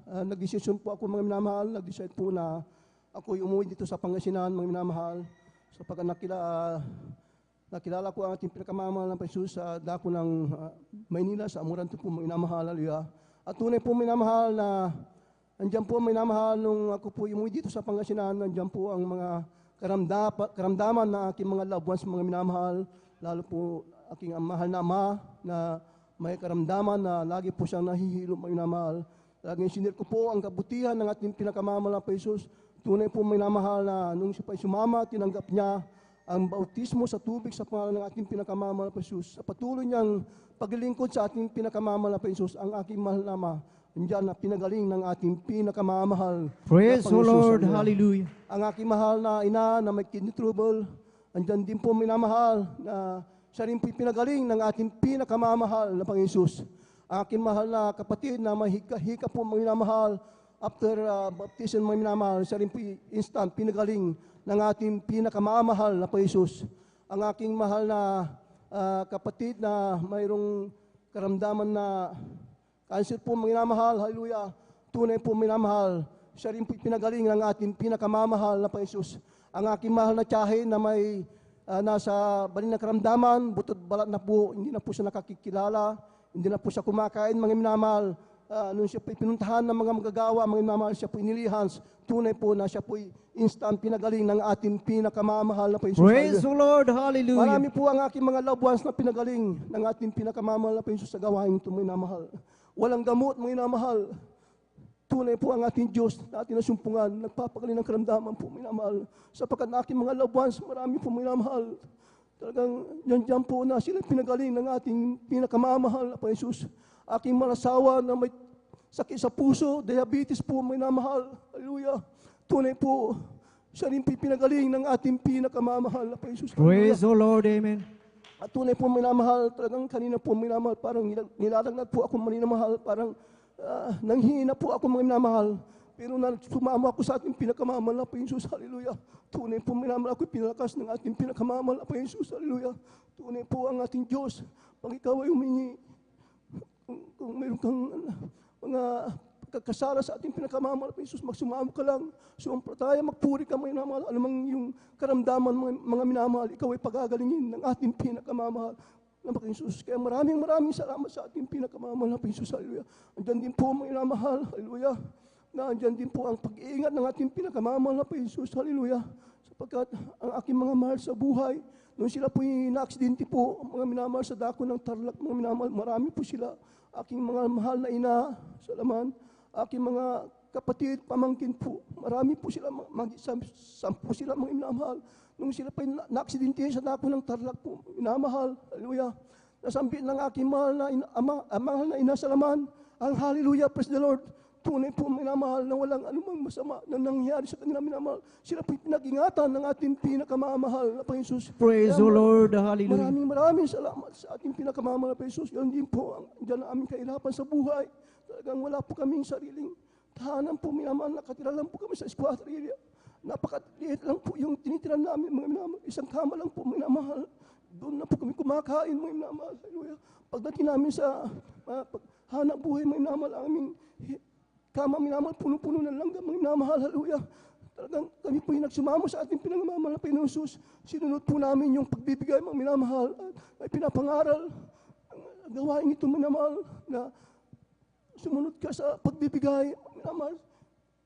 nag-desisyon po ako mga minamahal, nag-decide po na ako umuwi dito sa Pangasinan mga minamahal sapagkat nakilala ko ang ating pinakamamahal na Jesus sa dako ng Maynila sa Amoranto po mga minamahal. Hallelujah. At tunay po may namahal na andyan po may namahal nung ako po umuwi dito sa Pangasinan, andyan po ang mga karamdaman na aking mga loved ones, mga minamahal, lalo po aking mahal na ama na may karamdaman na lagi po siyang nahihilo, mga minamahal. Laging sinir ko po ang kabutihan ng ating pinakamamahal na Jesus. Tunay po minamahal na nung siya pa'y sumama, tinanggap niya ang bautismo sa tubig sa pangalan ng ating pinakamamahal na Jesus. Sa patuloy niyang paglilingkod sa ating pinakamamahal na Jesus, ang aking mahal na ama, andyan na pinagaling ng ating pinakamamahal. Praise the Lord, hallelujah. Ang aking mahal na ina na may kidney trouble, andyan din po minamahal na siya rin po pinagaling ng ating pinakamamahal na Panginoon Jesus. Ang aking mahal na kapatid na may hika po minamahal, after baptism mga minamahal, siya rin po instant pinagaling ng ating pinakamamahal na Panginoon Jesus. Ang aking mahal na kapatid na mayroong karamdaman na cancer po minamahal, hallelujah. Tunay po minamahal, siya rin po pinagaling ng ating pinakamamahal na Panginoon Jesus. Ang aking mahal na tiyahin na may nasa balin na karamdaman, butod balat na po, hindi na po siya nakakikilala, hindi na po siya kumakain, mga minamahal. Nung siya po pinuntahan ng mga magagawa, mga minamahal, siya po inilihans. Tunay po na siya po instant pinagaling ng ating pinakamamahal na Panginoon Jesus. Praise the Lord, hallelujah. Marami po ang aking mga loved ones na pinagaling ng ating pinakamamahal na Panginoon Jesus sa gawain ito, mga minamahal. Walang gamot, mga minamahal. tunay po ang ating Diyos na ating nasumpungan, nagpapagaling ng karamdaman po, minamahal. Sapagkat na aking mga loved ones, marami po minamahal. Talagang yan po na sila pinagaling ng ating pinakamamahal na Panginoon Jesus. Aking mga asawa na may sakit sa puso, diabetes po, minamahal. Hallelujah. Tunay po, siya rin pinagaling ng ating pinakamamahal na Panginoon Jesus. Praise the Lord. Amen. At tunay po minamahal, talagang kanina po minamahal, parang nilalagnat po ako minamahal, parang nanghihina po ako minamahal. Pero sumama ako sa ating pinakamamahal na Panginoon Jesus, hallelujah. Tunay po minamahal ako, pinalakas ng ating pinakamamahal na Panginoon Jesus, hallelujah. Tunay po ang ating Diyos, pag ikaw ay humingi, kung mayroon kang mga pagkakasala sa ating pinakamamahal na Panginoon Jesus, magsumama ka lang, sumampalataya, magpuri ka minamahal, alamang yung karamdaman mga minamahal, ikaw ay pagagalingin ng ating pinakamamahal na Panginoon Jesus. Kaya maraming salamat sa ating pinakamamahal na Panginoon Jesus, hallelujah. Andyan din po mga minamahal, hallelujah. Na andyan din po ang pag-iingat ng ating pinakamamahal na Panginoon Jesus, hallelujah. Sapagkat ang aking mga mahal sa buhay, nung sila po na-aksidente po, mga minamahal sa dako ng Tarlac, mga minamahal, marami po sila. Aking mga mahal na ina, sa laman, aking mga kapatid, pamangkin po, marami po sila, sampu sila mga minamahal. Nung sila po na-aksidente sa dako ng Tarlac po, minamahal, hallelujah. Nasambit ng aking mahal na mahal na ina sa laman, ang hallelujah, praise the Lord. Tunay po minamahal na walang anumang masama na nangyari sa kanila minamahal. Sila po pinag-ingatan ng ating pinakamamahal na Panginoon Jesus. Praise the Lord. Hallelujah. Maraming salamat sa ating pinakamamahal na Panginoon Jesus. Yan din po ang aming kahirapan sa buhay. Talagang wala po kaming sariling tahanan po minamahal. Nakatira lang po kami sa squatter area. Napakaliit lang po yung tinitiran namin mga minamahal. Isang kama lang po minamahal. Doon na po kami kumakain mga minamahal. Hallelujah. Pagdating namin sa hanap buhay mga minamahal, ang aming kama minamahal, puno-puno ng langgam, mga minamahal, hallelujah. Talagang kami po yung nagsumama sa ating pinagmamahal na Panginoon Jesus. Sinunod po namin yung pagbibigay, mga minamahal, at may pinapangaral. Ang gawain ito, minamahal, na sumunod ka sa pagbibigay, mga minamahal.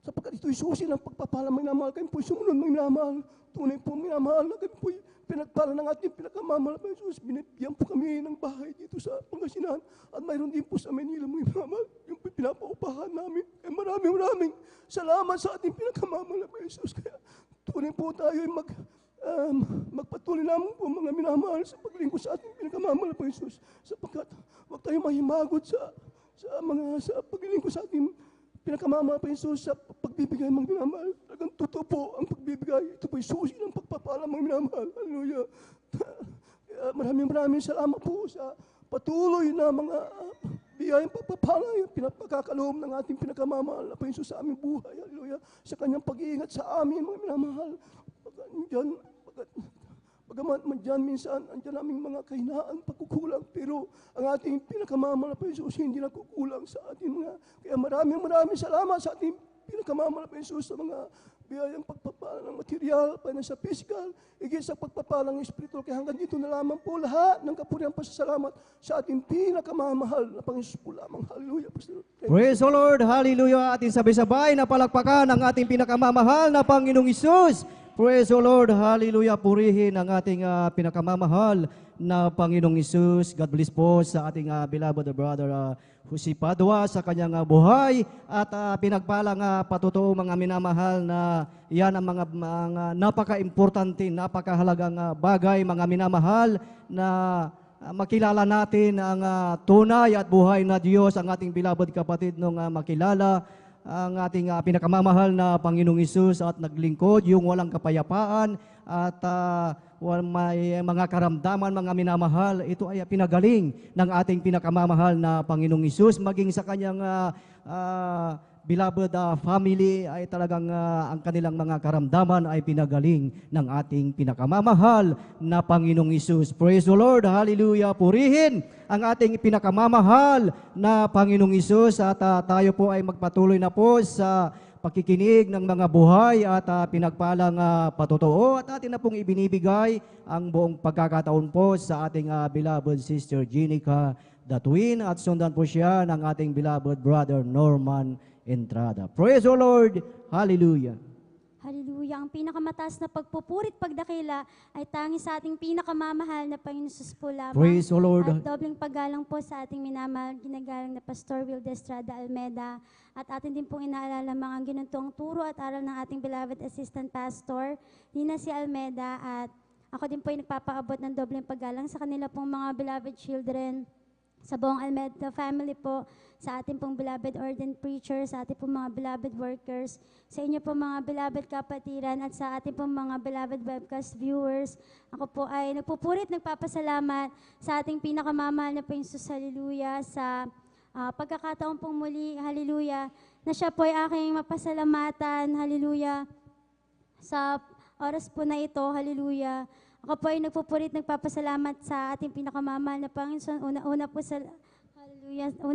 Sapagkat ito'y susi ng pagpapala, mga minamahal. Kami po'y sumunod, mga minamahal. Tunay po, minamahal, na kami po'y pinagpala ng ating pinakamamahal na Jesus. Binibigyan po kami ng bahay dito sa Pangasinan. At mayroon din po sa Manila, mga minamahal, yung pinapaupahan namin. Kaya maraming salamat sa ating pinakamamahal na Jesus. Kaya tunay po tayo ay magpatuloy namin po mga minamahal sa paglingkod sa ating pinakamamahal na Jesus. Sapagkat huwag tayo mahimagod sa paglingkod sa ating pinakamamahal pa Jesus sa pagbibigay mga minamahal. Talagang totoo po ang pagbibigay. Ito po'y susi ng pagpapala mga minamahal. Hallelujah. Maraming salamat po sa patuloy na mga biyayang pagpapala, yung pinapakakaloob ng ating pinakamamahal na Jesus sa aming buhay. Hallelujah. Sa kanyang pag-iingat sa amin mga minamahal. Bagamat dyan minsan, andyan naming mga kahinaan, pagkukulang, pero ang ating pinakamamahal na Jesus hindi nagkukulang sa ating mga, kaya maraming salamat sa ating pinakamamahal na Jesus sa mga biyayang pagpapala ng material, sa physical, higit sa pagpapala ng espiritual, kaya hanggang dito na lamang po lahat ng kapurihan pasasalamat sa ating pinakamamahal na Panginoon po lamang. Hallelujah. Praise the Lord. Hallelujah. Ating sabay-sabay na palakpakan ang ating pinakamamahal na Panginoong Isus. Praise the Lord. Hallelujah. Purihin ang ating pinakamamahal na Panginoong Isus. God bless po sa ating beloved brother Jose Padua sa kanyang buhay at pinagpalang patotoo mga minamahal na yan ang mga napaka-importante, napakahalagang bagay mga minamahal na makilala natin ang tunay at buhay na Diyos, ang ating beloved kapatid nung makilala ang ating pinakamamahal na Panginoong Isus at naglingkod yung walang kapayapaan at may mga karamdaman, mga minamahal, ito ay pinagaling ng ating pinakamamahal na Panginoong Isus, maging sa kanyang beloved family ay talagang ang kanilang mga karamdaman ay pinagaling ng ating pinakamamahal na Panginoong Isus. Praise the Lord, hallelujah, purihin ang ating pinakamamahal na Panginoong Isus at tayo po ay magpatuloy na po sa pakikinig ng mga buhay at pinagpalang patotoo at atin na pong ibinibigay ang buong pagkakataon po sa ating beloved Sister Jenica Datuin at sundan po siya ng ating beloved brother Norman Entrada. Praise the Lord! Hallelujah! Hallelujah. Ang pinakamataas na pagpupurit pagdakila ay tangi sa ating pinakamamahal na Panginoon Jesus po lamang. Praise the Lord. At dobleng paggalang po sa ating minamahal, ginagalang na Pastor Will Estrada Almeda. At atin din pong inaalala mga ginuntong turo at aral ng ating beloved assistant pastor, Lina C. Almeda. At ako din po ay nagpapaabot ng dobleng paggalang sa kanila pong mga beloved children, sa buong Almeda family po, sa ating pong beloved ordained preachers, sa ating pong mga beloved workers, sa inyo pong mga beloved kapatiran, at sa ating pong mga beloved webcast viewers. Ako po ay nagpupurit, nagpapasalamat sa ating pinakamamahal na Panginoon Jesus, hallelujah, sa pagkakataon pong muli, hallelujah, na siya po ay aking mapasalamatan, hallelujah, sa oras po na ito, hallelujah. Ako po ay nagpupurit, nagpapasalamat sa ating pinakamamahal na Panginoon. Una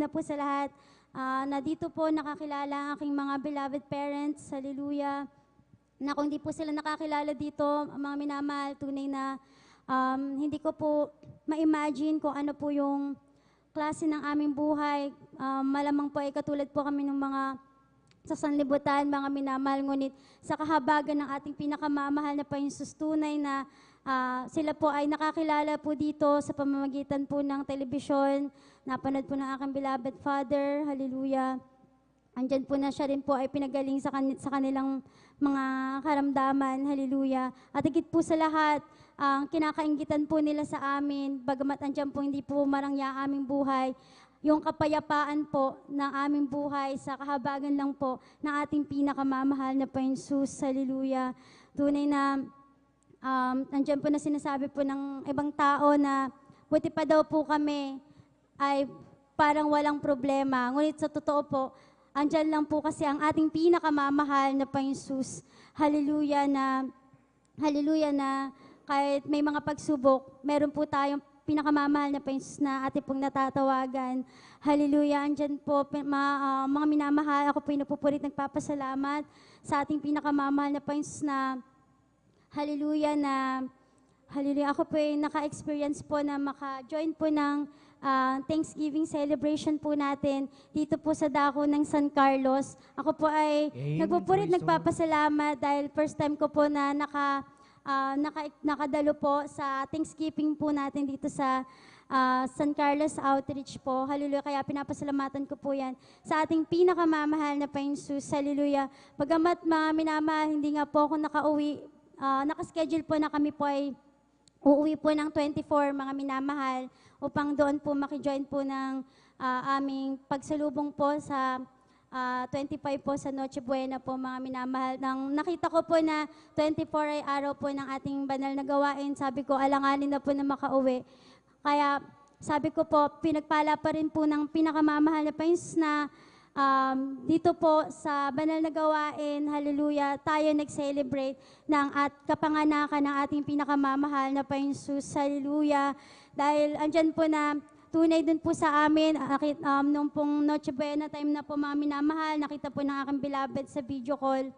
po sa lahat, na dito po nakakilala ang aking mga beloved parents, hallelujah. Na kung di po sila nakakilala dito, mga minamahal, tunay na hindi ko po ma-imagine kung ano po yung klase ng aming buhay. Malamang po ay katulad po kami ng mga sa sanlibutan, mga minamahal, ngunit sa kahabagan ng ating pinakamamahal na Panginoon Jesus, tunay na sila po ay nakakilala po dito sa pamamagitan po ng telebisyon. Napanood po ng aking beloved father, hallelujah. Andyan po na siya rin po ay pinagaling sa kanilang mga karamdaman, hallelujah. At higit po sa lahat, ang kinakainggitan po nila sa amin, bagamat andyan po hindi po marangya aming buhay, yung kapayapaan po ng aming buhay sa kahabagan lang po ng ating pinakamamahal na Panginoon Jesus, hallelujah. Tunay na andyan po na sinasabi po ng ibang tao na buti pa daw po kami ay parang walang problema. Ngunit sa totoo po, andyan lang po kasi ang ating pinakamamahal na Panginoon Jesus, hallelujah, na kahit may mga pagsubok, meron po tayong pinakamamahal na Panginoon Jesus na ating pong natatawagan. Hallelujah, andyan po mga minamahal, ako po yung napupurit, nagpapasalamat sa ating pinakamamahal na Panginoon Jesus na hallelujah, ako po ay naka-experience po na maka-join po ng Thanksgiving celebration po natin dito po sa dako ng San Carlos. Ako po ay nagpupurit, nagpapasalamat dahil first time ko po na nakadalo po sa Thanksgiving po natin dito sa San Carlos Outreach po. Hallelujah. Kaya pinapasalamatan ko po yan sa ating pinakamamahal na Panginoon Jesus. Hallelujah. Bagamat mga minamahal, hindi nga po ako nakauwi. Nakaschedule po na kami po ay uuwi po ng 24, mga minamahal, upang doon po makijoin po ng aming pagsalubong po sa 25 po sa Noche Buena po, mga minamahal. Nang nakita ko po na 24 ay araw po ng ating banal na gawain, sabi ko, alanganin na po na makauwi. Kaya sabi ko po, pinagpala pa rin po ng pinakamamahal na Panginoon na dito po sa banal na gawain, hallelujah, tayo nag-celebrate ng kapanganakan ng ating pinakamamahal na Panginoon Jesus, hallelujah. Dahil andyan po na tunay din po sa amin, nung pong Noche Buena time na po mga minamahal, nakita po ng aking beloved sa video call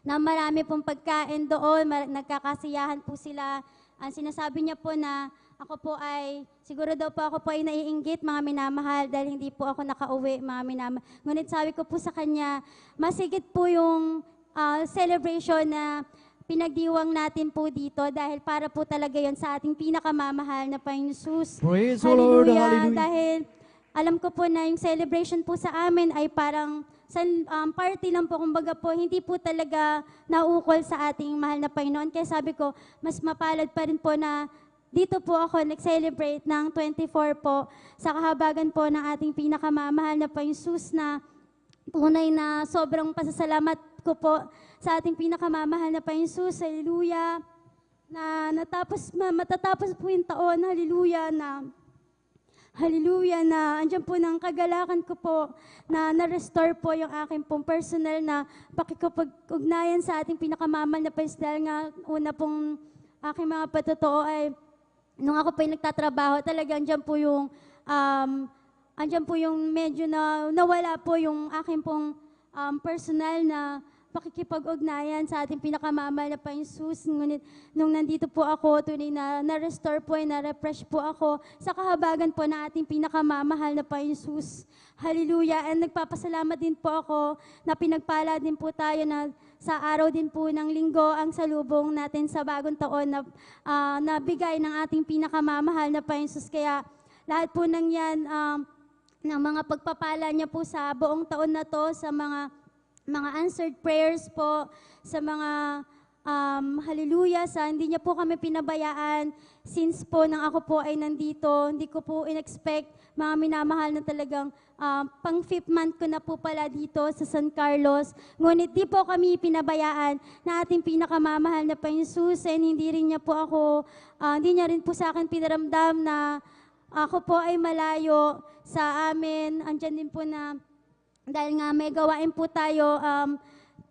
na marami pong pagkain doon, nagkakasiyahan po sila. Ang sinasabi niya po na ako po ay, siguro daw po ako po ay naiinggit, mga minamahal, dahil hindi po ako nakauwi, mga minamahal. Ngunit sabi ko po sa kanya, masigit po yung celebration na pinagdiwang natin po dito dahil para po talaga yon sa ating pinakamamahal na Panginoon Jesus. Praise the Lord, hallelujah. Dahil alam ko po na yung celebration po sa amin ay parang party lang po, kumbaga po, hindi po talaga naukol sa ating mahal na Panginoon. Kaya sabi ko, mas mapalad pa rin po na dito po ako nag-celebrate ng 24 po sa kahabagan po ng ating pinakamamahal na Panginoon Jesus, na tunay na sobrang pasasalamat ko po sa ating pinakamamahal na Panginoon Jesus, hallelujah, na matatapos po yung taon, hallelujah, na andyan po ng kagalakan ko po na na-restore po yung aking pong personal na pakikipag-ugnayan sa ating pinakamamahal na Panginoon. Dahil nga una pong aking mga patotoo ay nung ako po yung nagtatrabaho, talagang andyan po yung medyo na nawala po yung aking pong personal na pakikipag-ugnayan sa ating pinakamamahal na Panginoon Jesus. Ngunit nung nandito po ako, tunay na-restore po, na-refresh po ako sa kahabagan po ng ating pinakamamahal na Panginoon Jesus. Hallelujah. And nagpapasalamat din po ako na pinagpala din po tayo na sa araw din po ng linggo ang salubong natin sa bagong taon na nabigay ng ating pinakamamahal na Panginoon Jesus. Kaya lahat po ng yan, ng mga pagpapala niya po sa buong taon na to, sa mga answered prayers po, sa mga hallelujah, sa hindi niya po kami pinabayaan. Since po nang ako po ay nandito, hindi ko po in-expect, mga minamahal na talagang pang 5th month ko na po pala dito sa San Carlos. Ngunit di po kami pinabayaan na ating pinakamamahal na Panginoon Jesus, and hindi rin niya po ako, hindi niya rin po sa akin pinaramdam na ako po ay malayo sa amin. Andyan din po na, dahil nga may gawain po tayo,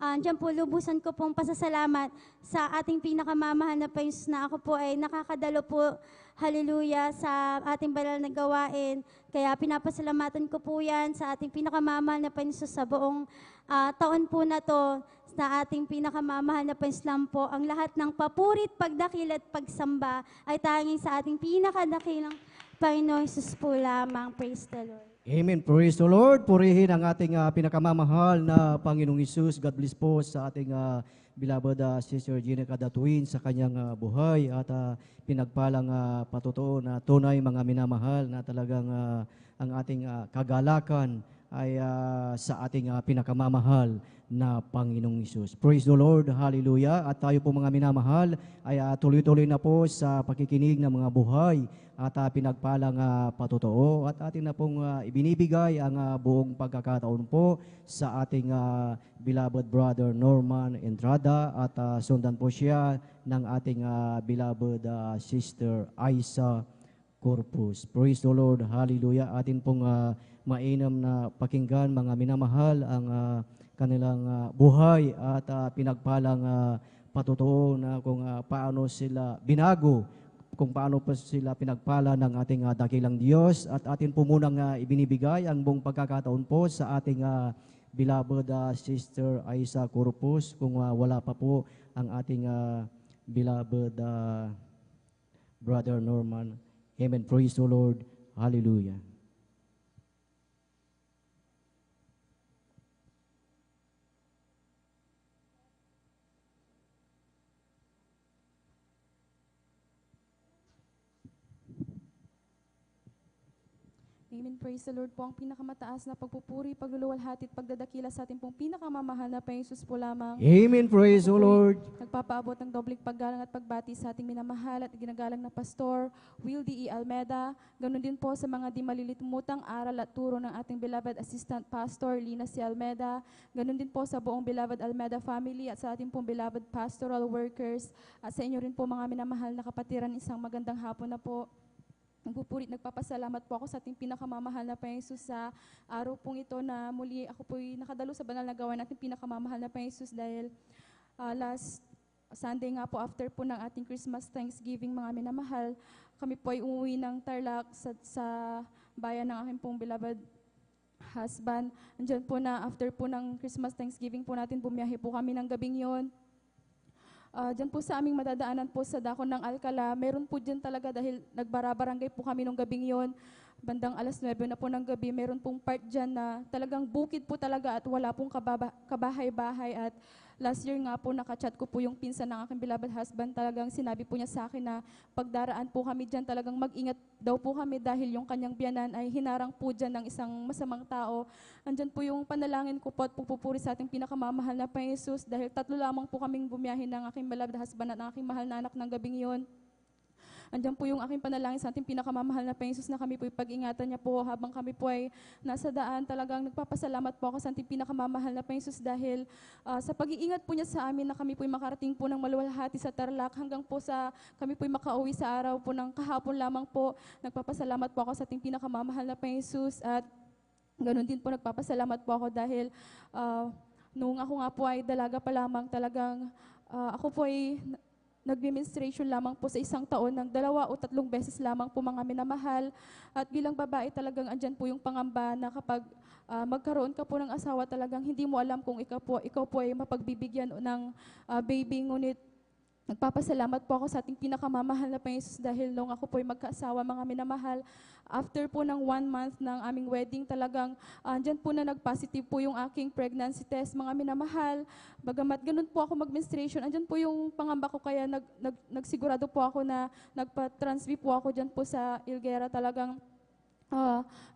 andyan po lubusan ko pong pasasalamat sa ating pinakamamahal na Panginoon na ako po ay nakakadalo po, hallelujah, sa ating banal na gawain. Kaya pinapasalamatan ko po yan sa ating pinakamamahal na Panginoon sa buong taon po na to, sa ating pinakamamahal na Panginoon po. Ang lahat ng papurit, pagdakil at pagsamba ay tanging sa ating pinakadakilang Panginoon Jesus po lamang. Praise the Lord. Amen. Praise the Lord. Purihin ang ating pinakamamahal na Panginoong Hesus. God bless po sa ating beloved Sister Gina Kadatuin sa kanyang buhay at pinagpalang patotoo na tunay mga minamahal na talagang ang ating kagalakan ay sa ating pinakamamahal na Panginoong Hesus. Praise the Lord. Hallelujah. At tayo po mga minamahal ay tuloy-tuloy na po sa pakikinig ng mga buhay at pinagpalang patotoo at atin na pong ibinibigay ang buong pagkakataon po sa ating beloved brother Norman Entrada at sundan po siya ng ating beloved sister Aiza Corpus. Praise the Lord. Hallelujah. Atin pong mainam na pakinggan mga minamahal ang kanilang buhay at pinagpalang patotoo na kung paano sila binago, kung paano pa sila pinagpala ng ating dakilang Diyos. At atin po munang ibinibigay ang buong pagkakataon po sa ating beloved Sister Aiza Corpus kung wala pa po ang ating beloved Brother Norman. Amen. Praise the Lord. Hallelujah. Amen. Praise the Lord po. Ang pinakamataas na pagpupuri, pagluluwalhati at pagdadakila sa ating pong pinakamamahal na Panginoon Jesus po lamang. Amen. Praise the Lord. Nagpapaabot ng dobling paggalang at pagbati sa ating minamahal at ginagalang na Pastor Will D. E. Almeda. Ganon din po sa mga di malilitumutang aral at turo ng ating beloved Assistant Pastor Lina C. Almeda. Ganon din po sa buong beloved Almeda family at sa ating pong beloved pastoral workers. At sa inyo rin po mga minamahal na kapatiran, isang magandang hapon na po. Nagpapasalamat po ako sa ating pinakamamahal na Panginoon Jesus sa araw pong ito na muli ako po'y nakadalo sa banal na gawain natin pinakamamahal na Panginoon Jesus dahil last Sunday nga po after po ng ating Christmas Thanksgiving mga minamahal, kami po ay umuwi ng Tarlac sa bayan ng aking pong beloved husband. Andyan po na after po ng Christmas Thanksgiving po natin, bumiyahe po kami ng gabing yon. Diyan po sa aming madadaanan po sa Dakon ng Alcala, meron po dyan talaga dahil nagbarabarangay po kami nung gabing yon. Bandang alas 9 na po ng gabi, meron pong part dyan na talagang bukid po talaga at wala pong kabahay-bahay. At last year nga po, nakachat ko po yung pinsan ng aking beloved husband. Talagang sinabi po niya sa akin na pagdaraan po kami dyan, talagang mag-ingat daw po kami dahil yung kanyang biyanan ay hinarang po dyan ng isang masamang tao. Andyan po yung panalangin ko po at pupupuri sa ating pinakamamahal na Panginoon Jesus dahil 3 lamang po kaming bumiyahin ng aking beloved husband at ng aking mahal na anak ng gabing yon. Andiyan po yung aking panalangin sa ating pinakamamahal na Panginoon Jesus na kami po pag-ingatan niya po habang kami po ay nasa daan. Talagang nagpapasalamat po ako sa ating pinakamamahal na Panginoon Jesus dahil sa pag-iingat po niya sa amin na kami po ay makarating po ng maluwalhati sa Tarlac hanggang po sa kami po ay makauwi sa araw po ng kahapon lamang po. Nagpapasalamat po ako sa ating pinakamamahal na Panginoon Jesus at ganoon din po nagpapasalamat po ako dahil nung ako nga po ay dalaga pa lamang talagang ako po ay nag-menstruation lamang po sa isang taon ng 2 o 3 beses lamang po mga minamahal. At bilang babae talagang andyan po yung pangamba na kapag magkaroon ka po ng asawa talagang hindi mo alam kung ikaw po ay mapagbibigyan ng baby. Ngunit Nagpapasalamat po ako sa ating pinakamamahal na Panginoon Jesus dahil nung ako po ay magkaasawa, mga minamahal, after po ng 1 month ng aming wedding, talagang andyan po na nag-positive po yung aking pregnancy test, mga minamahal. Bagamat ganun po ako mag-menstruation, andyan po yung pangamba ko, kaya nagsigurado po ako na nagpa-transfer po ako dyan po sa Ilguera. Talagang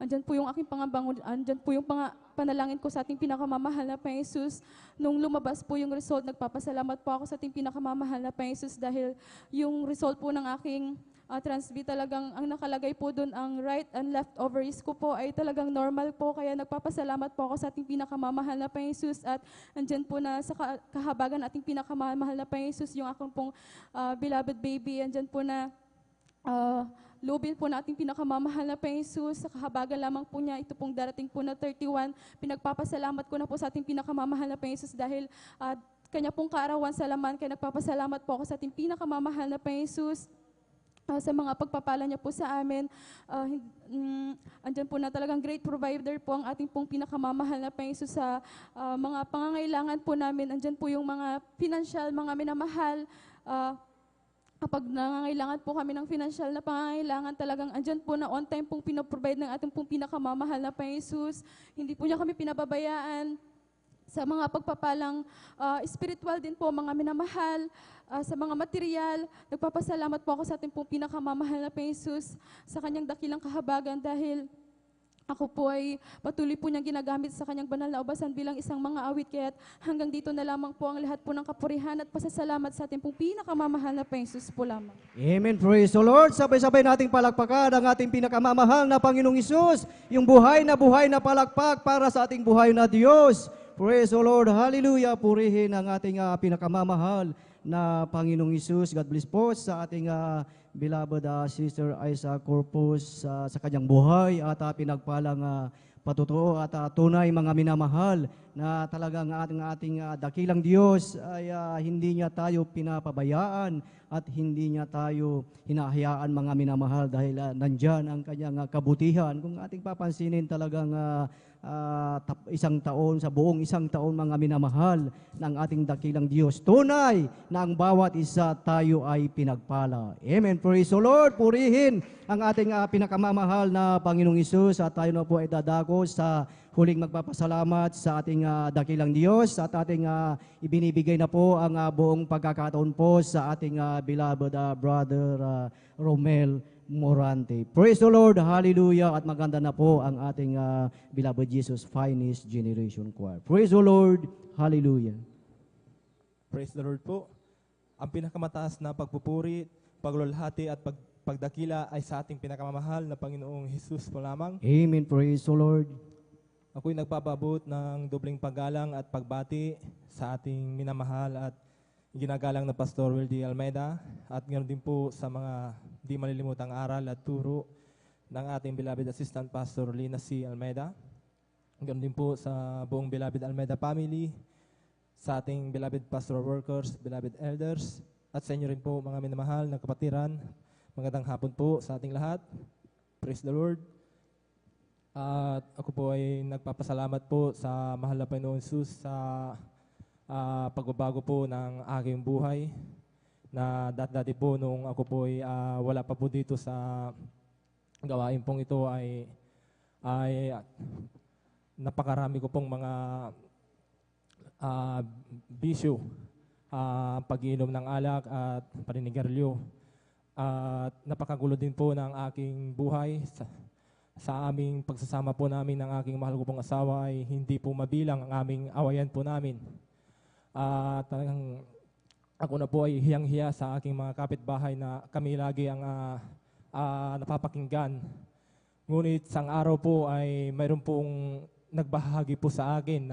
andyan po yung aking pangambang, andyan po yung panalangin ko sa ating pinakamamahal na Panginoon Jesus. Nung lumabas po yung result, nagpapasalamat po ako sa ating pinakamamahal na Panginoon Jesus dahil yung result po ng aking transv, talagang ang nakalagay po doon, ang right and left ovaries ko po ay talagang normal po. Kaya nagpapasalamat po ako sa ating pinakamamahal na Panginoon Jesus, at andyan po na sa kahabagan ating pinakamamahal na Panginoon Jesus, yung akong pong beloved baby, andyan po na lubin po nating pinakamamahal na Panginoon Jesus. Sa kahabagan lamang po niya, ito pong darating po na 31. Pinagpapasalamat ko na po sa ating pinakamamahal na Panginoon Jesus dahil kanya pong kaarawan sa laman. Kaya nagpapasalamat po ako sa ating pinakamamahal na Panginoon Jesus sa mga pagpapala niya po sa amin. Andyan po na talagang great provider po ang ating pong pinakamamahal na Panginoon Jesus sa mga pangangailangan po namin. Andyan po yung mga financial, mga minamahal. Kapag nangangailangan po kami ng financial na pangangailangan, talagang andyan po na on time pong pinoprovide ng ating pong pinakamamahal na Panginoon Jesus. Hindi po niya kami pinababayaan sa mga pagpapalang spiritual din po, mga minamahal, sa mga material. Nagpapasalamat po ako sa ating pong pinakamamahal na Panginoon Jesus sa kanyang dakilang kahabagan dahil ako po ay patuloy po niyang ginagamit sa kanyang banal na ubasan bilang isang mga awit. Kaya hanggang dito na lamang po ang lahat po ng kapurihan at pasasalamat sa ating pong pinakamamahal na Panginoon Jesus po lamang. Amen. Praise the Lord. Sabay-sabay nating palakpakan ang ating pinakamamahal na Panginoong Hesus, yung buhay na palakpak para sa ating buhay na Diyos. Praise the Lord. Hallelujah. Purihin ang ating pinakamamahal na Panginoong Hesus. God bless po sa ating beloved Sister Isa Corpus sa kanyang buhay at pinagpalang patutuo at tunay, mga minamahal, na talagang ating dakilang Diyos ay hindi niya tayo pinapabayaan at hindi niya tayo hinahayaan, mga minamahal, dahil nandyan ang kanyang kabutihan. Kung ating papansinin, talagang buong isang taon, mga minamahal, ng ating dakilang Diyos. Tunay na ang bawat isa tayo ay pinagpala. Amen. Praise the Lord. Purihin ang ating pinakamamahal na Panginoong Hesus, at tayo na po ay dadako sa huling magpapasalamat sa ating dakilang Diyos, at ating ibinibigay na po ang buong pagkakataon po sa ating beloved brother Romel Morante. Praise the Lord, hallelujah, at maganda na po ang ating beloved Jesus Finest Generation Choir. Praise the Lord, hallelujah. Praise the Lord po. Ang pinakamataas na pagpupuri, paglulhati at pagdakila ay sa ating pinakamamahal na Panginoong Jesus po lamang. Amen, praise the Lord. Ako'y nagpapabot ng dobling paggalang at pagbati sa ating minamahal at ginagalang na Pastor Wildy Almeida, at ganoon din po sa mga di malilimutang aral at turo ng ating beloved Assistant Pastor Lina C. Almeida. Ganoon din po sa buong beloved Almeida family, sa ating beloved pastoral workers, beloved elders, at sa inyo rin po, mga minamahal na kapatiran. Magandang hapon po sa ating lahat. Praise the Lord. At ako po ay nagpapasalamat po sa mahal na Panginoon Jesus sa pagbabago po ng aking buhay, na dati po nung ako po ay wala pa po dito sa gawain pong ito ay napakarami ko pong mga bisyo, pag-iinom ng alak at paninigarilyo, at napakagulo din po ng aking buhay. Sa aming pagsasama po namin ng aking mahal ko pong asawa ay hindi po mabilang ang aming awayan po namin. Talagang ako na po ay hiyang-hiya sa aking mga kapitbahay na kami lagi ang napapakinggan. Ngunit sang araw po ay mayroon pong nagbahagi po sa akin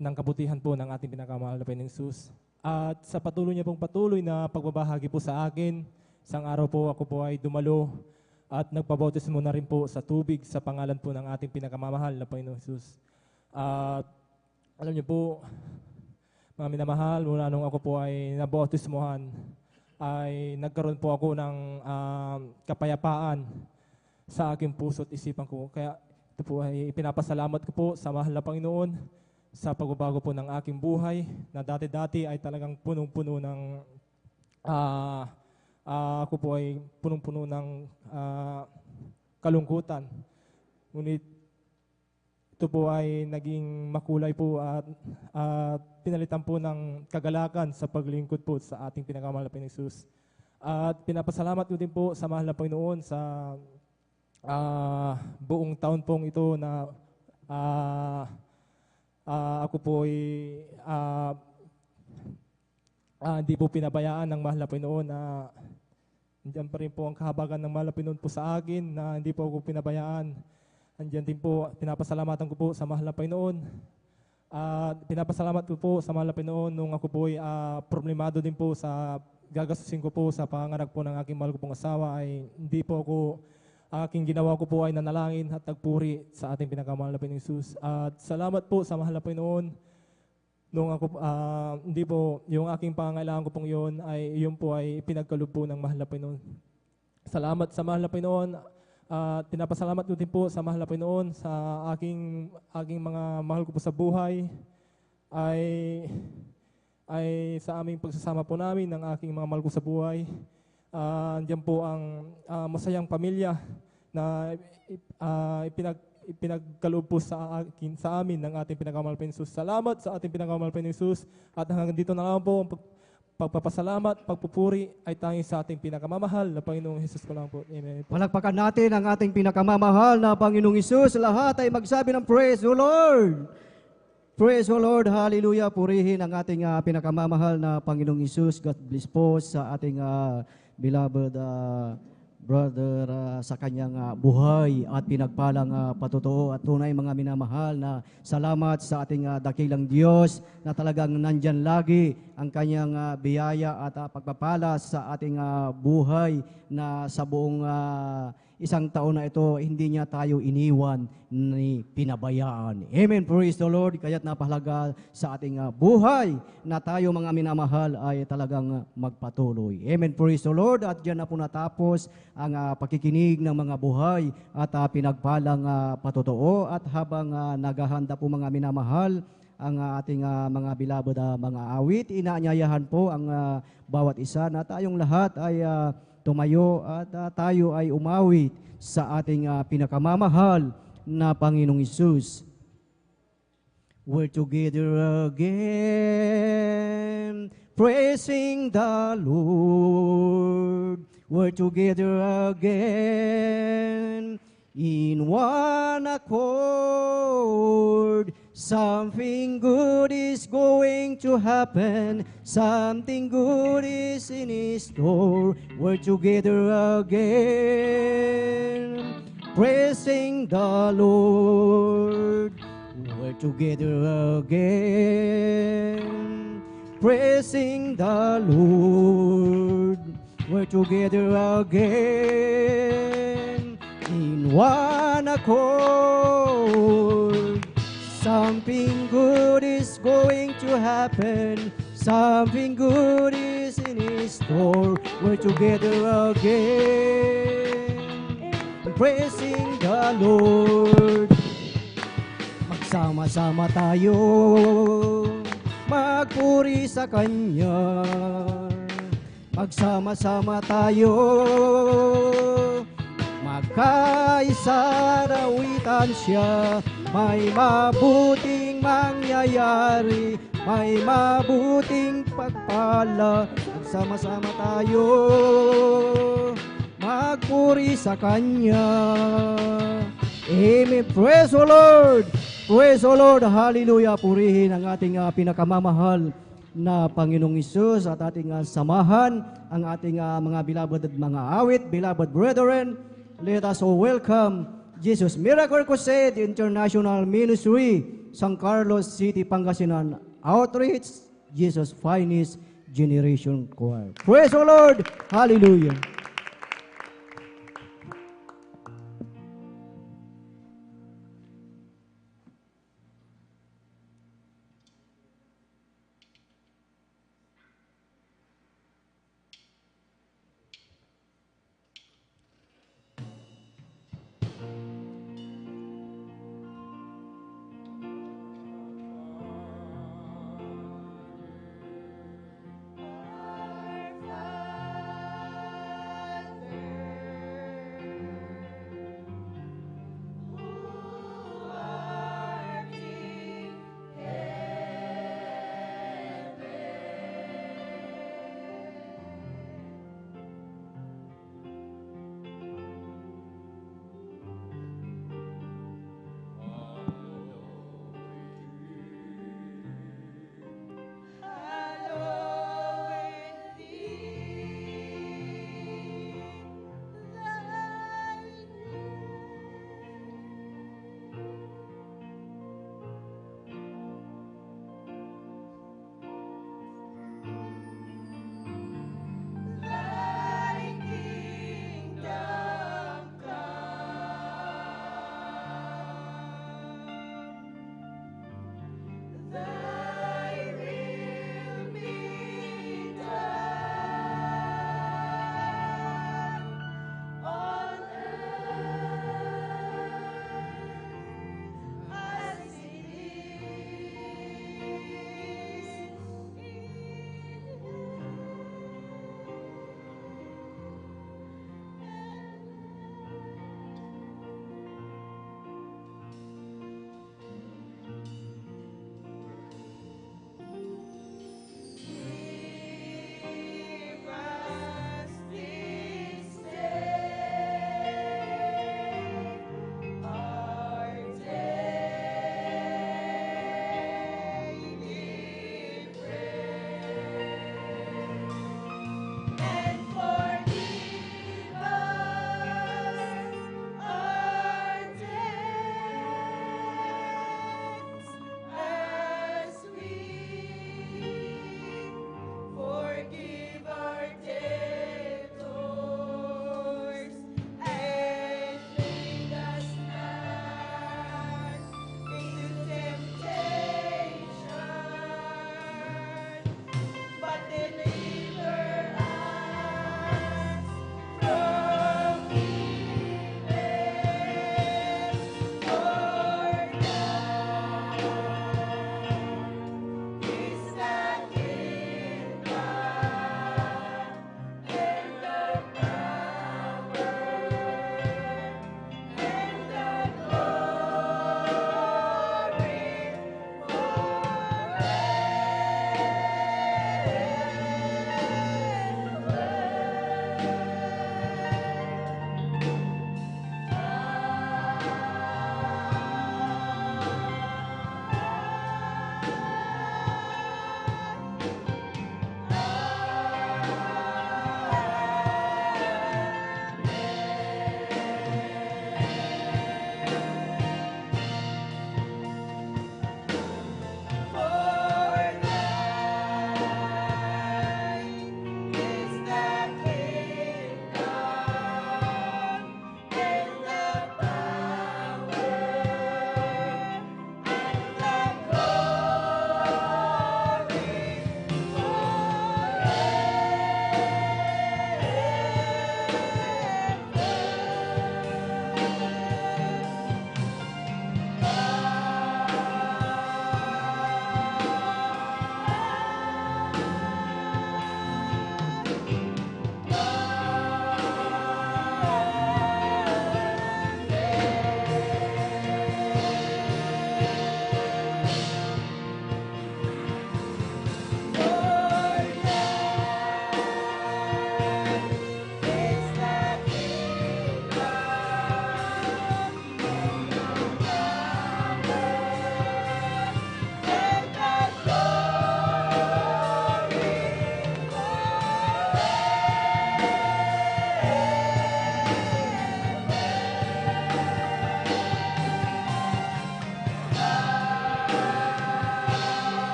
ng kabutihan po ng ating pinakamahal na Panginoong Jesus. At sa patuloy niya pong patuloy na pagbabahagi po sa akin, sang araw po ako po ay dumalo at nagpabautismo na rin po sa tubig sa pangalan po ng ating pinakamamahal na Panginoong Jesus. At alam niyo po, mga minamahal, mula nung ako po ay nabautismohan, ay nagkaroon po ako ng kapayapaan sa aking puso at isipan ko. Kaya ito po ay pinapasalamat ko po sa mahal na Panginoon sa pagbabago po ng aking buhay, na dati-dati ay talagang punong-puno ng ako po ay punong-puno ng kalungkutan. Ngunit ito po ay naging makulay po at pinalitan po ng kagalakan sa paglingkod po sa ating pinakamahal na Panginoong Hesus. At pinapasalamat ko din po sa mahal na Panginoon sa buong taon pong ito na ako po ay hindi po pinabayaan ng mahal na Panginoon na nandiyan pa rin po ang kahabagan ng mahal na Panginoon po sa akin na hindi po ako pinabayaan. Nandiyan din po, pinapasalamatan ko po sa mahal na Panginoon. Pinapasalamat ko po sa mahal na Panginoon nung ako po ay problemado din po sa gagastusin ko po sa panganak po ng aking mahal ko pong asawa ay hindi po ako, aking ginawa ko po ay nanalangin at nagpuri sa ating pinakamahal na Panginoong Hesus. At salamat po sa mahal na Panginoon nung ako, hindi po, yung aking pangangailangan ko pong yun ay yun po ay pinagkaloob po ng mahal na Panginoon. Salamat sa mahal na Panginoon. Pinapasalamat ko din po sa mahal na Panginoon sa aking mga mahal ko po sa buhay ay sa aming pagsasama po namin ng aking mga mahal ko sa buhay. Diyan po ang masayang pamilya na ipinagkaloob po sa amin ng ating pinakamahal na Panginoon Hesus. Salamat sa ating pinakamahal na Panginoon Hesus at hanggang dito na lang po ang pagpapasalamat, pagpupuri ay tanging sa ating pinakamamahal na Panginoong Hesus ko lang po. Amen. Palakpakan natin ang ating pinakamamahal na Panginoong Hesus. Lahat ay magsabi ng praise the Lord. Praise the Lord. Hallelujah. Purihin ang ating pinakamamahal na Panginoong Hesus. God bless po sa ating beloved brother sa kanyang buhay at pinagpalang patutuo at tunay mga minamahal na salamat sa ating dakilang Diyos na talagang nandyan lagi ang kanyang biyaya at pagpapala sa ating buhay na sa buong isang taon na ito, hindi niya tayo iniwan ni pinabayaan. Amen. Praise the Lord. Kaya't napahalaga sa ating buhay na tayo mga minamahal ay talagang magpatuloy. Amen. Praise the Lord. At diyan na po natapos ang pakikinig ng mga buhay at pinagpalang patutuo. At habang naghahanda po mga minamahal ang ating mga beloved mga awit, inaanyayahan po ang bawat isa na tayong lahat ay tumayo at tayo ay umawit sa ating pinakamamahal na Panginoong Hesus. We're together again, praising the Lord. We're together again, in one accord. Something good is going to happen. Something good is in store. We're together again, praising the Lord. We're together again, praising the Lord. We're together again, in one accord. Something good is going to happen. Something good is in store. We're together again, praising the Lord. Magsama-sama tayo, magpuri sa Kanya. Magsama-sama tayo, magkaisa rawitan siya. May mabuting mangyayari, may mabuting pagpala. Magsama-sama tayo, magpuri sa Kanya. Amen. Praise the Lord. Praise the Lord. Hallelujah. Purihin ang ating pinakamamahal na Panginoong Hesus at ating samahan ang ating mga beloved at mga awit, beloved brethren. Let us all welcome Jesus Miracle Crusade International Ministry, San Carlos City, Pangasinan Outreach, Jesus Finest Generation Choir. Praise the Lord. Hallelujah. Our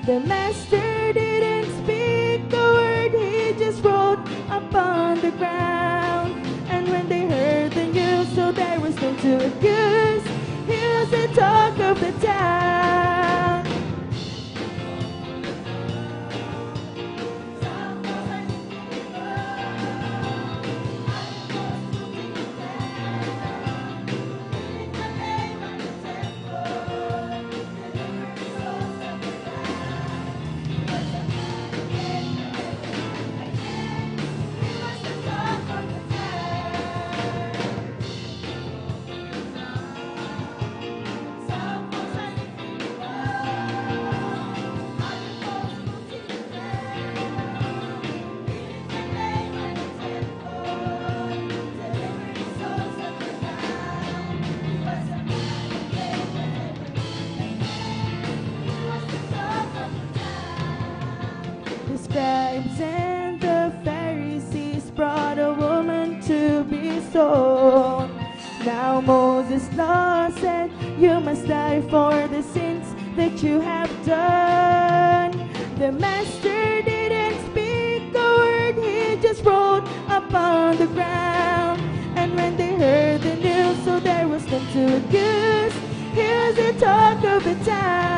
The master didn't speak a word, he just wrote upon the ground. And when they heard the news, so there was no to accuse. Here's the talk of the town. The scribes and the Pharisees brought a woman to be stoned. Now Moses' law said, you must die for the sins that you have done. The master didn't speak a word, he just wrote upon the ground. And when they heard the news, so there was none to accuse. Here's the talk of the town.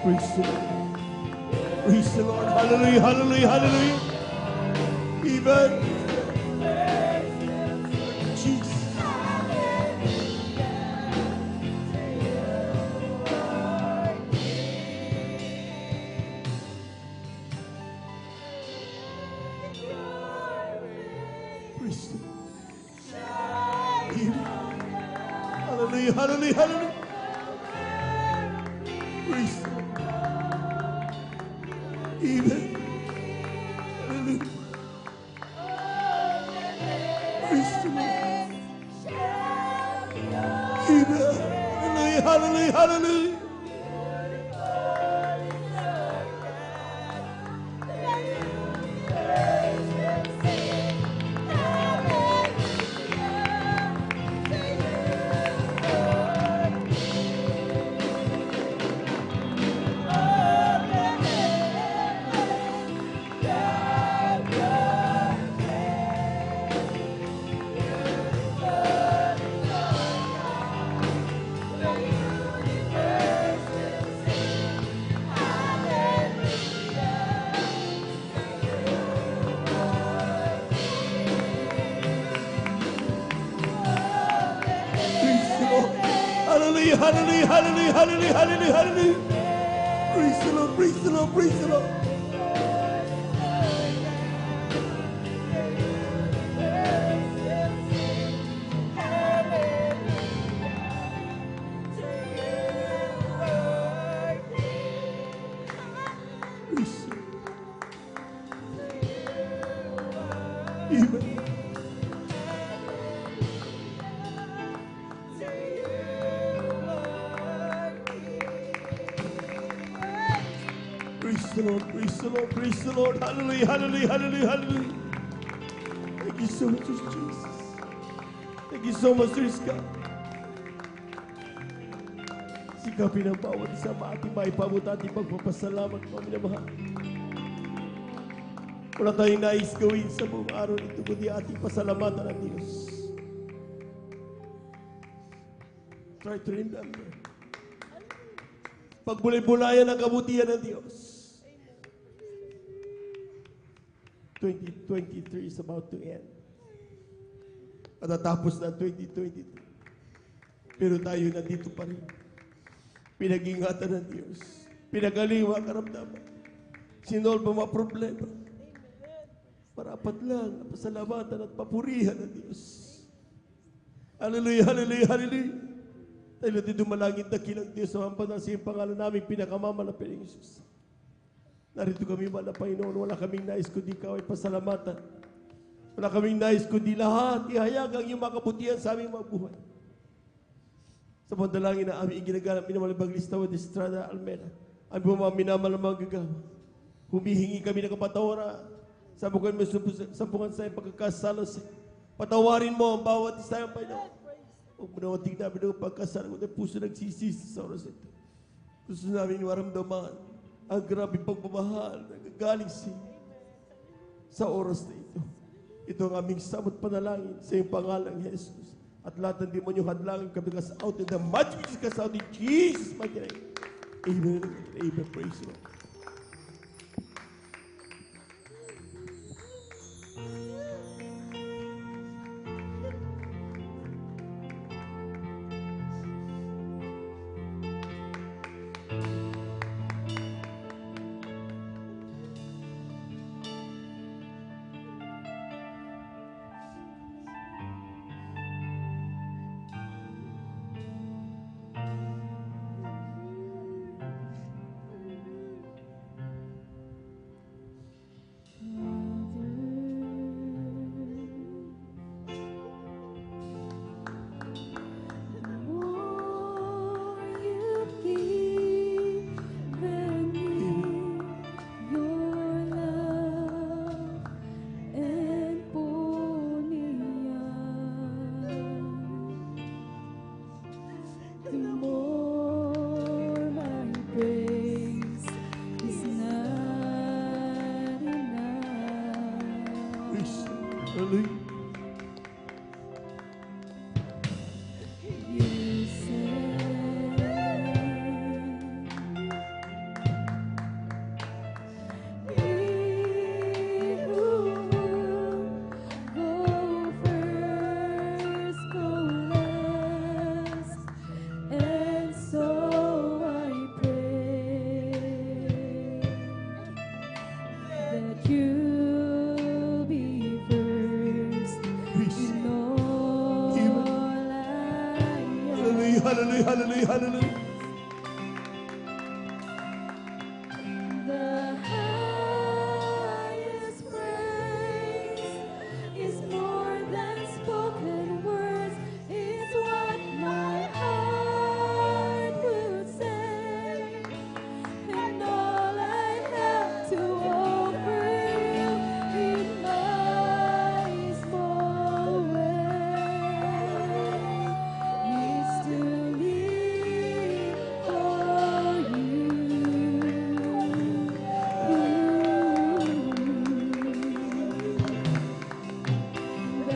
Praise the Lord. Praise the Lord. Hallelujah, hallelujah, hallelujah. Amen. Jesus. Praise the Lord. Amen. Hallelujah, hallelujah, hallelujah. Praise the Lord. Amen. Hallelujah. Praise the Lord. Amen. Hallelujah, hallelujah, hallelujah. Hallelujah, hallelujah, hallelujah, hallelujah, hallelujah, hallelujah. Praise the Lord, praise the Lord, praise the Lord. Praise the Lord. Amen. Praise the Lord, praise the Lord, praise the Lord. Hallelujah, hallelujah, hallelujah, hallelujah. Thank you so much, Jesus. Thank you so much, Jesus God. Sikapin ang bawat isa ating maipabot ating pagpapasalamat, paminamahal. Wala tayong nais gawin sa buong araw nito, kundi ating pasalamatan ang Diyos. Try to remember. Pagbulay-bulayan ang kabutihan ng Diyos. 2023 is about to end. Matatapos na 2022. Pero tayo nandito pa rin. Pinag-ingatan ng Diyos. Pinagaliwa karamdaman. Sinolve ang mga problema. Parapat lang ang pasalamatan at papurihan ng Diyos. Hallelujah, hallelujah, hallelujah. Tayo natin dumalangin dakilang Diyos sa mampatan sa iyong pangalan namin pinakamalapit ng Jesus. Narito kami wala Panginoon, wala kaming nais kundi ikaw ay pasalamatan. Wala kaming nais kundi lahat ihayag ang iyong makabutihan sa aming mga buhay. Sa pandalangin na aming iginaganap minamalibag listawa de Estrada Almeda, ang mga minamalamang gagawa. Humihingi kami ng kapatawaran. Sabukan mo sampungan sa iyong pagkakasala sa patawarin mo ang bawat isa ng Panginoon. Huwag mo naman tignan namin ng pagkasala ko na puso nagsisisi sa oras ito. Gusto namin maramdaman ang grabe pagmamahal na gagaling sa oras na ito. Ito ang aming samot panalangin sa iyong pangalang Jesus. At lahat ng demonyo hadlangin kami cast out in the mighty Jesus, cast out in Jesus' mighty name. Amen. Amen. Praise the Lord. hallelujah, hallelujah, hallelujah. The highest praise is more than spoken words. It's what my heart would say, and all I have to offer you in my small way is to live for you. The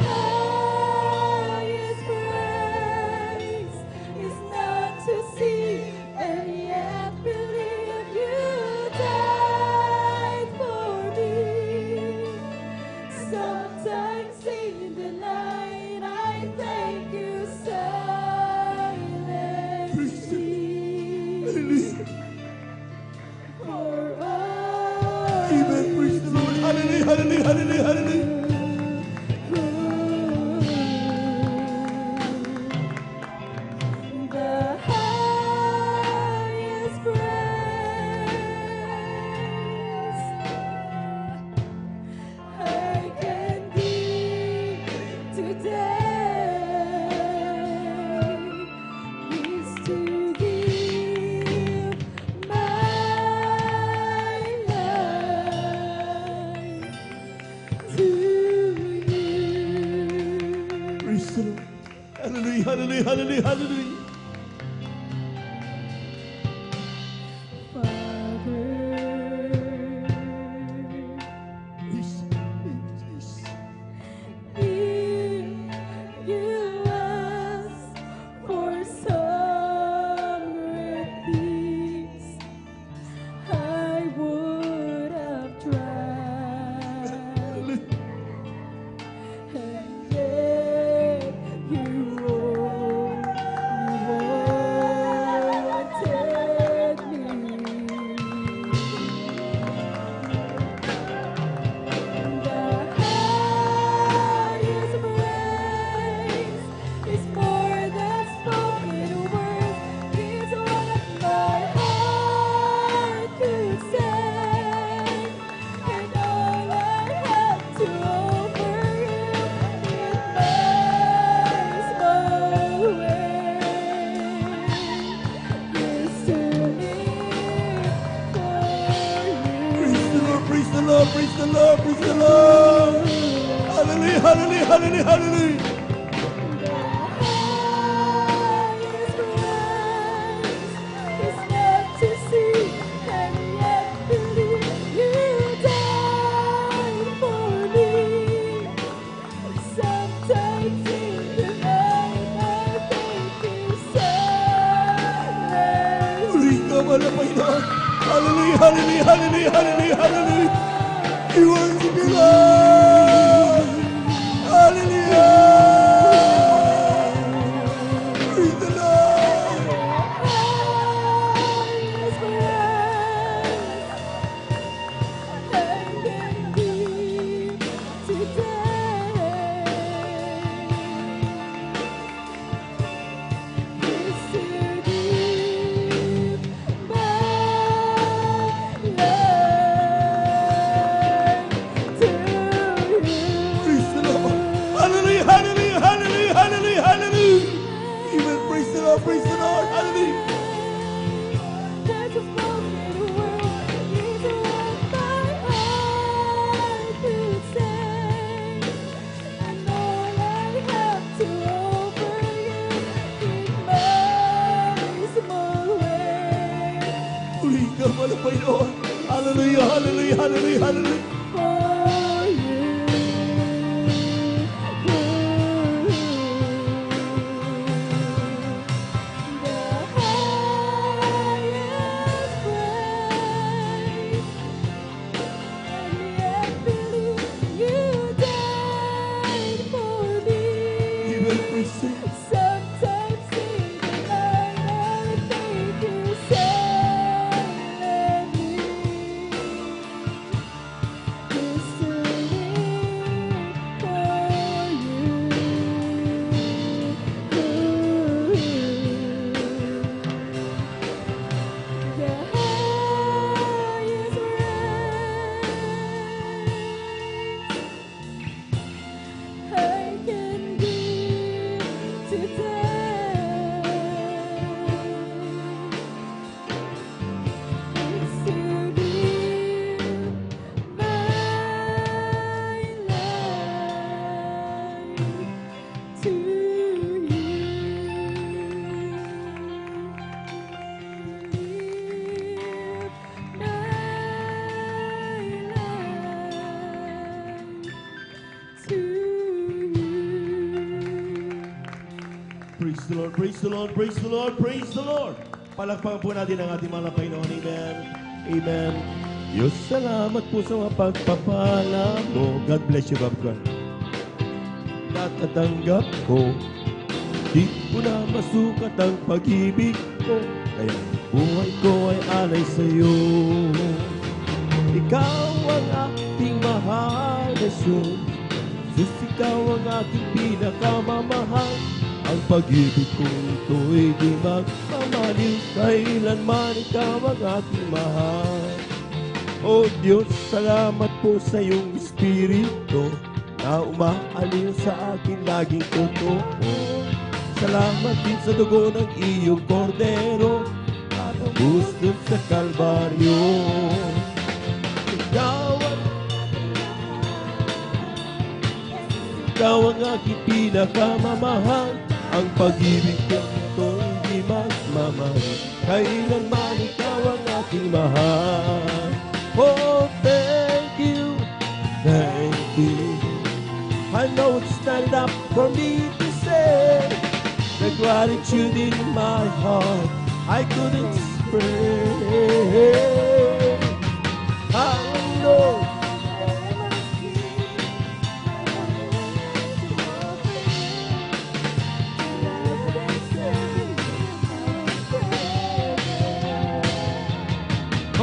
highest praise is not to see and yet believe you died for me. Sometimes in the night I thank you silently for all Amen. Praise the Lord. Hallelujah, hallelujah, hallelujah, hallelujah. the highest praise I can give today is to give my life to you. Praise the Lord. Hallelujah, hallelujah, hallelujah, hallelujah. Praise the Lord, Jesus. If you ask for some things, I would have tried, and yet you wanted me. The highest praise is more than spoken words. It's what my heart could say, and all I have to offer you in my small way is to live for Praise the you. Lord, praise the Lord, praise the Lord, praise the Lord. Hallelujah, hallelujah, hallelujah, hallelujah. The highest praise is not to see and yet believe you died for me. Sometimes in the night I thank you silently. Uli ka man ang Panginoon. Hallelujah, hallelujah, hallelujah, hallelujah, hallelujah. We worship you, Lord. Hallelujah. Praise the Lord. Highest praise I can give today is to give my life to you. Praise the Lord. Hallelujah, hallelujah, hallelujah, hallelujah, hallelujah. Amen. Praise the Lord, praise the Lord. Hallelujah. That's a spoken word is what my heart could say, and all I have to offer you in my small way Uli ka man ang Panginoon. Hallelujah, hallelujah, hallelujah, hallelujah. for you. The highest praise, and yet believe you died for me. Amen. Praise the Lord. Sometimes in the night I thank you silently Praise the Lord, praise the Lord, praise the Lord, praise the Lord. Palakpakan po natin ang ating mga Panginoon. Amen. Amen. Diyos, salamat po sa mga pagpapala mo. God bless you, Bob Grant. Natatanggap ko, di ko na masukat ang pag-ibig ko, kaya buhay ko ay alay sa iyo. Ikaw ang aking mahal na Diyos, Jesus, ikaw ang aking pinakamamahal. Ang pag-ibig ko ito'y di magmamaliw, kailanman ikaw ang aking mahal. O Diyos, salamat po sa iyong Espiritu na umaalin sa akin laging totoo. Salamat din sa dugo ng iyong kordero at ang dun sa Kalbaryo. Ikaw ang aking pinakamamahal. Ang pag-ibig ko ito hindi magmamahal, kailanman ikaw ang aking mahal. Oh, thank you, thank you. I know it's not enough for me to say the gratitude in my heart I couldn't express. I know.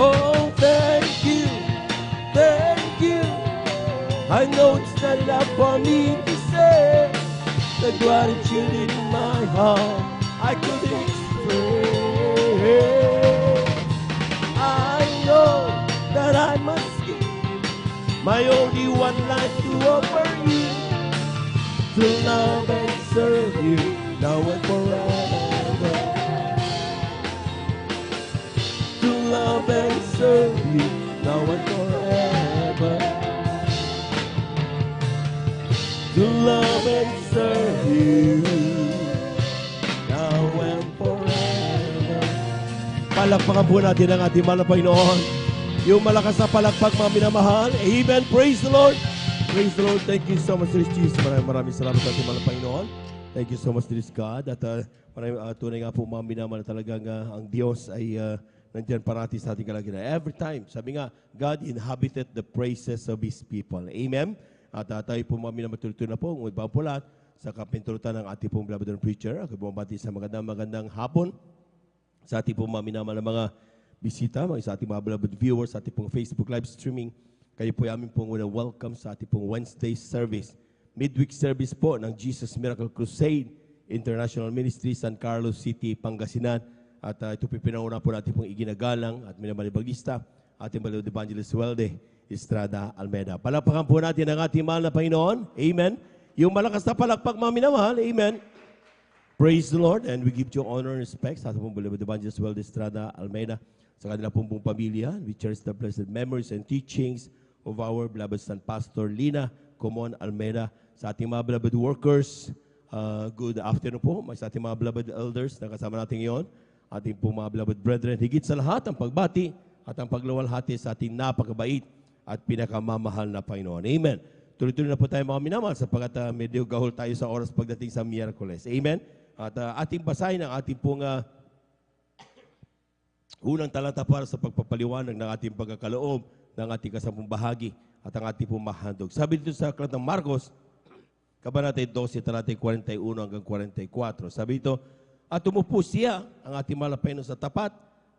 Oh, thank you, thank you. I know it's not enough for me to say the gratitude in my heart I could express. I know that I must give my only one life to offer you, to love and serve you now and forever. To love and serve you now and forever. To love and serve you now and forever. Palakpakan po natin ang ating mahal na Panginoon. Yung malakas na palakpak, mga minamahal. Amen. Praise the Lord. Praise the Lord. Thank you so much, Jesus. Maraming salamat sa ating mahal na Panginoon. Thank you so much, God. At tunay nga po, mga minamahal, talagang ang Diyos ay nandiyan parati sa ating kalagina. Every time, sabi nga, God inhabited the praises of His people. Amen? At tayo po mga minamatuloy na po, ngunit bago po lahat, sa kapintulutan ng ating pong beloved preacher, ako bumabati sa magandang hapon sa ating pong mga minamahal na mga bisita, sa ating mga beloved viewers, sa ating pong Facebook live streaming. Kayo po aming pong welcome sa ating pong Wednesday service. Midweek service po ng Jesus Miracle Crusade International Ministry, San Carlos City, Pangasinan. At ito po pinauna po natin pong iginagalang at minamalibagista, ating beloved Evangelist Welde Estrada Almeida. Palakpakan po natin ang ating mahal na Panginoon. Amen. Yung malakas na palakpak, mga minamahal. Amen. Praise the Lord, and we give you honor and respect sa ating pong beloved Evangelist Welde Estrada Almeida, sa kanila pong pamilya. We cherish the blessed memories and teachings of our beloved son, Pastor Lina Comon Almeida. Sa ating mga beloved workers, good afternoon po. Sa ating mga beloved elders na kasama natin ngayon, ating po mga beloved brethren, higit sa lahat ang pagbati at ang paglawalhati sa ating napakabait at pinakamamahal na Panginoon. Amen. Tuloy-tuloy na po tayo mga minamahal sapagkat medyo gahol tayo sa oras pagdating sa Miyerkules. Amen. At ating basahin ang ating pong unang talata para sa pagpapaliwanag ng ating pagkakaloob ng ating kasampung bahagi at ang ating pong mahandog. Sabi dito sa aklat ng Marcos, Kabanata 12, talata 41 hanggang 44. Sabi dito, at umupo siya, ang ating malapeno, sa tapat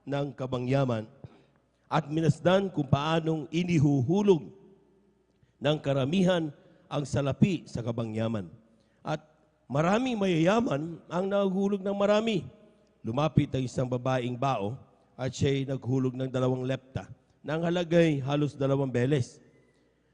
ng kabangyaman at minasdan kung paanong inihuhulog ng karamihan ang salapi sa kabangyaman. At maraming mayayaman ang naghulog ng marami. Lumapit ang isang babaeng bao at siya'y naghulog ng 2 lepta na ang halagay halos 2 beles.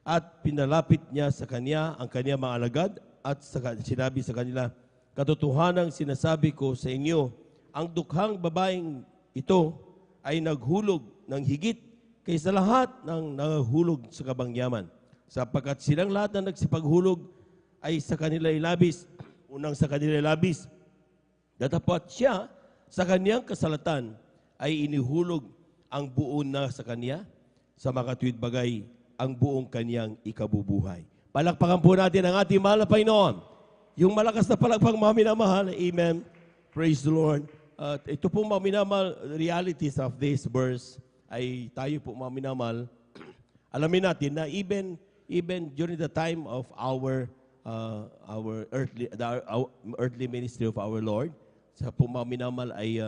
At pinalapit niya sa kanya ang kanya mga alagad at sinabi sa kanila, katotohanang sinasabi ko sa inyo, ang dukhang babaeng ito ay naghulog ng higit kaysa lahat ng naghulog sa kabangyaman. Sapagkat silang lahat na nagsipaghulog ay sa kanila labis, unang sa kanila labis. Datapat siya sa kaniyang kasalatan ay inihulog ang buo na sa kanya, sa makatuwid bagay ang buong kaniyang ikabubuhay. Palakpakan po natin ang ating mahal na Panginoon. Yung malakas na palakpak mga minamahal, amen. Praise the Lord. Ito po mga minamahal, realities of this verse ay tayo po mga minamahal, alamin natin na even during the time of our earthly ministry of our Lord, sa po mga minamahal ay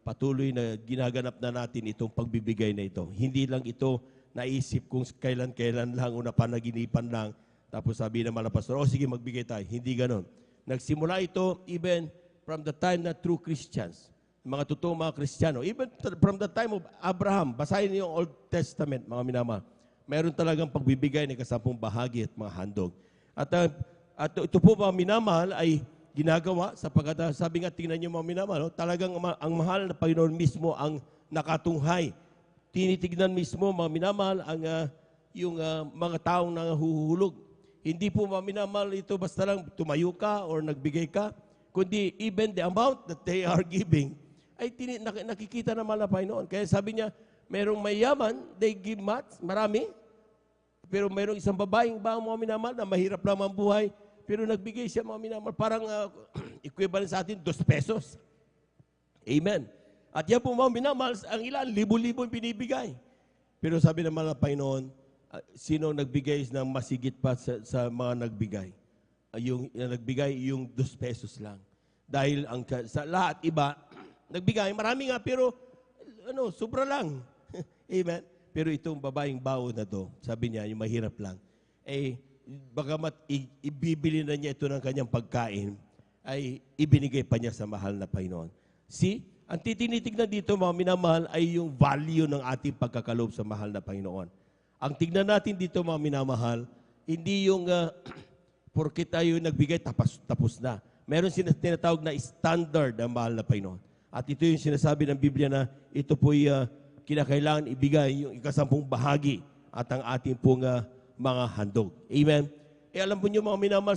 patuloy na ginaganap na natin itong pagbibigay na ito. Hindi lang ito naisip kung kailan-kailan lang o napanaginipan lang, tapos sabi ng mga pastor, sige magbigay tayo. Hindi ganon. Nagsimula ito even from the time na true Christians, mga totoong mga Kristiyano, even from the time of Abraham, basahin niyo yung Old Testament, mga minamahal. Mayroon talagang pagbibigay ng 10 bahagi at mga handog. At ito po mga minamahal ay ginagawa sapagkat sabi nga, tingnan niyo mga minamahal, talagang ang mahal na Panginoon mismo ang nakatunghay. Tinitignan mismo mga minamahal yung mga taong nangahuhulog. Hindi po mga minamahal ito basta lang tumayo ka or nagbigay ka, kundi even the amount that they are giving ay nakikita naman na Panginoon. Kaya sabi niya, merong mayaman, they give much, marami, pero merong isang babaeng ba mga minamahal na mahirap lang ang buhay, pero nagbigay siya mga minamahal, parang equivalent sa atin, 2 pesos. Amen. At yan po mga minamahal, ang ilan, libo-libo binibigay. Pero sabi naman ng Panginoon, sino nagbigay ng masigit pa sa mga nagbigay? Yung nagbigay, yung 2 pesos lang. Dahil sa lahat iba, nagbigay, marami nga, pero sobra lang. Amen. Pero itong babaeng bawo na to, sabi niya, yung mahirap lang, bagamat ibibili na niya ito ng kanyang pagkain, ay ibinigay pa niya sa mahal na Panginoon. See, ang tinitignan dito mga minamahal ay yung value ng ating pagkakaloob sa mahal na Panginoon. Ang tignan natin dito mga minamahal, hindi yung porke tayo nagbigay, tapos na. Meron tinatawag na standard ang mahal na Panginoon. At ito yung sinasabi ng Biblia na ito po'y kinakailangan ibigay yung 10 bahagi at ang ating pong mga handog. Amen? Alam po nyo mga minamahal,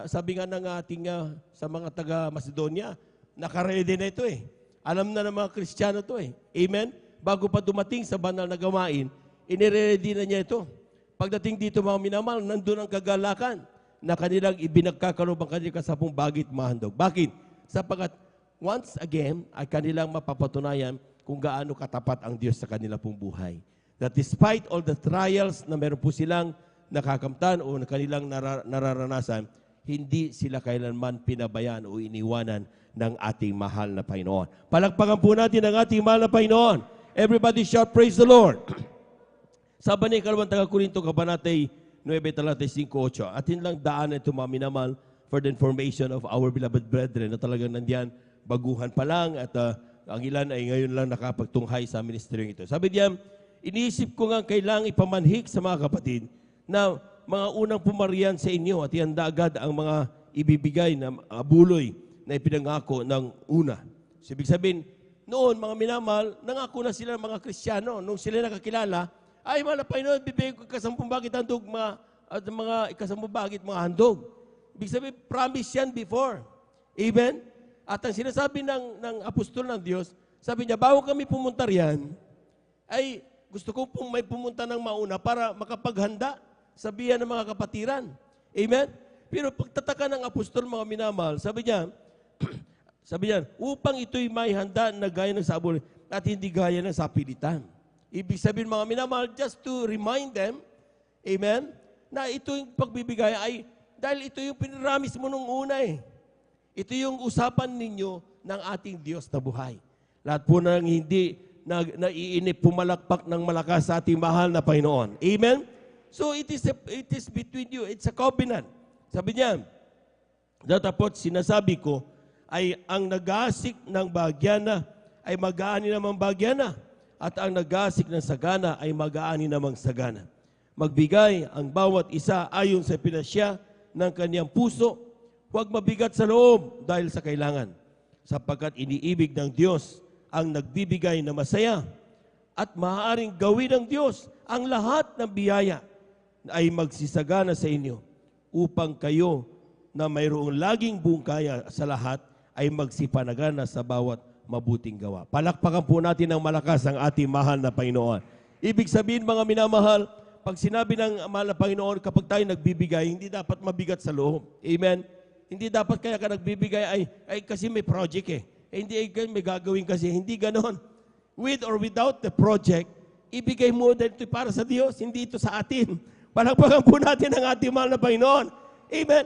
sabi nga ng ating sa mga taga-Macedonia, nakaredy na ito eh. Alam na ng mga Kristiyano ito eh. Amen? Bago pa dumating sa banal na gawain, iniredy na niya ito. Pagdating dito mga minamahal, nandun ang kagalakan na kanilang ibinagkakaloob ang kanilang 10 bagit mahandog. Bakit? Sapagkat once again ay kanilang mapapatunayan kung gaano katapat ang Diyos sa kanila pong buhay. That despite all the trials na meron po silang nakakamtan o na kanilang nararanasan, hindi sila kailanman pinabayaan o iniwanan ng ating mahal na Panginoon. Palakpakan po natin ang ating mahal na Panginoon. Everybody shout, praise the Lord. Sabi ni Kalawang taga-Korinto, Kabanatay 9:5-8. Atin lang daan ito mga minamahal for the information of our beloved brethren na talagang nandiyan, baguhan pa lang at ang ilan ay ngayon lang nakapagtunghay sa ministeryong ito. Sabi niya, iniisip ko nga kailangang ipamanhik sa mga kapatid na mga unang pumarian sa inyo at ihanda agad ang mga ibibigay na buloy na ipinangako ng una. So, ibig sabihin, noon mga minamahal, nangako na sila mga Kristiyano. Nung sila nakakilala, ay mahal na Panginoon, bibigay ko 10 bagit handog at mga 10 bagit mga handog. Ibig sabihin, promise yan before. Amen? At ang sinasabi ng apostol ng Diyos, sabi niya, bago kami pumunta riyan, ay gusto ko pong may pumunta ng mauna para makapaghanda sa biyan ng mga kapatiran. Amen? Pero pagtataka ng apostol mga minamahal, sabi niya, upang ito'y may handa na gaya ng sabon at hindi gaya ng sapilitan. Ibig sabihin mga minamahal, just to remind them, amen, na ito yung pagbibigay ay, dahil ito yung piniramis mo nung una eh. Ito yung usapan ninyo ng ating Diyos na buhay. Lahat po nang hindi naiinip pumalakpak ng malakas sa ating mahal na Panginoon. Amen? So it is between you. It's a covenant. Sabi niya, datapot sinasabi ko, ay ang nag-aasik ng bagyana ay mag-aani namang bagyana at ang nag-aasik ng sagana ay mag-aani namang sagana. Magbigay ang bawat isa ayon sa pinasya ng kanyang puso, huwag mabigat sa loob dahil sa kailangan, sapagkat iniibig ng Diyos ang nagbibigay na masaya at maaaring gawin ng Diyos ang lahat ng biyaya ay magsisagana sa inyo upang kayo na mayroong laging bungkaya sa lahat ay magsipanagana sa bawat mabuting gawa. Palakpakan po natin ng malakas ang ating mahal na Panginoon. Ibig sabihin mga minamahal, pag sinabi ng mahal na Panginoon, kapag tayo nagbibigay, hindi dapat mabigat sa loob. Amen? Hindi dapat kaya ka nagbibigay ay kasi may project eh. Hindi may gagawin kasi. Hindi ganon. With or without the project, ibigay mo din ito para sa Diyos, hindi ito sa atin. Palagpagan po natin ang ating mahal na Panginoon. Amen.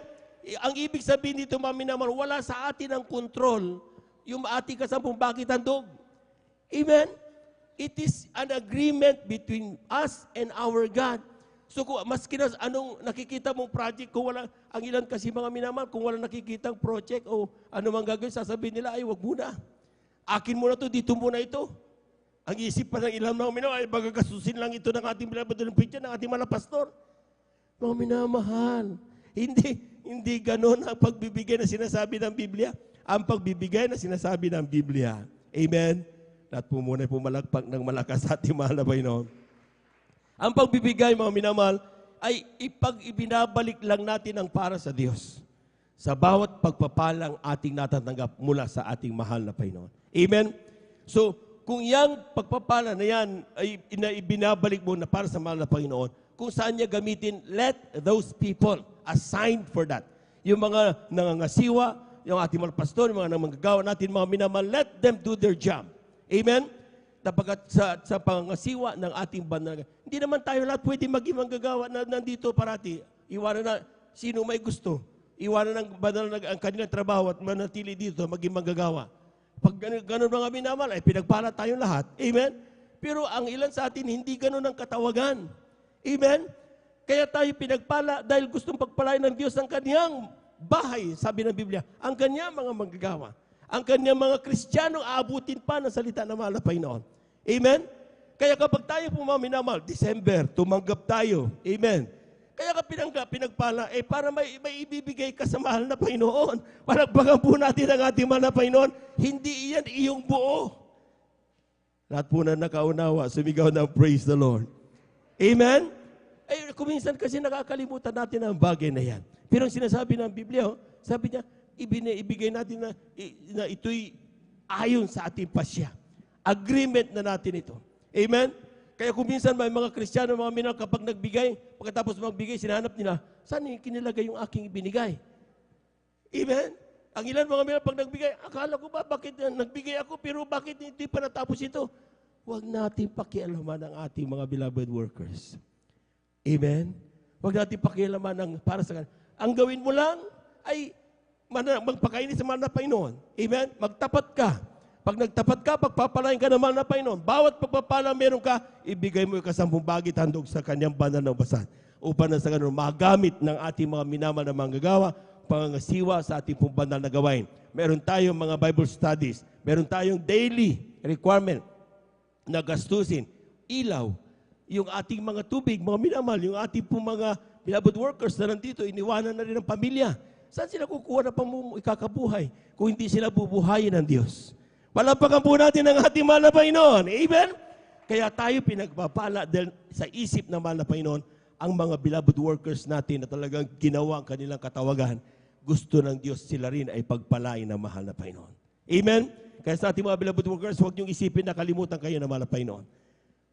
Ang ibig sabihin dito, mami naman, wala sa atin ang kontrol yung ating kasampung bakit handog. Amen. It is an agreement between us and our God. So maski na anong nakikita mong project, kung wala, ang ilan kasi mga minamahal, kung wala nakikitang project o ano mang gagawin, sasabihin nila, ay wag muna. Akin muna to, dito muna ito. Ang isip pa ng ilang mga minamahal, ay bagagasusin lang ito ng ating beloved ng preacher, ng ating mga pastor. Mga minamahal, hindi ganon ang pagbibigay na sinasabi ng Biblia. Ang pagbibigay na sinasabi ng Biblia. Amen? Lahat po muna pumalagpak ng malakas sa ating mahal na Panginoon. Ang pagbibigay, mga minamahal, ay ibinabalik lang natin ang para sa Diyos sa bawat pagpapalang ating natatanggap mula sa ating mahal na Panginoon. Amen? So, kung yung pagpapala na yan ay ibinabalik mo na para sa mahal na Panginoon, kung saan niya gamitin, let those people assigned for that. Yung mga nangangasiwa, yung ating mga pastor, yung mga nanggagawa natin, mga minamahal, let them do their job. Amen? Dapagat sa pangasiwa ng ating banal. Hindi naman tayo lahat pwede maging manggagawa na nandito parati. Iwanan na sino may gusto. Iwanan ng banal na ang kanilang trabaho at manatili dito maging manggagawa. Pag ganun mga minamahal, ay pinagpala tayong lahat. Amen? Pero ang ilan sa atin, hindi ganun ang katawagan. Amen? Kaya tayo pinagpala dahil gustong pagpalain ng Diyos ang kaniyang bahay, sabi ng Biblia, ang kaniyang mga manggagawa. Ang kanyang mga Kristiyano aabutin pa ng salita ng mahal na Panginoon. Amen? Kaya kapag tayo pumaminamahal, December, tumanggap tayo. Amen? Kaya ka pinagpala, para may ibibigay ka sa mahal na Panginoon. Palagpagan po natin ang ating mahal na Panginoon. Hindi iyan iyong buo. Lahat po na nakaunawa, sumigaw ng praise the Lord. Amen? Kuminsan kasi nakakalimutan natin ang bagay na yan. Pero ang sinasabi ng Biblia, sabi niya, ibigay natin na ito'y ayon sa ating pasya. Agreement na natin ito. Amen? Kaya kung minsan may mga Kristiyano, mga minamahal, kapag nagbigay, pagkatapos magbigay, sinahanap nila, saan kinilagay yung aking ibinigay? Amen? Ang ilan mga minamahal, pag nagbigay, akala ko ba, bakit nagbigay ako, pero bakit hindi pa natapos ito? Huwag natin pakialaman ang ating mga beloved workers. Amen? Huwag natin pakialaman para sa kanila. Ang gawin mo lang ay magpakainin sa mahal na Panginoon. Amen? Magtapat ka. Pag nagtapat ka, pagpapalain ka ng mahal na Panginoon. Bawat pagpapala meron ka, ibigay mo yung kasampung bagit handog sa kanyang banal na basan. Upang na sa ganun, magamit ng ating mga minamahal na manggagawa, pangangasiwa sa ating pong banal na gawain. Meron tayong mga Bible studies. Meron tayong daily requirement na gastusin. Ilaw. Yung ating mga tubig, mga minamahal, yung ating pong mga beloved workers na nandito, iniwanan na rin ang pamilya. Saan sila kukuha na ikakabuhay kung hindi sila bubuhayin ng Diyos? Palapakan po natin ang ating mahal na Panginoon. Amen? Kaya tayo pinagpapala dahil sa isip ng mahal na Panginoon, ang mga beloved workers natin na talagang ginawa ang kanilang katawagan, gusto ng Diyos sila rin ay pagpalain ng mahal na Panginoon. Amen? Kaya sa ating mga beloved workers, huwag niyong isipin na kalimutan kayo ng mahal na Panginoon.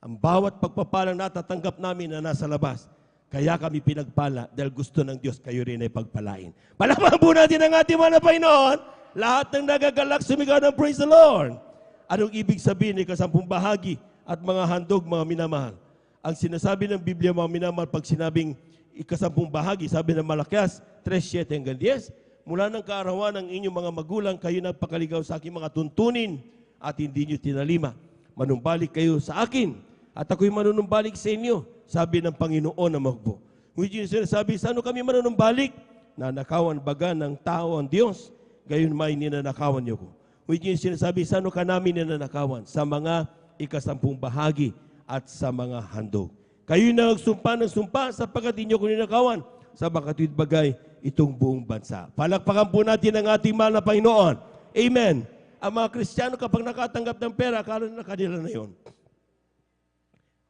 Ang bawat pagpapalang natatanggap namin na nasa labas, kaya kami pinagpala dahil gusto ng Diyos kayo rin ay pagpalain. Palakpakan po natin ang ating mahal na Panginoon. Lahat ng nagagalak, sumigaw ng praise the Lord. Anong ibig sabihin ng kasampung bahagi at mga handog, mga minamahal? Ang sinasabi ng Biblia, mga minamahal, pag sinabing ikasampung bahagi, sabi ng Malakias 3:7 hanggang 10, mula ng kaarawan ng inyong mga magulang, kayo nagpakaligaw sa aking mga tuntunin at hindi nyo tinalima. Manumbalik kayo sa akin at ako'y manunumbalik sa inyo, sabi ng Panginoon na magbo. Which is sinasabi, saan kami manunumbalik? Nanakawan baga ng tao ang Diyos, gayon may ninanakawan niyo ko. Which is sinasabi, saan ka namin ninanakawan? Sa mga ikasampung bahagi at sa mga handog. Kayo na nagsumpa ng sumpa sapagkat inyo ko ninakawan sa bakatwid bagay itong buong bansa. Palakpakan po natin ang ating mahal na Panginoon. Amen. Ang mga Kristiyano kapag nakatanggap ng pera, akala na kanila na yun.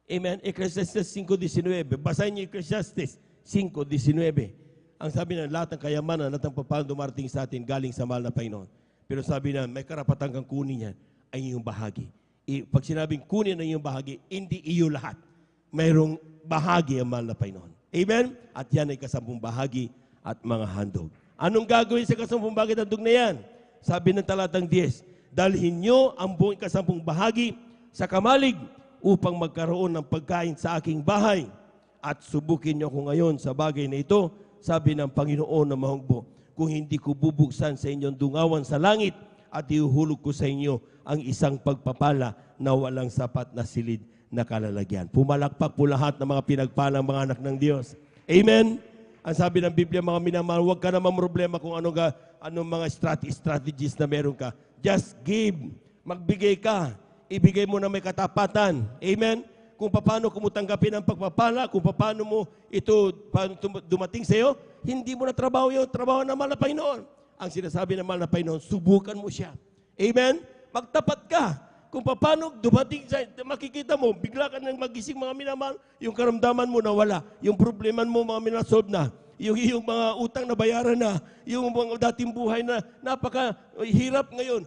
Amen. Ecclesiastes 5:19. Basahin niyo Ecclesiastes 5:19. Ang sabi na lahat ng kayamanan at ang papalang dumarating sa atin galing sa mahal na Panginoon. Pero sabi na may karapatan kang kunin yan ay iyong bahagi. Pag sinabing kunin ang iyong bahagi, hindi iyo lahat. Mayroong bahagi ang mahal na Panginoon. Amen? At yan ay kasampung bahagi at mga handog. Anong gagawin sa 10 bahagi ng handog na yan? Sabi ng talatang 10, dalhin nyo ang buong 10 bahagi sa kamalig upang magkaroon ng pagkain sa aking bahay. At subukin nyo ako ngayon sa bagay na ito, sabi ng Panginoon na mahugbo, kung hindi ko bubuksan sa inyong dungawan sa langit at ihuhulog ko sa inyo ang isang pagpapala na walang sapat na silid na kalalagyan. Pumalakpak po lahat ng mga pinagpalang mga anak ng Diyos. Amen? Ang sabi ng Biblia, mga minamahal, huwag ka naman problema kung anong mga strategies na meron ka. Just give. Magbigay ka. Ibigay mo na may katapatan. Amen? Kung paano kumutanggapin ang pagpapala, kung paano mo ito dumating sa iyo, hindi mo na trabaho yun. Trabaho na mahal na Panginoon. Ang sinasabi ng mahal na Panginoon, subukan mo siya. Amen? Magtapat ka. Kung paano dumating sa makikita mo, bigla ka nang magising mga minamahal, yung karamdaman mo nawala, yung problema mo mga minasolve na, yung mga utang na bayaran na, yung mga dating buhay na napakahirap ngayon,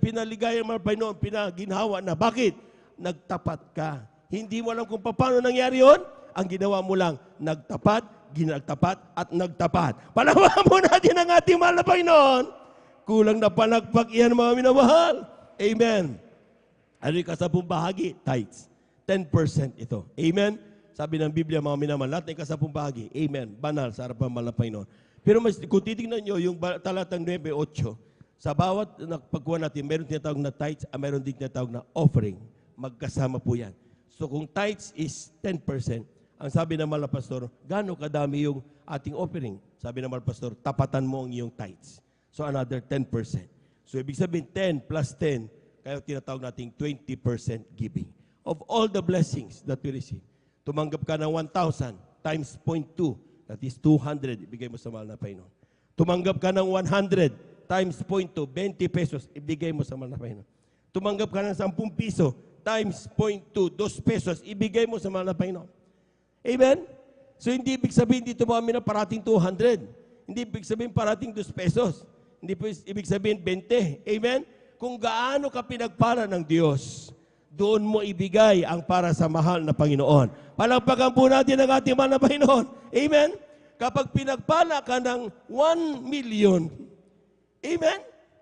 pinaligayan mo ng Panginoon, pinaginhawa na. Bakit? Nagtapat ka. Hindi mo alam kung paano nangyari yun. Ang ginawa mo lang, nagtapat, ginagtapat, at nagtapat. Palawakan mo natin ang ating mahal na Panginoon. Kulang na palagpak yan mga minamahal. Amen. Ano yung 10 bahagi? Tithes. 10% ito. Amen? Sabi ng Biblia, mga minamahal, lahat ng 10 bahagi. Amen. Banal sa harapan ng mahal na Panginoon. Pero kung titignan nyo, yung talatang 9:8, sa bawat pagkuha natin, meron tinatawag na tithes, meron din tinatawag na offering. Magkasama po yan. So kung tithes is 10%, ang sabi ng mahal na pastor, gaano kadami yung ating offering? Sabi ng mahal na pastor, tapatan mo ang iyong tithes. So another 10%. So ibig sabihin 10 plus 10, kaya tinatawag nating 20% giving. Of all the blessings that we receive, tumanggap ka ng 1,000 times 0.2, that is 200, ibigay mo sa mahal na Panginoon. Tumanggap ka ng 100 times 0.2, 20 pesos, ibigay mo sa mahal na Panginoon. Tumanggap ka ng 10 piso times 0.2, 2 pesos, ibigay mo sa mahal na Panginoon. Amen? So hindi ibig sabihin dito mga mina parating 200. Hindi ibig sabihin parating 2 pesos. Hindi po ibig sabihin 20. Amen? Kung gaano ka pinagpala ng Diyos, doon mo ibigay ang para sa mahal na Panginoon. Palagpagan po natin ang ating mahal na Panginoon. Amen? Kapag pinagpala ka ng 1 million, amen?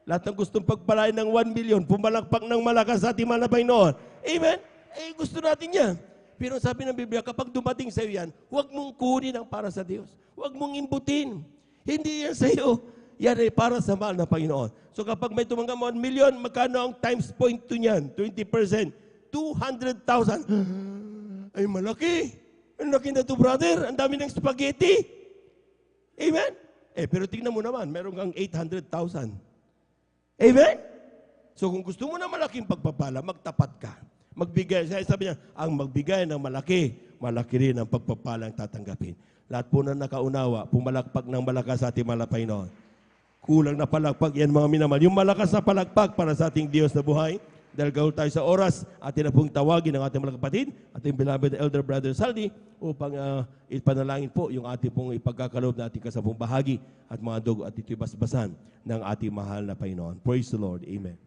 Lahat ng gustong pagpalain ng 1 million, pumalakpak ng malakas sa ating mahal na Panginoon. Amen? Eh, gusto natin yan. Pero sabi ng Biblia, kapag dumating sa iyo yan, huwag mong kunin ang para sa Diyos. Huwag mong imbutin. Hindi yan sa iyo. Yan ay para sa mahal na Panginoon. So kapag may tumanggap 1 million, magkano ang times 0.2 niyan? 20%. 200,000. Ay malaki. Ang laki na to, brother. Ang dami ng spaghetti. Amen? Eh, pero tingnan mo naman, meron kang 800,000. Amen? So kung gusto mo na malaking pagpapala, magtapat ka. Magbigay. Sabi niya, ang magbigay ng malaki, malaki rin ang pagpapalang tatanggapin. Lahat po na nakaunawa, pumalakpak ng malakas sa ating mahal na Panginoon. Kulang na palakpak yan mga minamahal. Yung malakas na palakpak para sa ating Diyos na buhay. Dahil gawin tayo sa oras, atin na pong tawagin ang ating mga kapatid, ating beloved elder brother Saldi, upang ipanalangin po yung ating pong ipagkakaloob na ating 10 bahagi at mga dugo at ito'y basbasan ng ating mahal na Panginoon. Praise the Lord. Amen.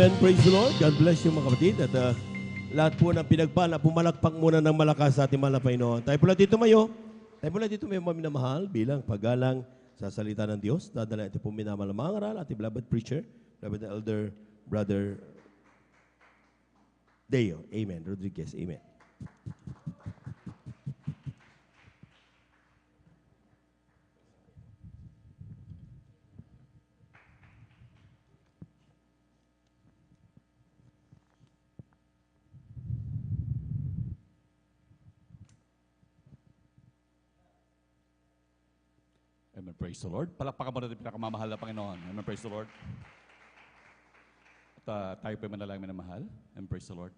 Amen. Praise the Lord. God bless you mga kapatid. At lahat po ng pinagpala, pumalakpak muna ng malakas sa ating mahal na Panginoon. Tayo pula dito mayo. Tayo pula dito mayo mga minamahal bilang paggalang sa salita ng Diyos. Dadala ito po minamahal na mga ngaral, ating beloved preacher, beloved elder, brother Deo. Amen. Rodriguez. Amen. Amen. Praise the Lord. Palakpakan mo natin pinakamamahal na Panginoon. Amen. Praise the Lord. At tayo po ay manalangin na mahal. Amen. Praise the Lord.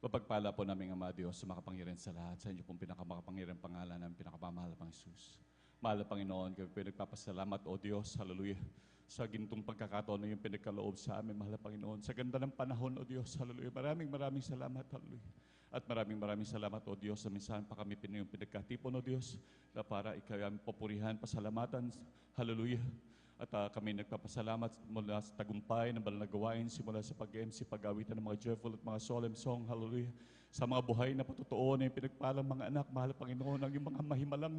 Papagpala po namin ang mga Diyos sa makapangyarihan sa lahat. Sa inyo pong pinakamakapangyarihan pangalan ng pinakamamahal na Jesus. Mahal na Panginoon, kami po ay nagpapasalamat, O Diyos. Hallelujah. Sa gintong pagkakataon na yung pinagkaloob sa amin, mahal na Panginoon. Sa ganda ng panahon, O Diyos. Hallelujah. Maraming salamat. Hallelujah. At maraming salamat, O Diyos, sa minsan pa kami yung pinagkatipon, O Diyos, na para ikaw ang papurihan, pasalamatan. Hallelujah. At kami nagpapasalamat mula sa tagumpay ng banal na gawain, simula sa pag-MC, pag-awitan ng mga joyful at mga solemn song, hallelujah. Sa mga buhay na patotoo na yung pinagpalang mga anak, mahal na Panginoon, ang yung mga mahimalang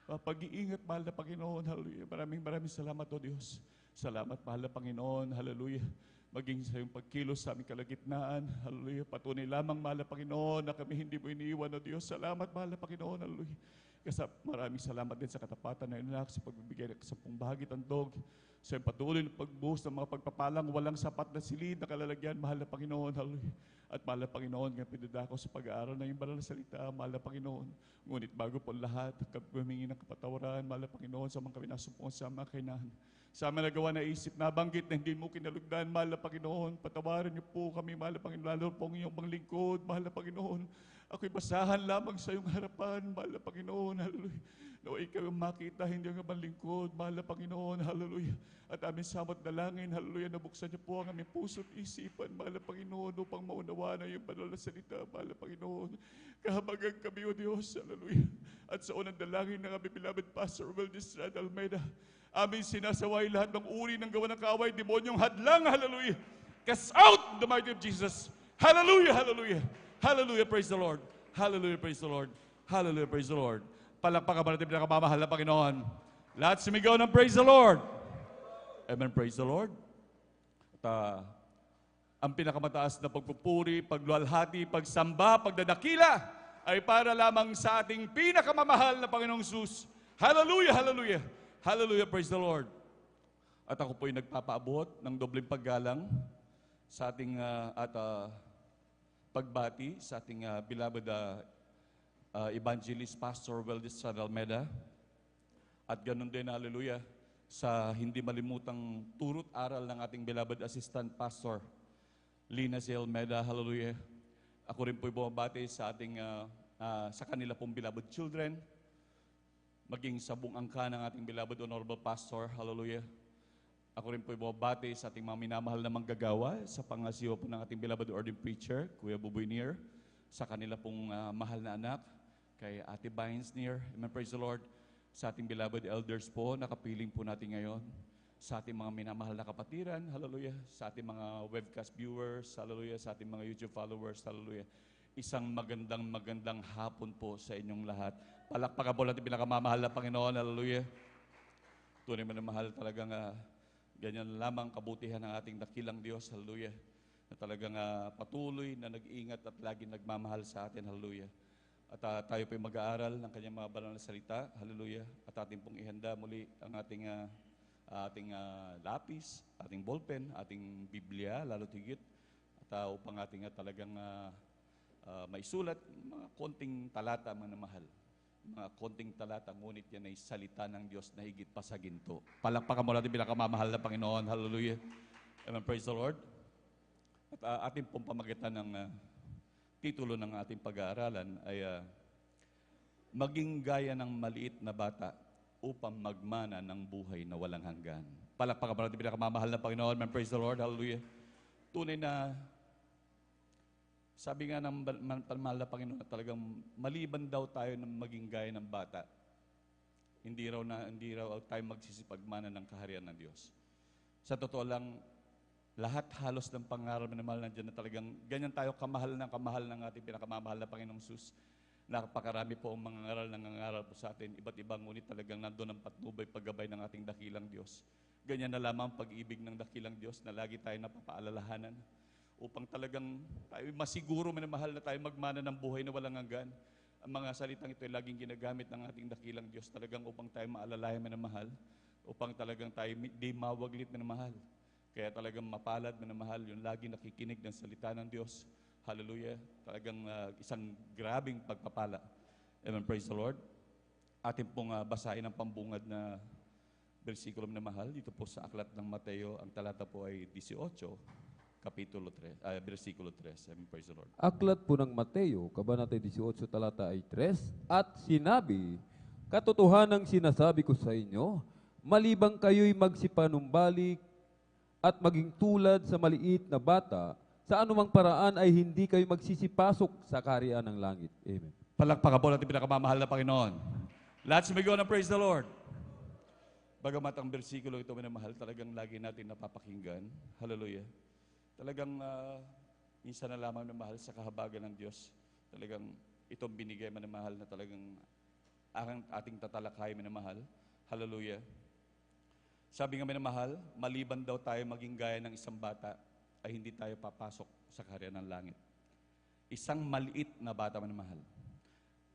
pag-iingat, mahal na Panginoon, hallelujah. Maraming salamat, O Diyos. Salamat, mahal na Panginoon, hallelujah. Maging sa iyong pagkilos sa aming kalagitnaan. Hallelujah. Patunay lamang, mahal na Panginoon, na kami hindi mo iniiwan, O Diyos. Salamat, mahal na Panginoon. Hallelujah. Kasi maraming salamat din sa katapatan na inanak, sa pagbibigay ng 10 bahagi tandog, sa iyong patuloy na pagbuhos ng mga pagpapalang, walang sapat na silid na kalalagyan, mahal na Panginoon. Hallelujah. At mahal na Panginoon, ngayon pinadako sa pag-aaral na yung banal na salita, mahal na Panginoon. Ngunit bago po lahat, kami humingi ng kapatawaran, mahal na Panginoon, sa mga kami nasumpungan sa mga kainahan. Sa amin nagawa na isip, nabanggit na hindi mo kinalugdan, mahal na Panginoon. Patawarin niyo po kami, mahal na Panginoon, lalo po ang iyong panglingkod, mahal na Panginoon. Ako'y basahan lamang sa iyong harapan, mahal na Panginoon, hallelujah. Nawa ikaw ang makita, hindi ang panglingkod, mahal na Panginoon, hallelujah. At aming samot dalangin, hallelujah, nabuksan niyo po ang aming puso't isipan, mahal na Panginoon, upang maunawaan na iyong banal na salita, mahal na Panginoon. Kahabagan kami, O Diyos, hallelujah. At sa unang dalangin ng aming beloved Pastor Wildis Almeida, aming sinasaway lahat ng uri ng gawa ng kaaway, demonyong hadlang, hallelujah. Cast out the mighty of Jesus. Hallelujah, hallelujah. Hallelujah, praise the Lord. Hallelujah, praise the Lord. Hallelujah, praise the Lord. Palakpakan ba natin pinakamamahal na Panginoon? Lahat sumigaw ng praise the Lord. Amen, praise the Lord. At ang pinakamataas na pagpupuri, pagluwalhati, pagsamba, pagdadakila ay para lamang sa ating pinakamamahal na Panginoong Jesus. Hallelujah, hallelujah. Hallelujah, praise the Lord. At ako po'y nagpapaabot ng dobleng paggalang sa ating pagbati sa ating beloved evangelist Pastor Wildis Almeida. At ganun din, hallelujah, sa hindi malimutang turut aral ng ating beloved assistant pastor Lina C. Almeida, hallelujah. Ako rin po'y bumabati sa ating sa kanila pong beloved children, maging sa buong angka ng ating beloved honorable pastor, hallelujah. Ako rin po'y bumabati sa ating mga minamahal na manggagawa, sa pangasiwa po ng ating beloved ordained preacher, Kuya Buboy Nier, sa kanila pong mahal na anak, kay Ate Bynes Nier, amen, praise the Lord, sa ating beloved elders po, nakapiling po natin ngayon, sa ating mga minamahal na kapatiran, hallelujah, sa ating mga webcast viewers, hallelujah, sa ating mga YouTube followers, hallelujah. Isang magandang hapon po sa inyong lahat. Palakpakan po natin pinakamamahal na Panginoon, hallelujah. Tunay man na mahal talagang ganyan lamang kabutihan ng ating dakilang Diyos, hallelujah. Na talagang patuloy na nag-iingat at laging nagmamahal sa atin, hallelujah. At tayo po'y mag-aaral ng kanyang mga banal na salita, hallelujah. At ating pong ihanda muli ang ating lapis, ating ballpen, ating Biblia, lalo tigit. At upang ating talagang maisulat, mga konting talata, mga mahal. Mga konting talata, ngunit yan ay salita ng Diyos na higit pa sa ginto. Palakpakan mo natin pinakamamahal na Panginoon. Hallelujah. Amen. Praise the Lord. At ating pong pamagitan ng titulo ng ating pag-aaralan ay maging gaya ng maliit na bata upang magmana ng buhay na walang hanggan. Palakpakan mo natin pinakamamahal na Panginoon. Amen. Praise the Lord. Hallelujah. Tunay na sabi nga ng mahal na Panginoon na talagang maliban daw tayo ng maging gaya ng bata. Hindi raw tayo magsisipagmana ng kaharian ng Diyos. Sa totoo lang, Lahat halos ng pangaral minamahal nandiyan na talagang ganyan tayo kamahal ng ating pinakamamahal na Panginoong Sus. Napakarami po ang mga ngaral na nangangaral po sa atin. Iba't ibang ngunit talagang nandun ang patnubay, paggabay ng ating dakilang Diyos. Ganyan na lamang ang pag-ibig ng dakilang Diyos na lagi tayo napapaalalahanan upang talagang tayo masiguro minamahal na tayo magmana ng buhay na walang hanggan. Ang mga salitang ito ay laging ginagamit ng ating dakilang Diyos talagang upang tayo maalalayan minamahal, upang talagang tayo di mawaglit minamahal. Kaya talagang mapalad minamahal yung lagi nakikinig ng salita ng Diyos. Hallelujah. Talagang isang grabing pagpapala. Amen. Praise the Lord. Atin pong basahin ang pambungad na bersikulo minamahal dito po sa aklat ng Mateo. Ang talata po ay 18. Kapitulo 3, versikulo 3. Amen, praise the Lord. Aklat po ng Mateo, kabanata 18, talata ay 3, at sinabi, katotohanang sinasabi ko sa inyo, malibang kayo'y magsipanumbalik at maging tulad sa maliit na bata, sa anumang paraan ay hindi kayo magsisipasok sa kaharian ng langit. Amen. Palakpakan po natin pinakamamahal na Panginoon. Let's go na praise the Lord. Bagamat ang bersikulo ito minamahal, talagang lagi natin napapakinggan. Hallelujah. Talagang minsan na lamang na mahal sa kahabagan ng Diyos. Talagang itong binigay manamahal na talagang ating tatalakay minamahal. Hallelujah. Sabi nga minamahal, maliban daw tayo maging gaya ng isang bata, ay hindi tayo papasok sa kaharian ng langit. Isang maliit na bata minamahal.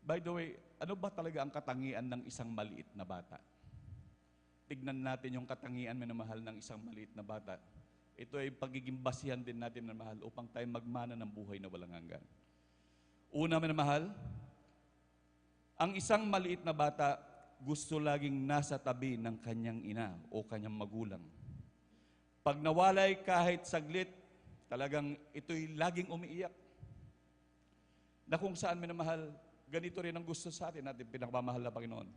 By the way, ano ba talaga ang katangian ng isang maliit na bata? Tignan natin yung katangian minamahal ng isang maliit na bata. Ito ay pagiging basihan din natin na mahal upang tayo magmana ng buhay na walang hanggan. Una minamahal, ang isang maliit na bata gusto laging nasa tabi ng kanyang ina o kanyang magulang. Pag nawalay kahit saglit, talagang ito'y laging umiiyak. Na kung saan minamahal, ganito rin ang gusto sa atin natin pinakamamahal na Panginoon.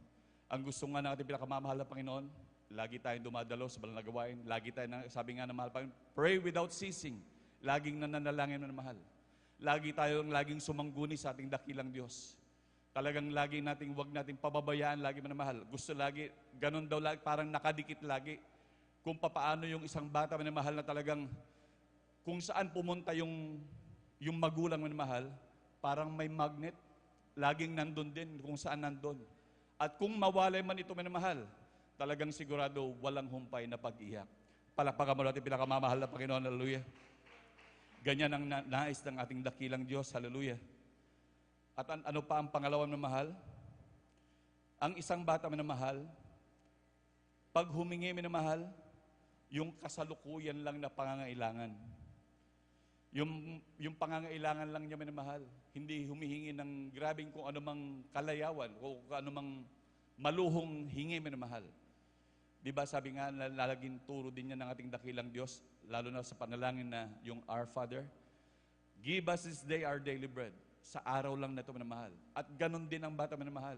Ang gusto nga natin pinakamamahal na Panginoon, lagi tayong dumadalo sa banal na gawain. Lagi tayong, sabi nga ng mahal Panginoon, pray without ceasing. Laging nananalangin na mahal. Laging sumangguni sa ating dakilang Diyos. Talagang lagi nating, wag nating pababayaan, lagi manamahal. Gusto lagi, ganun daw lagi, parang nakadikit lagi. Kung papaano yung isang bata manamahal na talagang, kung saan pumunta yung magulang manamahal, parang may magnet, laging nandun din, kung saan nandun. At kung mawalay man ito manamahal, talagang sigurado walang humpay na pag-iyak. Palakpakan mo natin pinakamamahal na Panginoon. Hallelujah. Ganyan ang nais ng ating dakilang Diyos. Hallelujah. At ano pa ang pangalawang na mahal? Ang isang bata na mahal, pag humingi minamahal, yung kasalukuyan lang na pangangailangan. Yung pangangailangan lang niya minamahal. Hindi humihingi ng grabing kung anumang kalayawan o kung anumang maluhong hingi minamahal. Diba sabi nga, lalaging turo din niya ng ating dakilang Diyos, lalo na sa panalangin na yung Our Father, give us this day our daily bread. Sa araw lang na ito minamahal. At ganun din ang bata minamahal.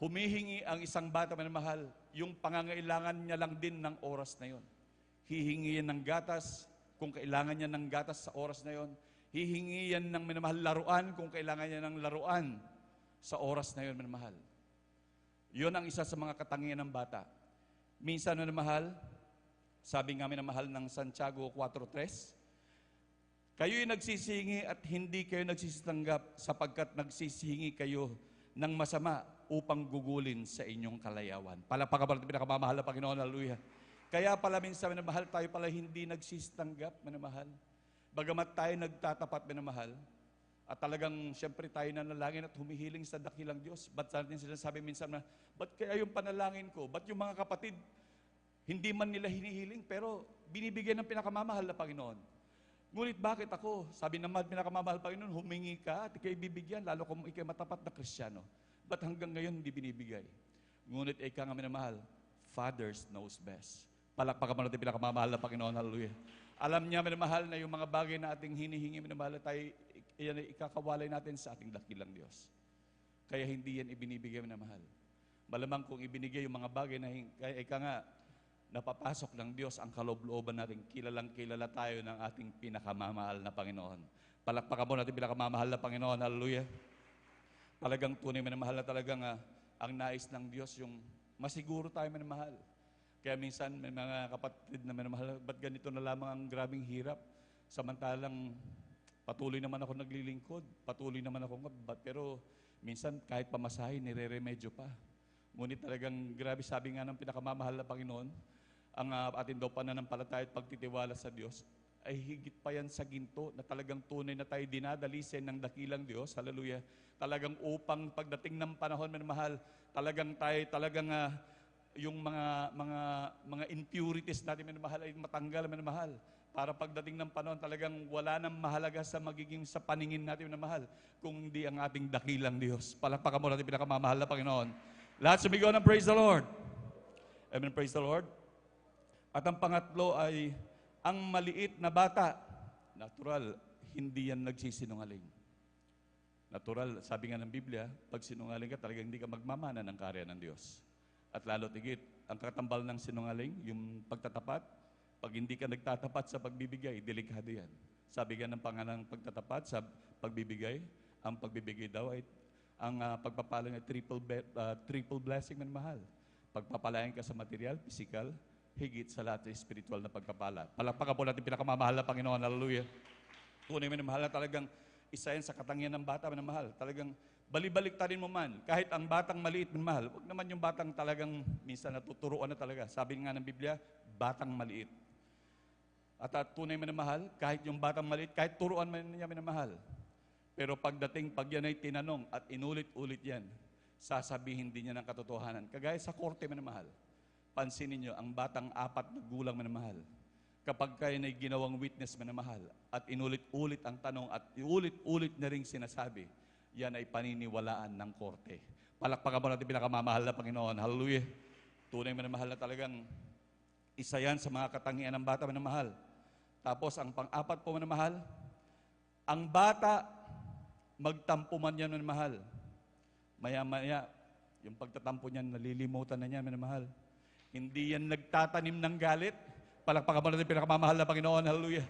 Humihingi ang isang bata minamahal, yung pangangailangan niya lang din ng oras na yon. Hihingi yan ng gatas, kung kailangan niya ng gatas sa oras na yon. Hihingi yan ng minamahal laruan, kung kailangan niya ng laruan sa oras na yon minamahal. Yun ang isa sa mga katangian ng bata. Minsan na mahal, sabi nga minamahal ng Santiago 4:3, kayo'y nagsisihingi at hindi kayo nagsisitanggap sapagkat nagsisihingi kayo ng masama upang gugulin sa inyong kalayawan. Palakpakan natin pinakamamahal na Panginoon. Hallelujah. Kaya pala minsan minamahal, tayo pala hindi nagsisitanggap minamahal. Bagamat tayo nagtatapat minamahal, at talagang siyempre tayo nanalangin at humihiling sa dakilang Diyos. Ba't natin sinasabi minsan na, ba't kaya yung panalangin ko? Ba't yung mga kapatid, hindi man nila hinihiling, pero binibigyan ng pinakamamahal na Panginoon? Ngunit bakit ako? Sabi naman, pinakamamahal Panginoon, humingi ka at ikay bibigyan, lalo kung ikay matapat na Kristiyano. Ba't hanggang ngayon hindi binibigay? Ngunit ikaw nga minamahal, Fathers knows best. Palakpakan mo natin pinakamamahal na Panginoon. Hallelujah. Alam niya minamahal na yung mga bagay na ating hinihingi minamahal, tayo yan ay ikakawalay natin sa ating dakilang Diyos. Kaya hindi yan ibinibigay na mahal. Malamang kung ibinigay yung mga bagay na kaya ika nga, napapasok ng Diyos ang kaloob-looban natin. Kilalang kilala tayo ng ating pinakamamahal na Panginoon. Palakpakan mo natin pinakamamahal na Panginoon. Hallelujah. Talagang tunay minamahal na talagang ang nais ng Diyos yung masiguro tayo minamahal. Kaya minsan may mga kapatid na minamahal, ba't ganito na lamang ang grabing hirap? Samantalang patuloy naman ako naglilingkod, patuloy naman ako, pero minsan kahit pamasahin, nire-remedyo pa. Ngunit talagang grabe, sabi nga ng pinakamamahal na Panginoon, ang atin daw pananampalataya at pagtitiwala sa Diyos, ay higit pa yan sa ginto na talagang tunay na tayo dinadalisin ng dakilang Diyos. Hallelujah. Talagang upang pagdating ng panahon, minamahal, talagang tayo, yung mga impurities natin, minamahal, ay matanggal, minamahal. Para pagdating ng panahon, talagang wala nang mahalaga sa magiging sa paningin natin, minamahal, kung hindi ang ating dakilang Diyos. Palakpakan mo natin pinakamamahal na Panginoon. Lahat sumigaw ng praise the Lord. Amen, praise the Lord. At ang pangatlo ay, ang maliit na bata, natural, hindi yan nagsisinungaling. Natural, sabi nga ng Biblia, pag sinungaling ka, talagang hindi ka magmamana ng karya ng Diyos. At lalo tigit, ang katambal ng sinungaling, yung pagtatapat, pag hindi ka nagtatapat sa pagbibigay, delikado yan. Sabi nga ng pangalang pagtatapat sa pagbibigay, ang pagbibigay daw ay, ang pagpapala ay triple blessing man mahal. Pagpapalayan ka sa material, physical, higit sa lahat ng spiritual na pagpapala. Palakpakan po natin pinakamamahal na Panginoon. Hallelujah. Tunay mo na mahal na talagang isa yan sa katangian ng bata na mahal. Talagang balibalik tarin mo man. Kahit ang batang maliit man mahal. Huwag naman yung batang talagang minsan natuturuan na talaga. Sabi nga ng Biblia, batang maliit. At tunay mo na mahal, kahit yung batang maliit, kahit turuan man niya minamahal. Pero pagdating, pag yan ay tinanong at inulit-ulit yan, sasabihin din niya ng katotohanan. Kagaya sa korte minamahal. Pansinin niyo, ang batang 4 na gulang minamahal, kapag kayo na ginawang witness minamahal, at inulit-ulit ang tanong at iulit-ulit na rin sinasabi, yan ay paniniwalaan ng korte. Palakpakan mo natin pinakamamahal na Panginoon. Hallelujah. Tunay minamahal na talagang isa yan sa mga katangian ng bata minamahal. Tapos ang pang-4 po minamahal, ang bata, magtampo man yan minamahal. Maya-maya, yung pagtatampo niyan, nalilimutan na niya minamahal. Hindi yan nagtatanim ng galit. Palakpakan mo natin pinakamamahal na Panginoon. Hallelujah.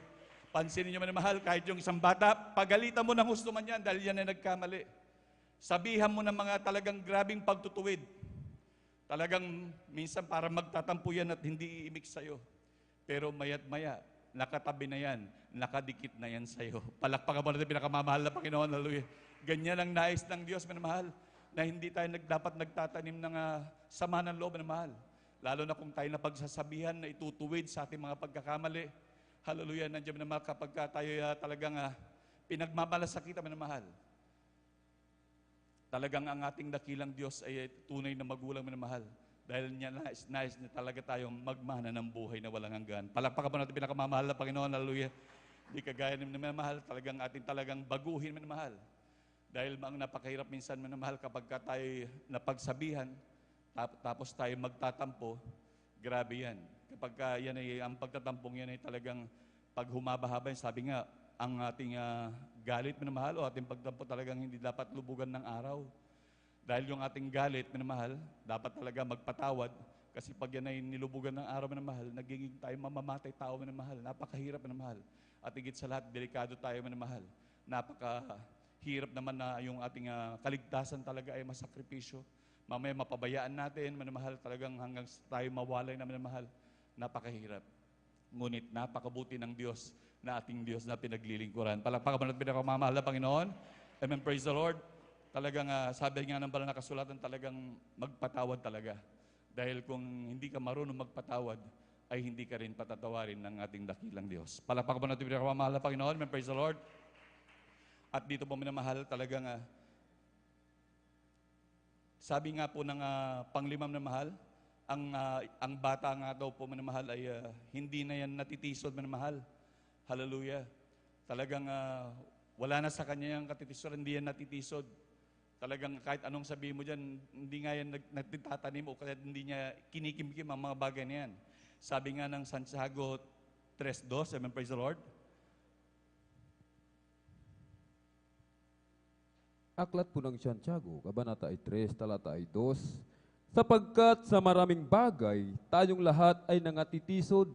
Pansinin niyo minamahal, kahit yung isang bata, pagalitan mo ng gusto man yan dahil yan ay nagkamali. Sabihan mo ng mga talagang grabing pagtutuwid. Talagang minsan para magtatampo yan at hindi iimik sa'yo. Pero maya't maya, nakatabi na yan, nakadikit na yan sa'yo. Palakpakan mo natin pinakamamahal na Panginoon. Hallelujah. Ganyan ang nais ng Diyos, minamahal, na hindi tayo dapat nagtatanim ng sama ng loob, minamahal. Lalo na kung tayo na pagsasabihan na itutuwid sa ating mga pagkakamali. Hallelujah, nandiyan naman kapag tayo talagang pinagmamalasakita minamahal. Talagang ang ating dakilang Diyos ay tunay na magulang minamahal. Dahil niya nais niya talaga tayong magmana ng buhay na walang hanggan. Palakpakan po natin pinakamamahal na Panginoon. Hallelujah. Hindi kagaya ng minamahal, talagang ating talagang baguhin minamahal. Dahil ang napakahirap minsan minamahal kapag tayo napagsabihan, tapos tayo magtatampo, grabe yan. Kapag yan ay, ang pagtatampong yan ay talagang pag humaba-haba, sabi nga, ang ating galit, minamahal, o ating pagtampo talagang hindi dapat lubugan ng araw. Dahil yung ating galit, minamahal, dapat talaga magpatawad. Kasi pag yan ay nilubugan ng araw, minamahal, nagiging tayo mamamatay tao, minamahal. Napakahirap, minamahal. At higit sa lahat, delikado tayo, minamahal. Napakahirap naman na yung ating kaligtasan talaga ay masakripisyo. Mamaya mapabayaan natin, minamahal, talagang hanggang tayo mawalay na minamahal. Napakahirap. Ngunit napakabuti ng Diyos na ating Diyos na pinaglilingkuran. Palakpakan natin pinakamamahal na Panginoon. Amen, praise the Lord. Talagang sabi nga ng banal na kasulatan, talagang magpatawad talaga. Dahil kung hindi ka marunong magpatawad, ay hindi ka rin patatawarin ng ating dakilang Diyos. Palakpakan natin pinakamamahal na Panginoon. Amen, praise the Lord. At dito po minamahal, talagang sabi nga po ng panglimam na mahal, ang bata nga daw po minamahal ay hindi na yan natitisod minamahal. Hallelujah. Talagang wala na sa kanya yung katitisod, hindi yan natitisod. Talagang kahit anong sabihin mo dyan, hindi nga yan nagtitatanim o kaya hindi niya kinikimkim ang mga bagay na yan. Sabi nga ng Santiago 3:2, amen, praise the Lord. Aklat po ng Santiago, Kabanata 3, talata 2, sapagkat sa maraming bagay, tayong lahat ay nangatitisod.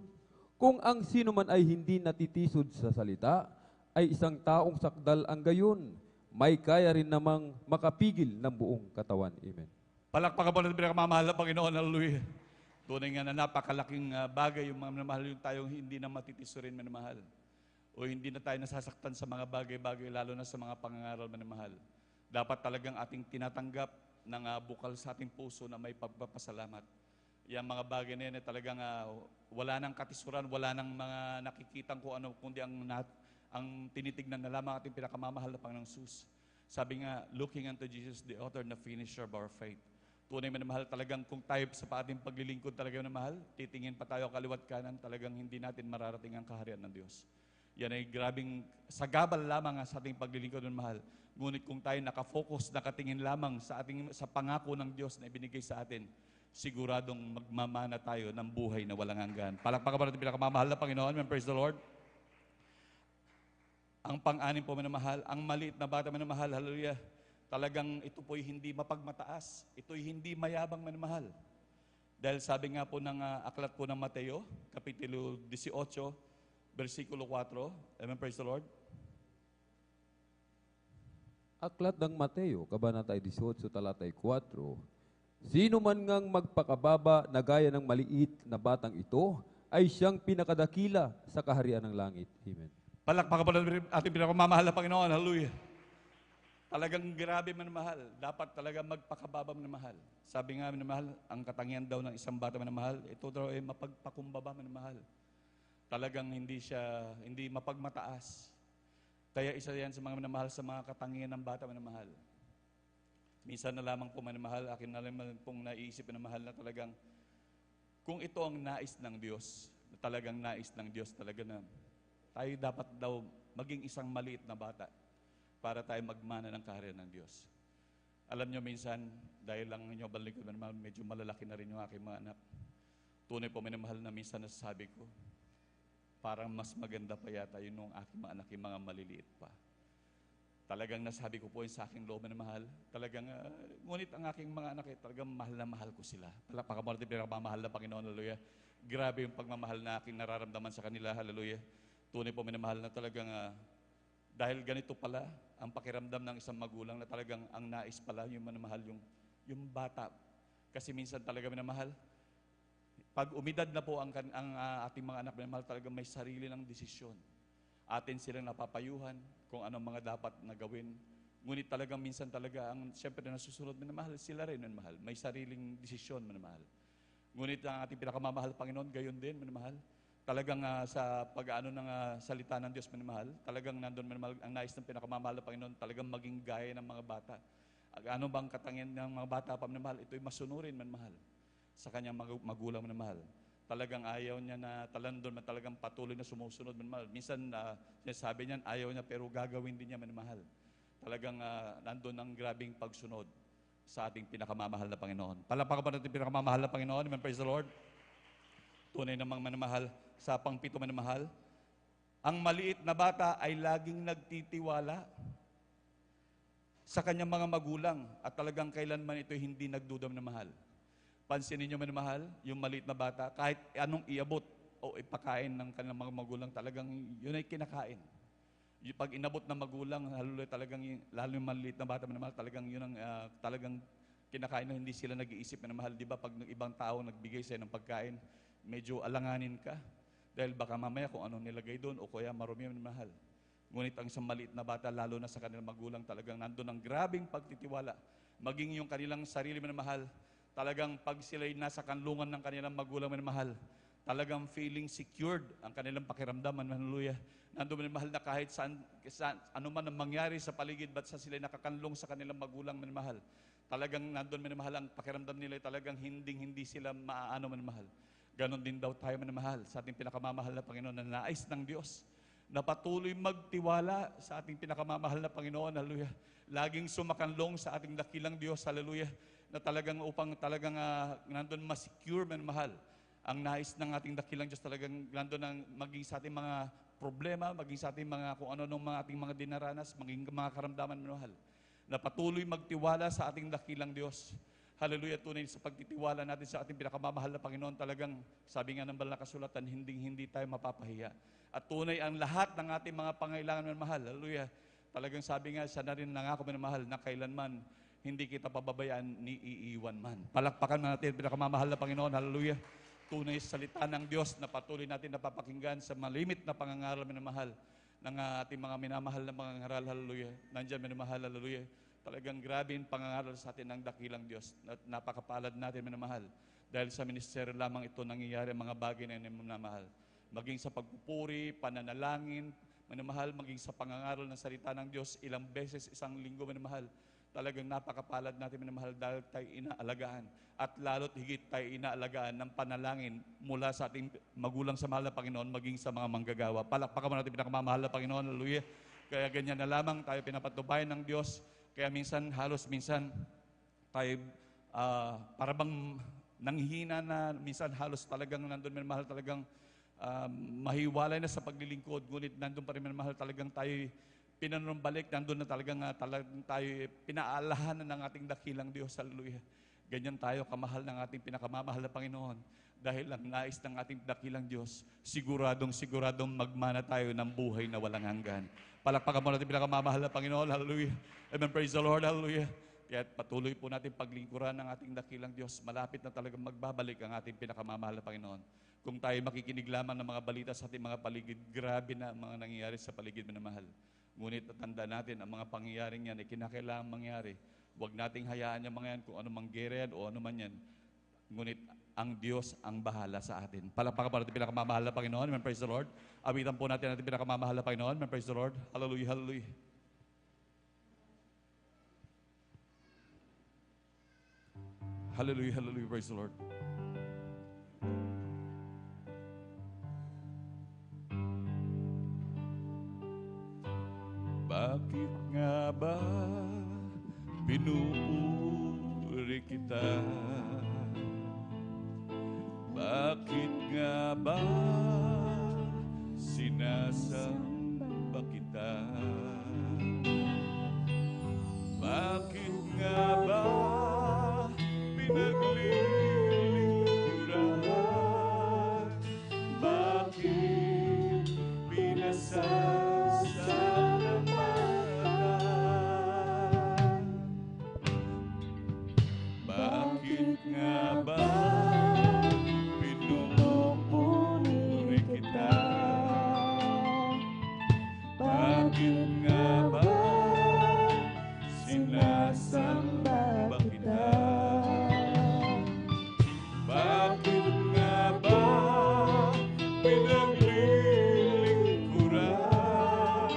Kung ang sino man ay hindi natitisod sa salita, ay isang taong sakdal ang gayon. May kaya rin namang makapigil ng buong katawan. Amen. Palakpakan po natin pinakamamahal na Panginoon. Hallelujah. Tunay nga na napakalaking bagay yung mga minamahal, yung tayong hindi na matitisurin minamahal. O hindi na tayo nasasaktan sa mga bagay-bagay, lalo na sa mga pangangaral minamahal. Dapat talagang ating tinatanggap ng bukal sa ating puso na may pagpapasalamat. Yung mga bagay na yan ay talagang wala nang katisuran, wala nang mga nakikitang kung ano, kundi ang tinitignan na lamang ating pinakamamahal na Panginoong Jesus. Sabi nga, looking unto Jesus, the author and the finisher of our faith. Tunay minamahal talagang kung tayo sa ating paglilingkod talaga minamahal, titingin pa tayo kaliwat kanan, talagang hindi natin mararating ang kaharian ng Diyos. Yan ay grabing sagabal lamang sa ating paglilingkod minamahal. Ngunit kung tayo nakafocus, nakatingin lamang sa pangako ng Diyos na ibinigay sa atin, siguradong magmamana tayo ng buhay na walang hanggan. Palakpakan pa natin pinakamamahal na Panginoon. Praise the Lord. Ang pang-anim po minamahal, ang maliit na bata minamahal, hallelujah. Talagang ito po'y hindi mapagmataas. Ito'y hindi mayabang minamahal. Dahil sabi nga po ng aklat po ng Mateo, Kapitulo 18, versikulo 4. Amen, praise the Lord. Aklat ng Mateo, Kabanata 18, talatay 4. Sino man ngang magpakababa na gaya ng maliit na batang ito, ay siyang pinakadakila sa kaharian ng langit. Amen. Palakpakan po natin ating pinakamamahal na Panginoon. Hallelujah. Talagang grabe minamahal. Dapat talaga magpakababa minamahal. Sabi nga minamahal, ang katangian daw ng isang bata minamahal, ito daw ay mapagpakumbaba minamahal. Talagang hindi mapagmataas. Kaya isa yan sa mga minamahal sa mga katangian ng bata minamahal. Minsan na lamang po minamahal, akin na lamang pong naiisip minamahal na talagang kung ito ang nais ng Diyos, talagang nais ng Diyos talaga na tayo dapat daw maging isang maliit na bata para tayo magmana ng kaharian ng Diyos. Alam nyo minsan, dahil lang inyo balik ko, medyo malalaki na rin yung aking mga anak. Tunay po minamahal na minsan nasasabi ko, parang mas maganda pa yata yun nung aking mga anak, yung mga maliliit pa. Talagang nasabi ko po yun sa aking loob minamahal. Talagang, ngunit ang aking mga anak, talagang mahal na mahal ko sila. Palakpakan mo natin pinakamamahal na Panginoon, hallelujah. Grabe yung pagmamahal na aking nararamdaman sa kanila, hallelujah. Tunay po minamahal na talagang, dahil ganito pala ang pakiramdam ng isang magulang na talagang ang nais pala yung minamahal yung bata. Kasi minsan talaga minamahal, pag umidad na po ang ating mga anak minamahal, talagang may sarili ng desisyon. Atin silang napapayuhan kung anong mga dapat na gawin. Ngunit talagang minsan talaga, siyempre nasusunod minamahal, sila rin minamahal. May sariling desisyon minamahal. Ngunit ang ating pinakamamahal Panginoon, gayon din minamahal. Talagang sa pag-aano ng salita ng Diyos minamahal, talagang nandun minamahal, ang nais ng pinakamamahal na Panginoon, talagang maging gaya ng mga bata. Ano bang katangian ng mga bata pa minamahal? Ito'y masunurin minamahal sa kanyang magulang minamahal. Talagang ayaw niya na talandon, talagang patuloy na sumusunod minamahal. Minsan sabi niya, ayaw niya pero gagawin din niya minamahal. Talagang nandun ang grabing pagsunod sa ating pinakamamahal na Panginoon. Palakpakan pa natin pinakamamahal na Panginoon. Amen, praise the Lord. Tunay namang minamahal, sa pangpito minamahal, ang maliit na bata ay laging nagtitiwala sa kanyang mga magulang at talagang kailanman ito hindi nagduda minamahal. Pansinin niyo minamahal, yung maliit na bata, kahit anong iabot o ipakain ng kanilang mga magulang, talagang yun ay kinakain. Yung pag inabot ng magulang, lalo yung maliit na bata minamahal, talagang yun ang talagang kinakain na hindi sila nag-iisip minamahal. Di ba pag ibang tao nagbigay sa'yo ng pagkain, medyo alanganin ka dahil baka mamaya kung anong nilagay doon o kaya marumi minamahal. Ngunit ang isang maliit na bata, lalo na sa kanilang magulang, talagang nandun ang grabing pagtitiwala. Maging yung kanilang sarili minamahal, talagang pag sila'y nasa kanlungan ng kanilang magulang minamahal, talagang feeling secured ang kanilang pakiramdam, hallelujah. Nandun minamahal na kahit saan ano man ang mangyari sa paligid, ba't sila'y nakakanlong sa kanilang magulang minamahal, talagang nandun minamahal ang pakiramdam nila, talagang hindi sila maaano minamahal. Ganon din daw tayo minamahal sa ating pinakamamahal na Panginoon na nais ng Diyos na patuloy magtiwala sa ating pinakamamahal na Panginoon, hallelujah. Laging sumakanlong sa ating dakilang Diyos, hallelujah, na talagang upang talagang nandun ma-secure minamahal ang nais ng ating dakilang Diyos, talagang nandun ang maging sa ating mga problema, maging sa ating mga kung ano nung mga ating mga dinaranas, maging mga karamdaman minamahal, na patuloy magtiwala sa ating dakilang Diyos. Hallelujah, tunay sa pagtitiwala natin sa ating pinakamamahal na Panginoon, talagang sabi nga ng banal na kasulatan, hindi tayo mapapahiya. At tunay ang lahat ng ating mga pangailangan minamahal. Hallelujah. Talagang sabi nga, siya na rin nangako minamahal na kailanman hindi kita pababayaan ni iiwan man. Palakpakan natin pinakamamahal na Panginoon. Hallelujah. tunay salita ng Diyos na patuloy natin napapakinggan sa malimit na pangangaral, minamahal, ng ating mga minamahal na pangangaral, hallelujah. Nandiyan, minamahal, hallelujah. Talagang grabe yung pangangaral sa atin ng dakilang Diyos. At napakapalad natin, minamahal. Dahil sa ministeryo lamang ito nangyayari mga bagay na minamahal. Maging sa pagpupuri, pananalangin, minamahal, maging sa pangangaral ng salita ng Diyos, ilang beses, isang linggo, minamahal. Talagang napakapalad natin, minamahal, dahil tayo inaalagaan. At lalo't higit tayo inaalagaan ng panalangin mula sa ating magulang sa mahal na Panginoon, maging sa mga manggagawa. Palakpakan mo natin pinakamamahal na Panginoon, hallelujah. Kaya ganyan na lamang tayo pinapatubayan ng Diyos. Kaya minsan tayo para bang nanghihina na, minsan halos talagang nandun, minamahal, talagang mahiwalay na sa paglilingkod. Ngunit nandun pa rin, minamahal, talagang tayo pinanumbalik, nandun na talagang tayo pinaalahan ng ating dakilang Diyos, hallelujah. Ganyan tayo kamahal ng ating pinakamamahal na Panginoon. Dahil ang nais ng ating dakilang Diyos, siguradong magmana tayo ng buhay na walang hanggan. Palakpakan mo natin pinakamamahal na Panginoon, hallelujah. Amen, praise the Lord, hallelujah. Kaya patuloy po natin paglingkuran ng ating dakilang Diyos. Malapit na talagang magbabalik ang ating pinakamamahal na Panginoon. Kung tayo makikinig lamang ng mga balita sa ating mga paligid, grabe na ang mga nangyayari sa paligid mo na mahal. Ngunit natanda natin ang mga pangyayaring yan ay kinakailangang mangyari. Huwag nating hayaan yung mga yan kung ano mang gera yan o ano man yan. Ngunit ang Diyos ang bahala sa atin. Palakpakan po natin pinakamamahal na Panginoon. Amen, praise the Lord. Awitan po natin natin pinakamamahal na Panginoon. Amen, praise the Lord. Hallelujah, hallelujah. Hallelujah, hallelujah, praise the Lord. Bakit nga ba pinupuri kita? Bakit nga ba sinasamba kita? Bakit nga ba pinaglilingkuran? Bakit pinasasalamatan? Bakit nga ba pinupuri kita? Bakit nga ba sinasamba kita? Bakit nga ba pinaglilingkuran?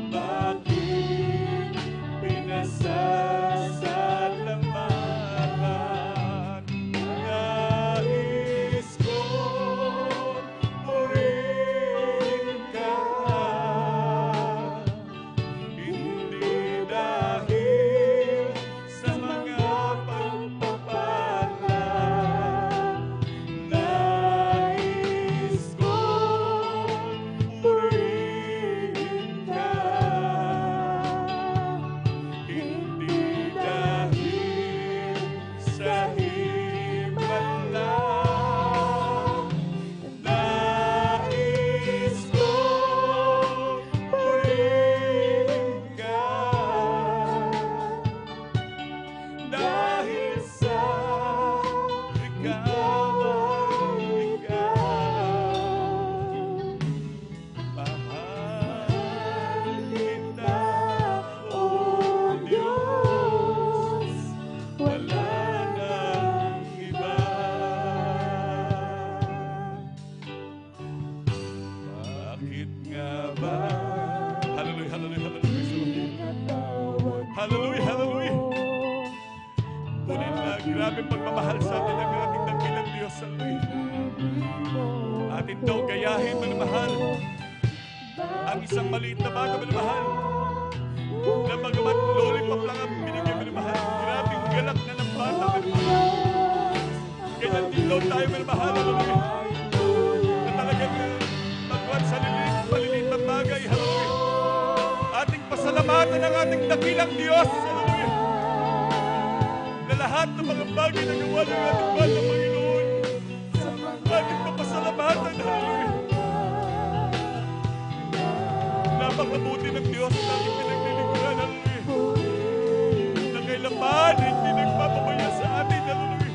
Bakit pinasasalamatan? Nais ko purihin ka, hindi dahil sa mga pagpapala. Nais ko purihin ka, hindi dahil sa himala. Nais ko purihin ka, dahil sa ikaw ay ikaw. Mahal kita, O Diyos, wala nang iba. Bakit nga ba? Hallelujah, hallelujah, hallelujah. Hallelujah, hallelujah. Tunay na grabing pagmamahal sa atin ng ating dakilang Diyos. Hallelujah. Atin daw gayahin, manamahal, ang isang maliit na bago, manamahal, na bagamat lollipop lang ang binigay, manamahal, grabing galak na ng bata, manamahal. Ganyan din daw tayo, manamahal, hallelujah. Na talagang magkuhan sa maliliit na bagay, hallelujah. Ating pasalamatan ang ating dakilang Diyos, hallelujah. Na lahat ng mga bagay na gawa ng ating mahal na Panginoon, ating papasalamatan, hallelujah. Napakabuti ng Diyos na ating pinaglilingkuran, hallelujah. Na kailanman hindi nagpapabaya sa atin, hallelujah.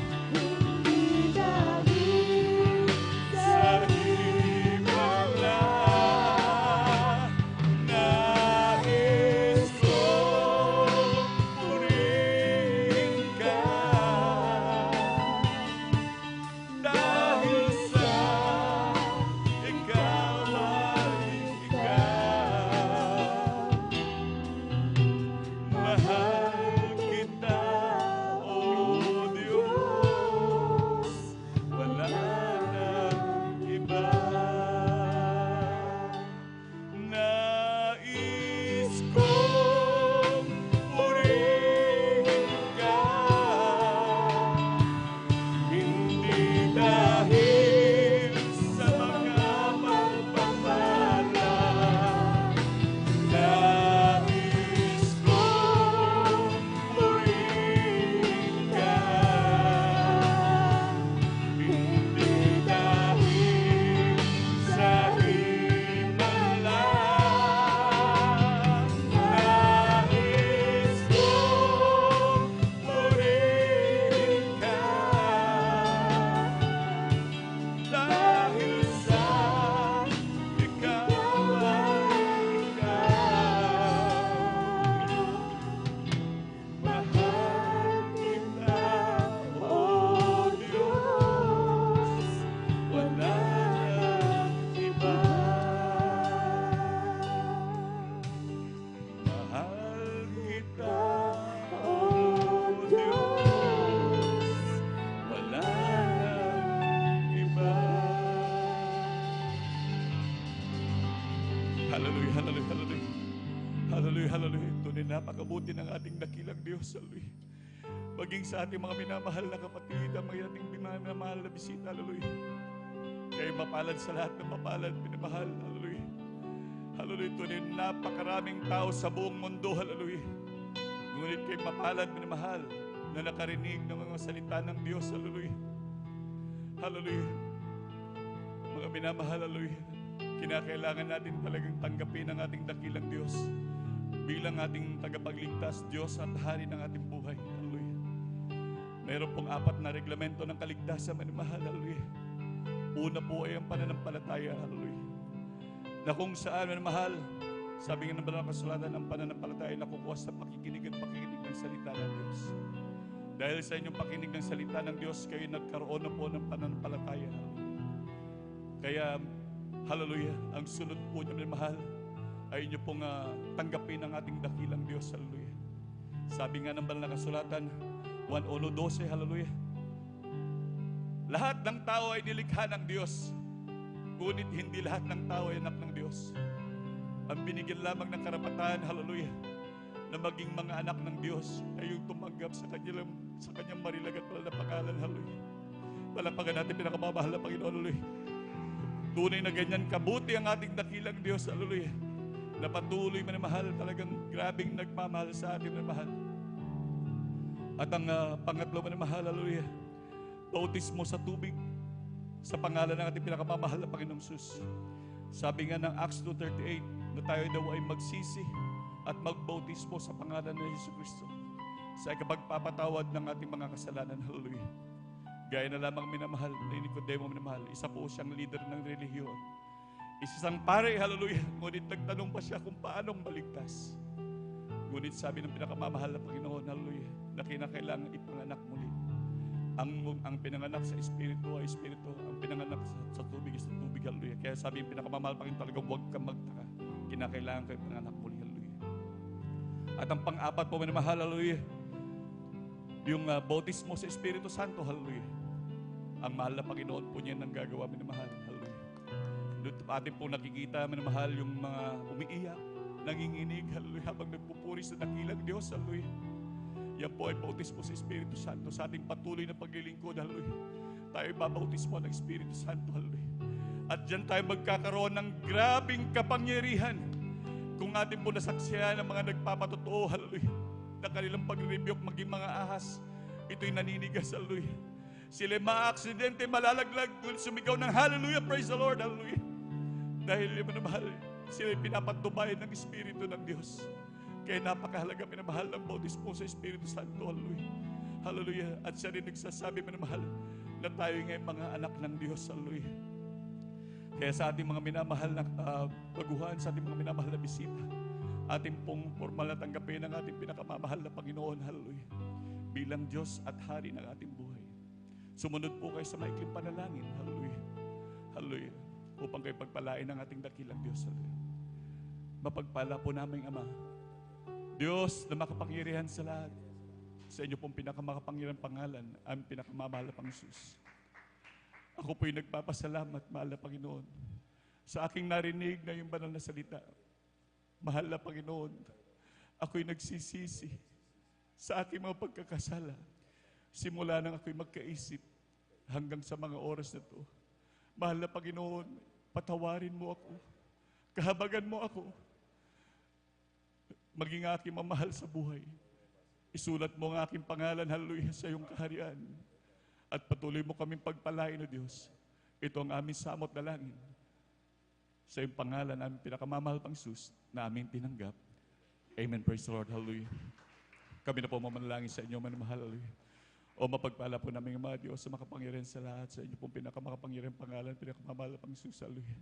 Hallelujah, hallelujah, hallelujah. Hallelujah, hallelujah. Tunay napakabuti ng ating dakilang Diyos. Hallelujah. Maging sa ating mga minamahal na kapatid, ang mga ating minamahal na bisita. Hallelujah. Kayo mapalad sa lahat ng mapalad, minamahal. Hallelujah. Hallelujah. Tunay napakaraming tao sa buong mundo. Hallelujah. Ngunit kayo mapalad, minamahal, na nakarinig ng mga salita ng Diyos. Hallelujah. Hallelujah. Mga minamahal, hallelujah. Kinakailangan natin talagang tanggapin ang ating dakilang Diyos bilang ating tagapagligtas, Diyos at Hari ng ating buhay. Hallelujah. Mayroon pong 4 na reglamento ng kaligtasan, minamahal. Hallelujah. Una po ay ang pananampalataya. Hallelujah. Na kung saan, minamahal, sabi nga ng banal na kasulatan, ang pananampalataya nakukuha sa pakikinig at pakikinig ng salita ng Diyos. Dahil sa inyong pakinig ng salita ng Diyos, kayo nagkaroon na po ng pananampalataya. Kaya, hallelujah, ang sunod po niya, minamahal, ay inyo pong tanggapin ang ating dakilang Diyos. Hallelujah. Sabi nga ng banal na kasulatan, 1:12, hallelujah. Lahat ng tao ay nilikha ng Diyos, ngunit hindi lahat ng tao ay anak ng Diyos. Ang binigyan lamang ng karapatan, hallelujah, na maging mga anak ng Diyos ay yung tumanggap sa kanyang marilag at palad na pangalan. Hallelujah. Palapagan natin pinakamamahal na Panginoon. Hallelujah. Tunay na ganyan kabuti ang ating dakilang Diyos. Hallelujah. Na patuloy, minamahal, talagang grabing nagmamahal sa ating minamahal. At ang pangatlo, minamahal, hallelujah, bautismo sa tubig sa pangalan ng ating pinakamamahal na Panginoong Jesus. Sabi nga ng Acts 2:38 na tayo daw ay magsisi at magbautismo sa pangalan ng Jesucristo sa ikapagpapatawad ng ating mga kasalanan. Hallelujah. Gaya na lamang minamahal na Nicodemo, minamahal, isa po siyang leader ng relihiyon. Isang pare, hallelujah, ngunit nagtanong pa siya kung paano maligtas. Ngunit sabi ng pinakamamahal na Panginoon, hallelujah, na kinakailangan ipanganak muli. Ang pinanganak sa Espiritu ay Espiritu, ang pinanganak sa tubig ay sa tubig, hallelujah. Kaya sabi ng pinakamamahal Panginoon, talagang huwag kang magtaka. Kinakailangan kayo ipanganak muli, hallelujah. At ang pang-apat po, minamahal, hallelujah, yung bautismo sa Espiritu Santo, hallelujah. Ang mahal na Panginoon po niya nang gagawa, minamahal, hallelujah. Doon atin po nakikita, minamahal, yung mga umiiyak, nanginginig, hallelujah, habang nagpupuri sa dakilang Diyos, hallelujah. Yan po ay bautismo sa Espiritu Santo. Sa ating patuloy na paglilingkod, hallelujah, tayo bautismo ng Espiritu Santo, hallelujah. At dyan tayo magkakaroon ng grabing kapangyarihan kung atin po nasaksihan ng mga nagpapatotoo, hallelujah, na kanilang pag-rebuke maging mga ahas, ito'y naninigas, hallelujah. Sila maaksidente, malalaglag, sumigaw ng hallelujah, praise the Lord, hallelujah. Dahil minamahal, sila pinapatubayan ng Espiritu ng Diyos. Kaya napakahalaga, minamahal, ng bautismo sa Espiritu Santo, hallelujah. Hallelujah. At siya rin nagsasabi, minamahal, na tayo ngayon mga anak ng Diyos, hallelujah. Kaya sa ating mga minamahal na baguhan, sa ating mga minamahal na bisita, ating pong formal na tanggapin ang ating pinakamamahal na Panginoon, hallelujah, bilang Diyos at Hari ng ating buhay. Sumunod po kayo sa maikling panalangin, hallelujah, hallelujah, upang kayo pagpalain ng ating dakilang Diyos, hallelujah. Mapagpala po namin, Ama, Diyos na makapangyarihan sa lahat, sa inyo pong pinakamakapangyarihan pangalan, ang pinakamamahal na Panginoon. Ako po'y nagpapasalamat, mahal na Panginoon, sa aking narinig na yung banal na salita. Mahal na Panginoon, ako'y nagsisisi sa aking mga pagkakasala. Simula nang ako'y magkaisip hanggang sa mga oras na to. Mahal na Panginoon, patawarin mo ako. Kahabagan mo ako. Maging aking mamahal sa buhay. Isulat mo ang aking pangalan, hallelujah, sa iyong kaharian. At patuloy mo kaming pagpalain, O Diyos. Ito ang aming samot na langin. Sa iyong pangalan, aming pinakamamahal pang Jesus, na aming tinanggap. Amen. Praise the Lord. Hallelujah. Kami na po mamanalangin sa inyo, manamahal. Hallelujah. O mapagpala po namin ang mga Diyos sa makapangyarihan sa lahat, sa inyo pong pinakamakapangyarihan pangalan, pinakamamahal pang Jesus. Hallelujah.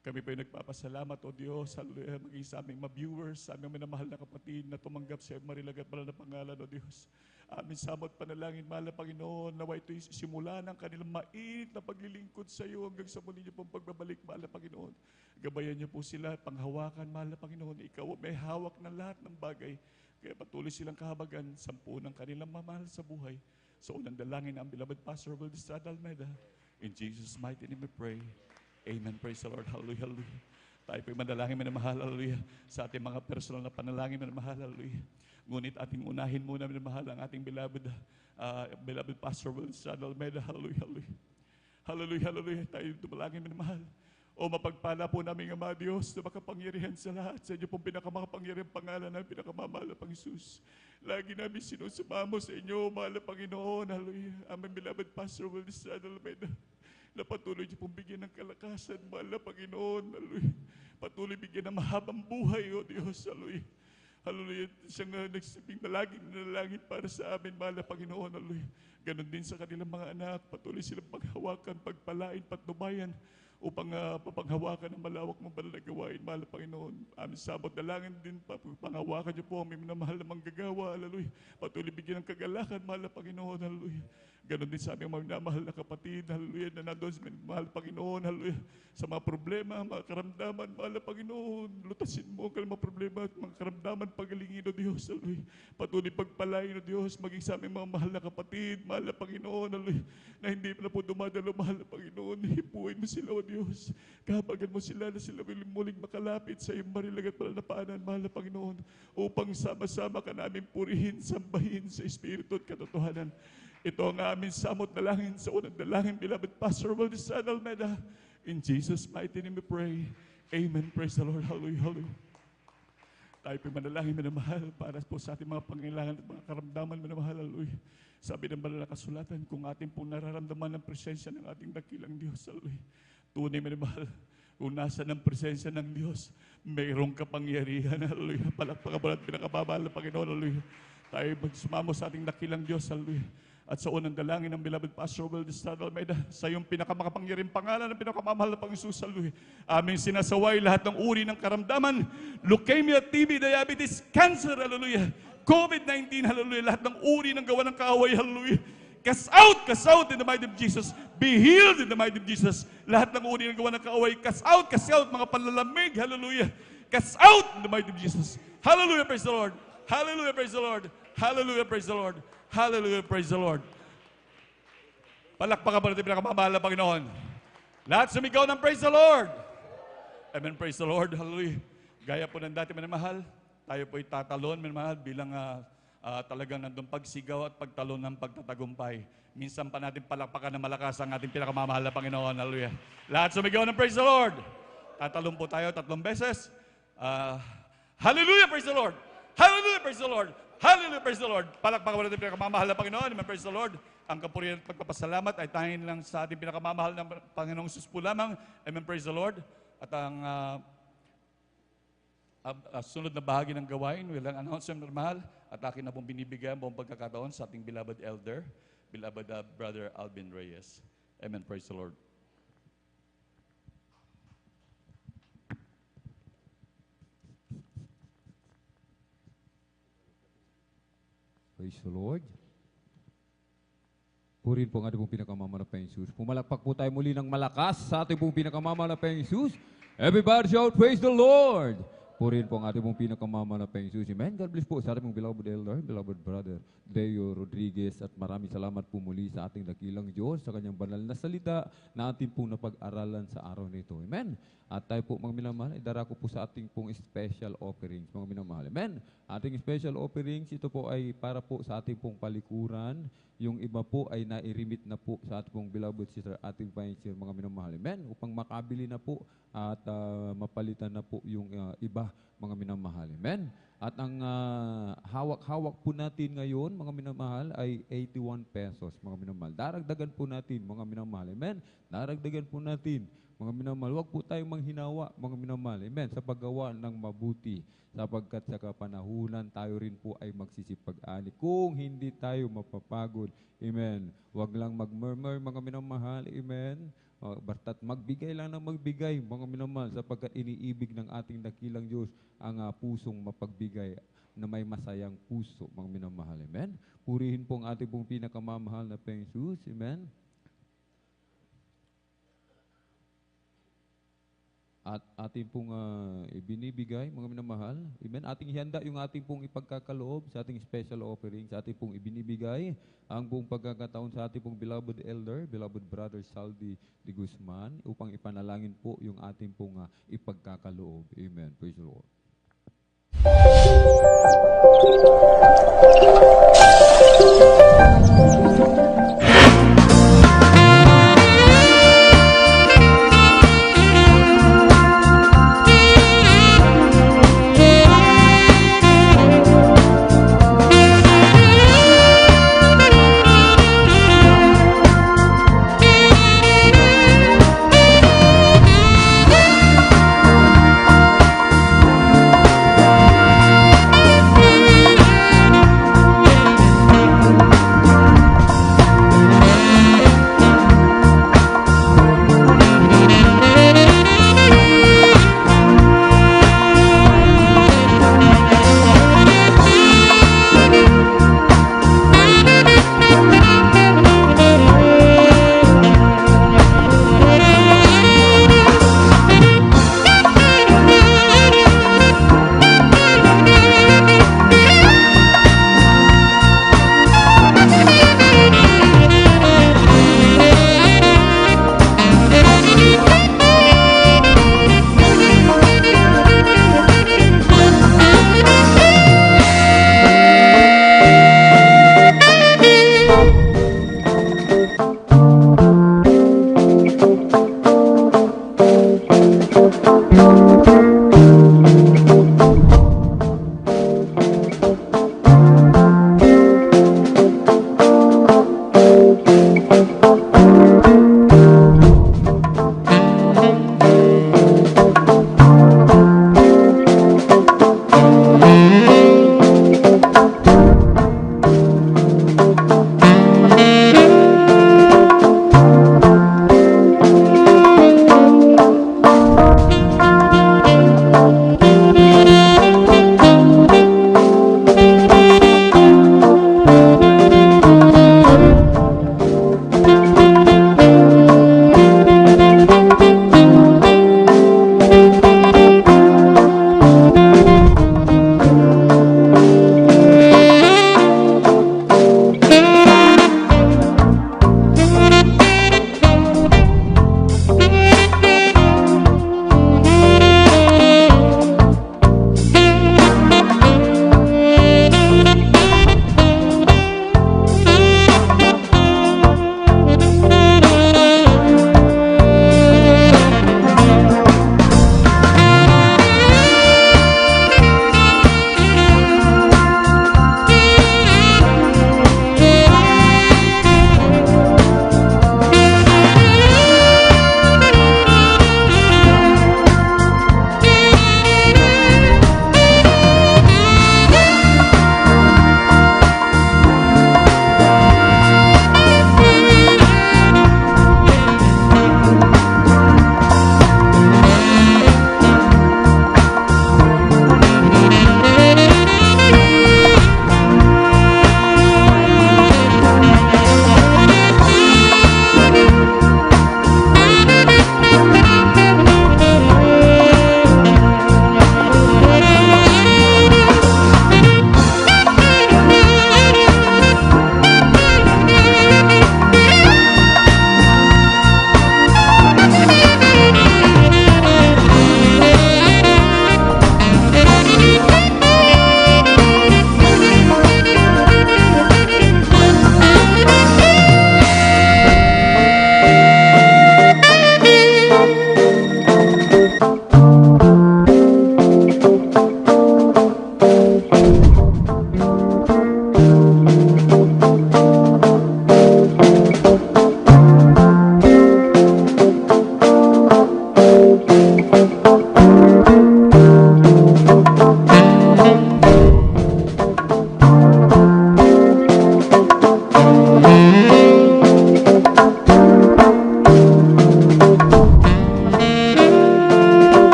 Kami po ay nagpapasalamat, O Diyos, hallelujah, maging sa aming mga viewers, sa aming minamahal na kapatid na tumanggap sa marilag at banal na pangalan, O Diyos. Amin samot panalangin, mahal na Panginoon, nawa ito'y simula ng kanilang mainit na paglilingkod sa iyo hanggang sa muli niyo pong pagbabalik, mahal na Panginoon. Gabayan niyo po sila, panghawakan, mahal na Panginoon. Ikaw may hawak ng lahat ng bagay, kaya patuloy silang kahabagan, sampu ng kanilang mamahal sa buhay. So unang dalangin ang beloved Pastor Will Estrada Almeida. In Jesus' mighty name we pray. Amen. Praise the Lord. Hallelujah. Hallelujah. Tayo po'y manalangin minamahal, hallelujah, sa ating mga personal na panalangin minamahal, hallelujah. Ngunit ating unahin muna minamahal ang ating beloved Pastor Will Almeida, hallelujah, hallelujah. Hallelujah, hallelujah. Tayo dumalangin minamahal. O mapagpala po namin, Ama Diyos, na makapangyarihan sa lahat. Sa inyo pong pinakamakapangyarihan pangalan ng pinakamamahal na Panginoon. Lagi namin sinusumamo sa inyo, mahal na Panginoon. Hallelujah. Aming beloved Pastor Will Almeida, na patuloy niyo pong bigyan ng kalakasan, mahal na Panginoon. Hallelujah. Patuloy bigyan ng mahabang buhay, O Diyos. Hallelujah. Hallelujah. Siyang nagsibing na laging nanalangin para sa amin, mahal na Panginoon. Hallelujah. Ganon din sa kanilang mga anak. Patuloy silang paghawakan, pagpalain, patnubayan, upang papanghawakan ng malawak mong banal na gawain, mahal na Panginoon. Aming sabot dalangin din, panghawakan niyo po ang may minamahal na manggagawa, hallelujah. Patuloy bigyan ng kagalakan, mahal na Panginoon, hallelujah. Ganon din sa aming mga minamahal na kapatid, hallelujah, na nandoon sa mahal na Panginoon, hallelujah. Sa mga problema, mga karamdaman, mahal na Panginoon, lutasin mo ang mga problema at mga karamdaman, pagalingin, O Diyos, hallelujah. Patuloy pagpalain, O Diyos, maging sa aming mga mahal na kapatid, mahal na Panginoon, hallelujah, na hindi na po dumadalo, mahal na Panginoon. Hipuin mo sila, O Diyos. Kapagan mo sila na sila muling makalapit sa iyong marilag at palanapaanan, mahal na Panginoon, upang sama-sama ka namin purihin, sambahin sa Espiritu at katotohanan. Ito ang aming samot dalangin sa unang dalangin, beloved Pastor Valdez Almeida. In Jesus' mighty name we pray. Amen. Praise the Lord. Hallelujah. Hallelujah. Tayo po manalangin, minamahal, para po sa ating mga pangailangan at mga karamdaman, minamahal. Hallelujah. Sabi ng banal na kasulatan, kung ating po nararamdaman ang presensya ng ating dakilang Diyos, hallelujah. Tunay, minamahal, kung nasa ng presensya ng Diyos, mayroong kapangyarihan, hallelujah. Palakpakan mo at pinakababal na Panginoon, hallelujah. Tayo magsumamo sa ating dakilang Diyos, hallelujah. At sa unang dalangin ng beloved Pastor Will Almeida, sa iyong pinakamakapangyarihang pangalan ng pinakamamahal na Panginoon, hallelujah. Aming sinasaway lahat ng uri ng karamdaman, leukemia, TB, diabetes, cancer, hallelujah. COVID-19, hallelujah. Lahat ng uri ng gawa ng kaaway, hallelujah. Cast out in the mighty name of Jesus. Be healed in the mighty name of Jesus. Lahat ng uri ng gawa ng kaaway, cast out, mga panlalamig, hallelujah. Cast out in the mighty name of Jesus. Hallelujah, praise the Lord. Hallelujah, praise the Lord. Hallelujah, praise the Lord. Hallelujah, praise the Lord. Palakpakan pa natin pinakamamahal na Panginoon. Lahat sumigaw ng praise the Lord. Amen, praise the Lord. Hallelujah. Gaya po ng dati minamahal, tayo po'y tatalon minamahal bilang talagang nandun pagsigaw at pagtalon ng pagtatagumpay. Minsan pa natin palakpakan na malakas ang ating pinakamamahal na Panginoon. Hallelujah. Lahat sumigaw ng praise the Lord. Tatalon po tayo 3 beses. Hallelujah, praise the Lord. Hallelujah, praise the Lord. Hallelujah, praise the Lord. Palakpakan mo natin pinakamamahal na Panginoon. Amen, praise the Lord. Ang kapurihan at pagpapasalamat ay tanging lang sa ating pinakamamahal na Panginoong Jesus po lamang. Amen, praise the Lord. At ang sunod na bahagi ng gawain, walang announcement na mahal. At akin na pong binibigyan buong pagkakataon sa ating beloved elder, beloved Brother Alvin Reyes. Amen, praise the Lord. Praise the Lord. Purihin po ang ating pong pinakamamahal na Panginoong Jesus. Pumalakpak po tayo muli ng malakas sa ating pong pinakamamahal na Panginoong Jesus. Everybody shout, praise the Lord. Purihin po ang ating pong pinakamamahal na Panginoong Jesus. Amen. God bless po sa ating pong beloved elder, beloved brother, Deo Rodriguez. At maraming salamat po muli sa ating dakilang Diyos, sa kanyang banal na salita na ating pong napag-aralan sa araw nito. Amen. At tayo po, mga minamahal, idara ko po sa ating pong special offerings, mga minamahal. Amen. Ating special offerings, ito po ay para po sa ating pong palikuran. Yung iba po ay nairimit na po sa ating pong beloved sister, ating financier, mga minamahal. Amen. Upang makabili na po at mapalitan na po yung iba, mga minamahal. Amen. At ang hawak-hawak po natin ngayon, mga minamahal, ay 81 pesos, mga minamahal. Daragdagan po natin, mga minamahal. Amen. Daragdagan po natin, mga minamahal. Huwag po tayong manghinawa, mga minamahal. Amen. Sa paggawa ng mabuti, sapagkat sa kapanahunan tayo rin po ay magsisipag-ani kung hindi tayo mapapagod. Amen. Huwag lang mag-murmur, mga minamahal. Amen. Basta't magbigay lang ng magbigay, mga minamahal, sapagkat iniibig ng ating dakilang Diyos ang pusong mapagbigay na may masayang puso, mga minamahal. Amen. Purihin po ang ating pong pinakamamahal na Panginoong Jesus. Amen. at ating pong ibinibigay, mga minamahal. Amen. Ating ihanda yung ating pong ipagkakaloob sa ating special offering, sa ating pong ibinibigay ang buong pagkakataon sa ating pong beloved elder, beloved brother Saldi de Guzman, upang ipanalangin po yung ating pong ipagkakaloob. Amen. Praise the Lord.